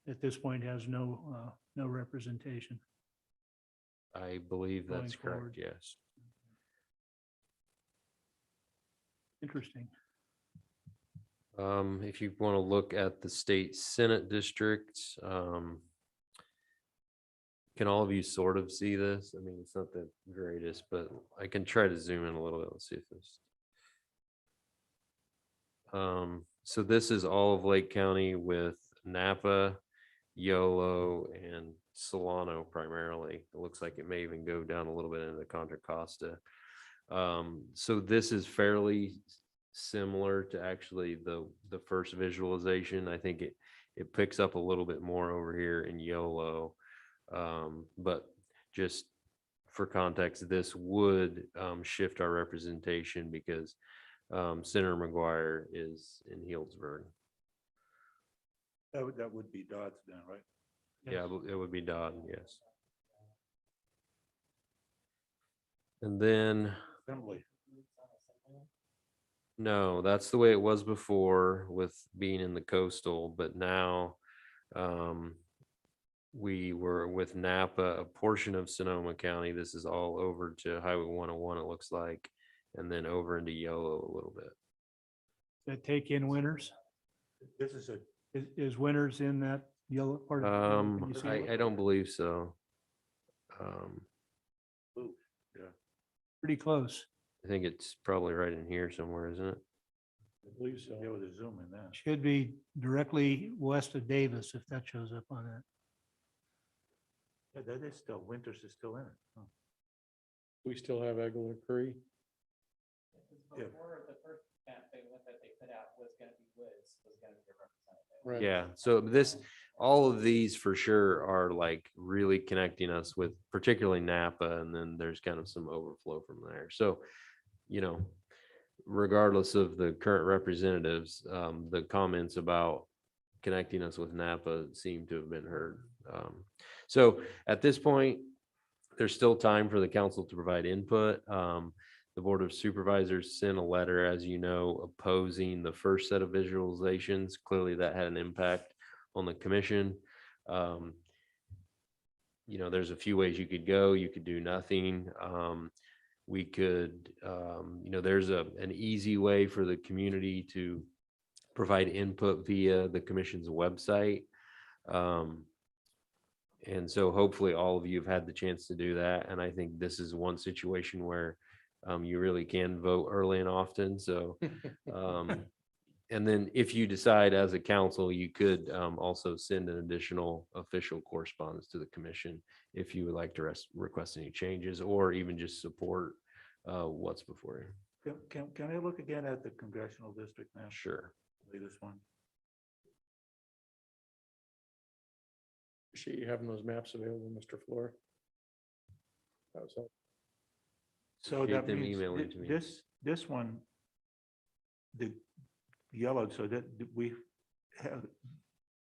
at this point has no representation. I believe that's Going forward. correct, yes. Interesting. If you want to look at the state Senate districts, can all of you sort of see this? I mean, it's not the greatest, but I can try to zoom in a little bit. Let's see if this. So this is all of Lake County with Napa, Yolo, and Solano primarily. It looks like it may even go down a little bit into Contra Costa. So this is fairly similar to actually the first visualization. I think it picks up a little bit more over here in Yolo. But just for context, this would shift our representation because Senator McGuire is in Healdsburg. That would be Dodds then, right? Yeah, it would be Dodd, yes. And then, Assembly. no, that's the way it was before with being in the coastal, but now we were with Napa, a portion of Sonoma County. This is all over to Highway 101, it looks like, and then over into Yolo a little bit. That take in Winters? This is Is Winters in that yellow part? Can you see it? I don't believe so. Blue, yeah. Pretty close. I think it's probably right in here somewhere, isn't it? I believe so. Be able to zoom in there. Should be directly west of Davis, if that shows up on that. Yeah, that is still, Winters is still in it. Huh. We still have Eglin Curry. Yeah. The first map that they put out was gonna be Woods, was gonna be representative. Right. Yeah, so this, all of these for sure are like really connecting us with particularly Napa, and then there's kind of some overflow from there. So, you know, regardless of the current representatives, the comments about connecting us with Napa seem to have been heard. So at this point, there's still time for the council to provide input. The Board of Supervisors sent a letter, as you know, opposing the first set of visualizations. Clearly that had an impact on the commission. You know, there's a few ways you could go. You could do nothing. We could, you know, there's an easy way for the community to provide input via the commission's website. And so hopefully all of you have had the chance to do that. And I think this is one situation where you really can vote early and often. So, and then if you decide as a council, you could also send an additional official correspondence to the commission if you would like to request any changes or even just support what's before you. Can I look again at the congressional district now? Sure. Latest one. Appreciate you having those maps available, Mr. Flora. That was helpful. So Appreciate that them means emailing to me. this one, the yellowed, so that we have,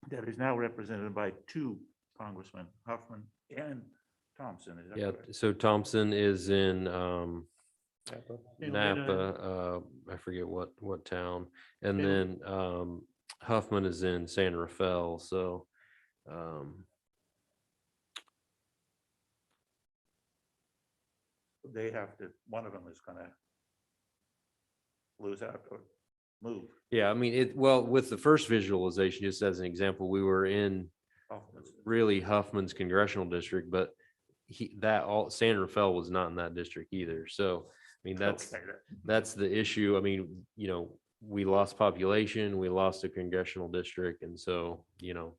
that is now represented by two congressmen, Huffman and Thompson. Is that Yeah, correct? so Thompson is in Napa. Napa, I forget what town, and Yeah. then Huffman is in San Rafael, so They have to, one of them is gonna lose out or move. yeah, I mean, well, with the first visualization, just as an example, we were in Hoffman's. really Huffman's congressional district, but San Rafael was not in that district either. So, I mean, that's the issue. I mean, you know, we lost population, we lost a congressional district. And so, you know,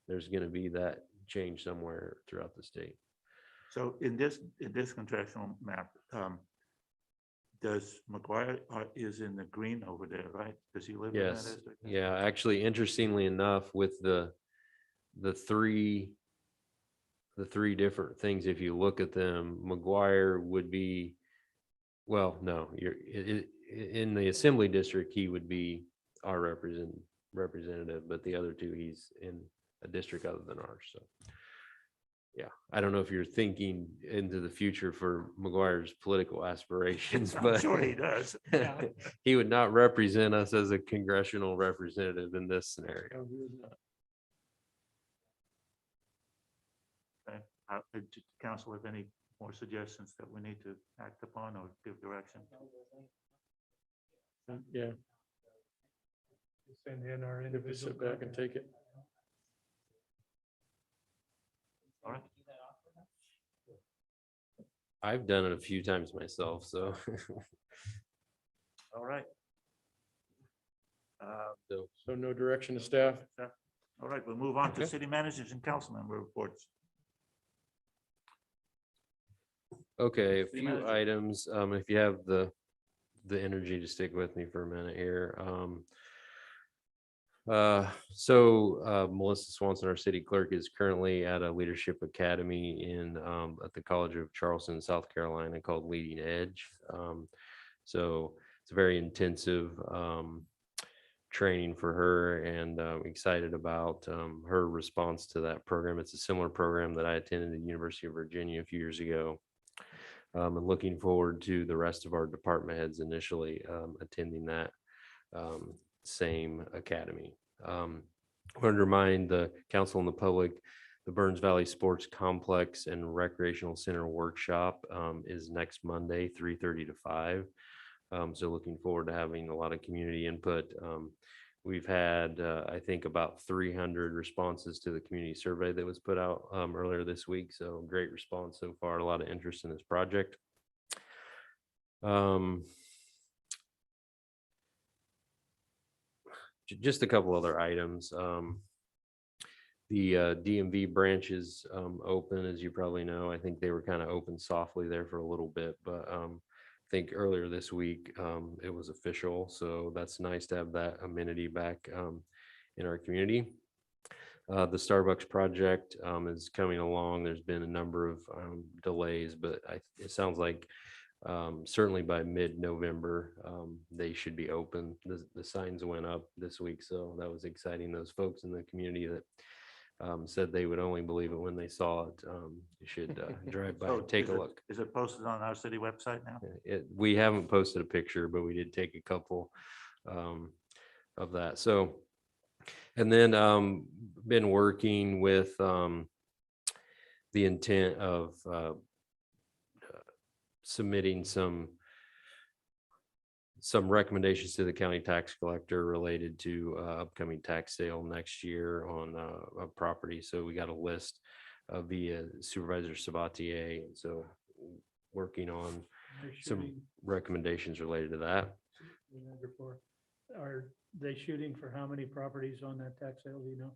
there's going to be that change somewhere throughout the state. So in this congressional map, does McGuire is in the green over there, right? Does he live in that Yes. district? Yeah. Actually, interestingly enough, with the three different things, if you look at them, McGuire would be, well, no, in the assembly district, he would be our representative, but the other two, he's in a district other than ours. So, yeah, I don't know if you're thinking into the future for McGuire's political aspirations, I'm but sure he does. he would not represent us as a congressional representative in this scenario. Okay. Did council have any more suggestions that we need to act upon or give direction? Yeah. Send in our If we sit back and take it. All right. I've done it a few times myself, so. All right. So no direction to staff. All right, we'll move on to Okay. city managers and council member reports. Okay, a City few manager. items, if you have the energy to stick with me for a minute here. Melissa Swanson, our city clerk, is currently at a leadership academy at the College of Charleston, South Carolina, called Leading Edge. So it's a very intensive training for her, and excited about her response to that program. It's a similar program that I attended at the University of Virginia a few years ago. And looking forward to the rest of our department heads initially attending that same academy. I want to remind the council and the public, the Burns Valley Sports Complex and Recreational Center workshop is next Monday, 3:30 to 5. So looking forward to having a lot of community input. We've had, I think, about 300 responses to the community survey that was put out earlier this week. So great response so far, a lot of interest in this project. Just a couple other items. The DMV branch is open, as you probably know. I think they were kind of open softly there for a little bit, but I think earlier this week it was official. So that's nice to have that amenity back in our community. The Starbucks project is coming along. There's been a number of delays, but it sounds like certainly by mid-November, they should be open. The signs went up this week, so that was exciting. Those folks in the community that said they would only believe it when they saw it. You should drive by and take a look. Is it posted on our city website now? We haven't posted a picture, but we did take a couple of that. So, and then been working with the intent of submitting some recommendations to the county tax collector related to upcoming tax sale next year on a property. So we got a list via Supervisor Sabatier, and so working on some recommendations related to that. Are they shooting for how many properties on that tax sale, do you know?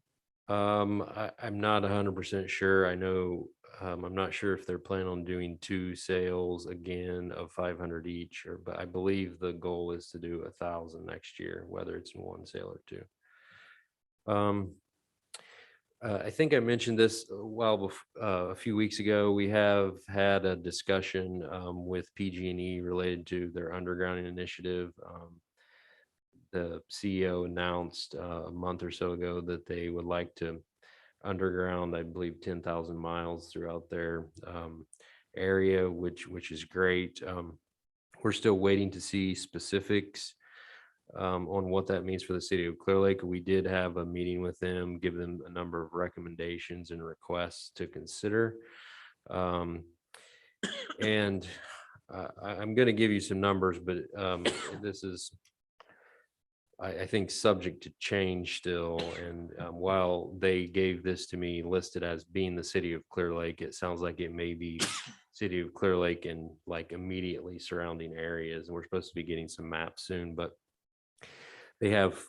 I'm not 100% sure. I know I'm not sure if they're planning on doing 2 sales again of 500 each, but I believe the goal is to do 1,000 next year, whether it's in 1 sale or 2. I think I mentioned this a few weeks ago. We have had a discussion with PG&E related to their undergrounding initiative. The CEO announced a month or so ago that they would like to underground, I believe, 10,000 miles throughout their area, which is great. We're still waiting to see specifics on what that means for the city of Clear Lake. We did have a meeting with them, give them a number of recommendations and requests to consider. And I'm going to give you some numbers, but this is, I think, subject to change still. And while they gave this to me listed as being the city of Clear Lake, it sounds like it may be city of Clear Lake and like immediately surrounding areas. And we're supposed to be getting some maps soon, but they have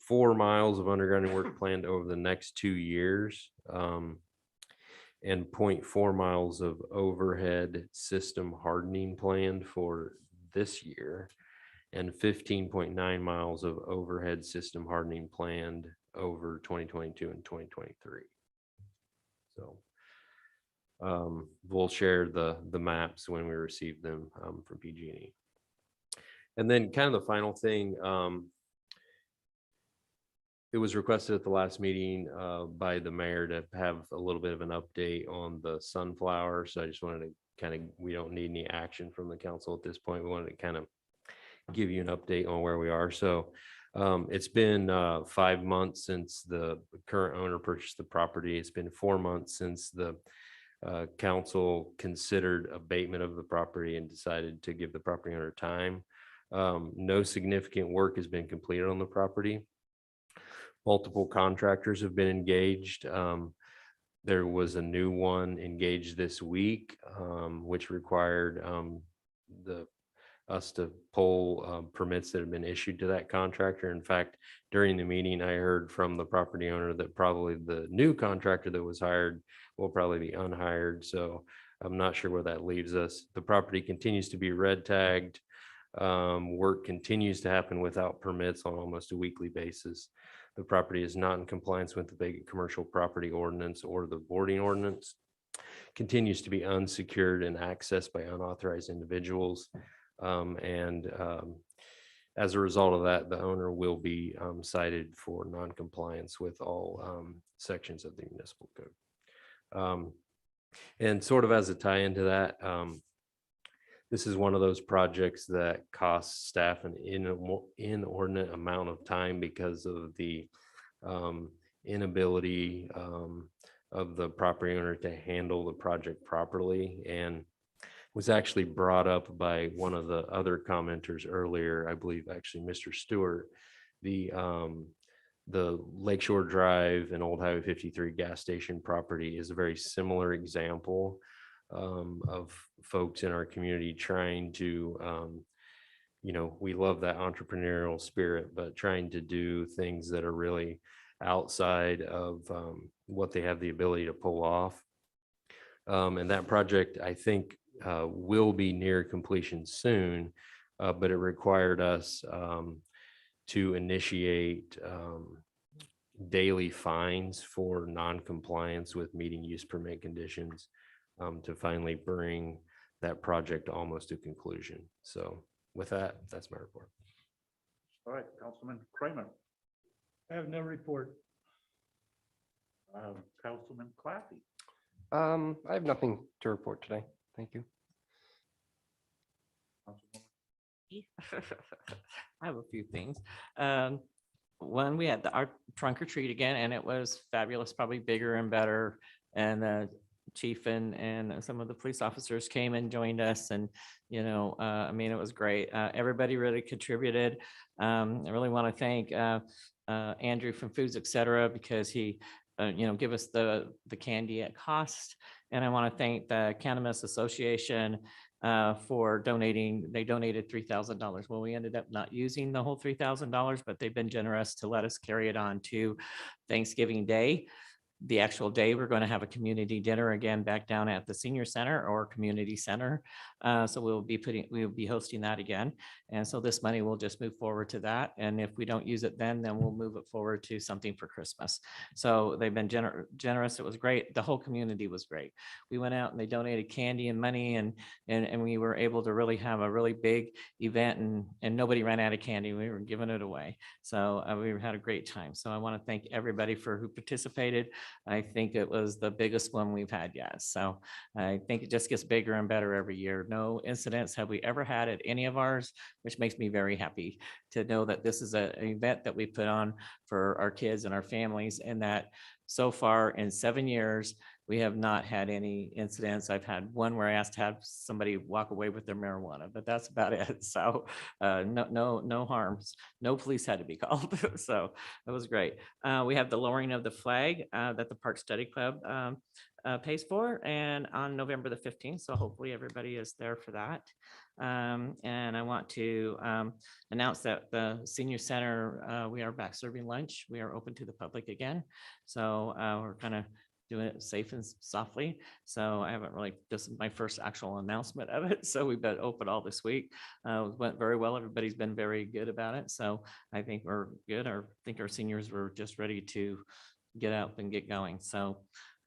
4 miles of undergrounding work planned over the next 2 years, and 0.4 miles of overhead system hardening planned for this year, and 15.9 miles of overhead system hardening planned over 2022 and 2023. So we'll share the maps when we receive them from PG&E. And then kind of the final thing, it was requested at the last meeting by the mayor to have a little bit of an update on the sunflower. So I just wanted to we don't need any action from the council at this point. We wanted to kind of give you an update on where we are. So it's been 5 months since the current owner purchased the property. It's been 4 months since the council considered abatement of the property and decided to give the property owner time. No significant work has been completed on the property. Multiple contractors have been engaged. There was a new one engaged this week, which required us to pull permits that have been issued to that contractor. In fact, during the meeting, I heard from the property owner that probably the new contractor that was hired will probably be unhired. So I'm not sure where that leaves us. The property continues to be red tagged. Work continues to happen without permits on almost a weekly basis. The property is not in compliance with the vacant commercial property ordinance or the boarding ordinance. Continues to be unsecured and accessed by unauthorized individuals. As a result of that, the owner will be cited for non-compliance with all sections of the municipal code. And sort of as a tie into that, this is one of those projects that costs staff an inordinate amount of time because of the inability of the property owner to handle the project properly, and was actually brought up by one of the other commenters earlier, I believe actually Mr. Stewart. The Lakeshore Drive and Old Highway 53 gas station property is a very similar example of folks in our community trying to, we love that entrepreneurial spirit, but trying to do things that are really outside of what they have the ability to pull off. And that project, I think, will be near completion soon, but it required us to initiate daily fines for non-compliance with meeting use permit conditions to finally bring that project almost to conclusion. So with that, that's my report. All right, Councilman Kramer, I have no report. Councilman Claffey. I have nothing to report today. Thank you. I have a few things. One, we had our trunk or treat again, and it was fabulous, probably bigger and better. And the chief and some of the police officers came and joined us, and I mean, it was great. Everybody really contributed. I really want to thank Andrew from Foods Etc. because he give us the candy at cost. And I want to thank the Cannabis Association for donating. They donated $3,000. Well, we ended up not using the whole $3,000, but they've been generous to let us carry it on to Thanksgiving Day. The actual day, we're going to have a community dinner again back down at the senior center or community center. So we'll be hosting that again. And so this money will just move forward to that. And if we don't use it then we'll move it forward to something for Christmas. So they've been generous. It was great. The whole community was great. We went out and they donated candy and money, and we were able to really have a really big event, and nobody ran out of candy. We were giving it away. So we had a great time. So I want to thank everybody who participated. I think it was the biggest one we've had yet. So I think it just gets bigger and better every year. No incidents have we ever had at any of ours, which makes me very happy to know that this is an event that we put on for our kids and our families, and that so far in 7 years, we have not had any incidents. I've had one where I asked to have somebody walk away with their marijuana, but that's about it. So no harms. No police had to be called. So it was great. We have the lowering of the flag that the Park Study Club pays for, and on November the 15th. So hopefully everybody is there for that. And I want to announce that the senior center, we are back serving lunch. We are open to the public again. So we're kind of doing it safe and softly. So I haven't really, this is my first actual announcement of it. So we've been open all this week. Went very well. Everybody's been very good about it. So I think we're good. I think our seniors were just ready to get out and get going. So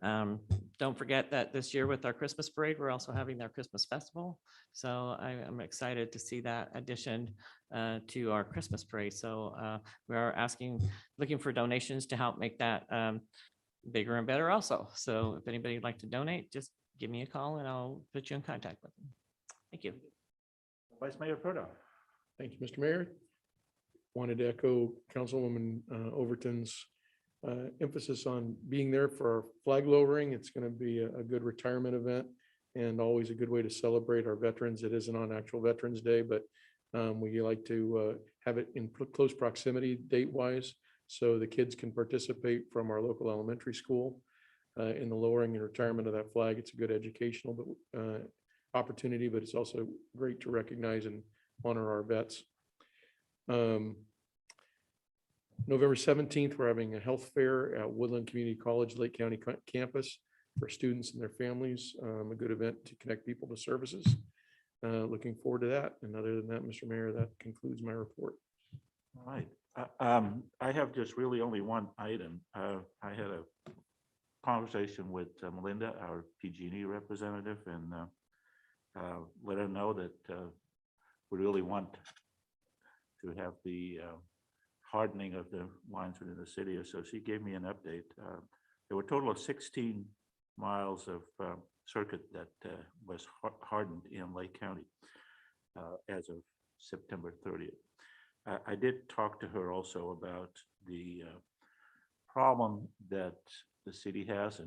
don't forget that this year with our Christmas parade, we're also having our Christmas festival. So I'm excited to see that addition to our Christmas parade. So we are looking for donations to help make that bigger and better also. So if anybody would like to donate, just give me a call and I'll put you in contact with them. Thank you. Vice Mayor Proto. Thank you, Mr. Mayor. Wanted to echo Councilwoman Overton's emphasis on being there for our flag lowering. It's going to be a good retirement event and always a good way to celebrate our veterans. It isn't on actual Veterans Day, but we like to have it in close proximity date-wise, so the kids can participate from our local elementary school in the lowering and retirement of that flag. It's a good educational opportunity, but it's also great to recognize and honor our vets. November 17th, we're having a health fair at Woodland Community College, Lake County campus for students and their families. A good event to connect people to services. Looking forward to that. And other than that, Mr. Mayor, that concludes my report. All right. I have just really only one item. I had a conversation with Melinda, our PG&E representative, and let her know that we really want to have the hardening of the lines within the city. So she gave me an update. There were a total of 16 miles of circuit that was hardened in Lake County as of September 30th. I did talk to her also about the problem that the city has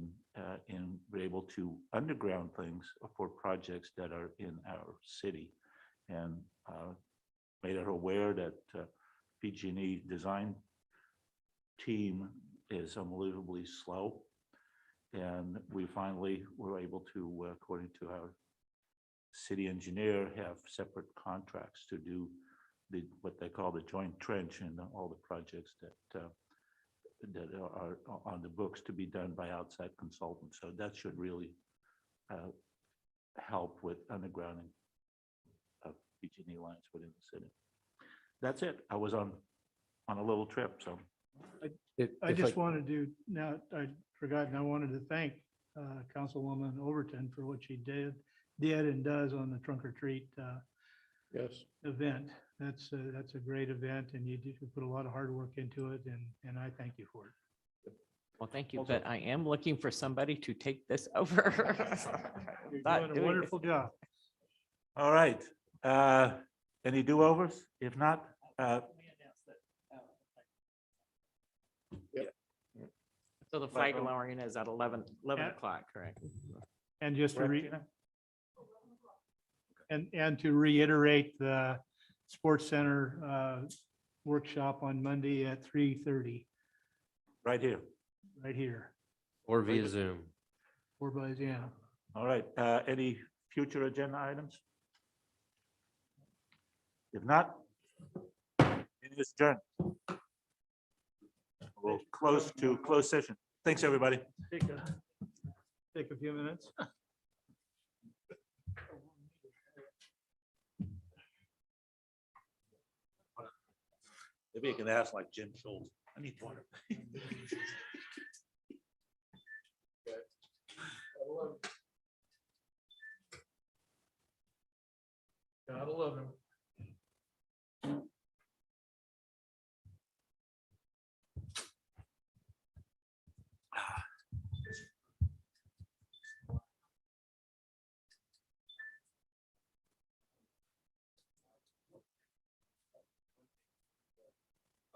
in being able to underground things for projects that are in our city, and made her aware that PG&E design team is unbelievably slow, And we finally were able to, according to our city engineer, have separate contracts to do what they call the joint trench and all the projects that are on the books to be done by outside consultants. So that should really help with undergrounding of PG&E lines within the city. That's it. I was on a little trip, so. I just wanted to, now I forgot, and I wanted to thank Councilwoman Overton for what she did and does on the trunk or treat Yes. event. That's a great event, and you put a lot of hard work into it, and I thank you for it. Well, thank you, but I am looking for somebody to take this over. You're Not doing a doing wonderful job. All right. Any do-overs? If not, So the flag lowering is at 11 o'clock, correct? And just to correct, Gina? and to reiterate, the Sports Center workshop on Monday at 3:30, Right here. right here, Or via Zoom. or by, yeah. All right. Any future agenda items? If not, it is adjourned. We'll close to closed session. Thanks, everybody. Take a few minutes. Maybe you can ask like Jim Schultz. I need water.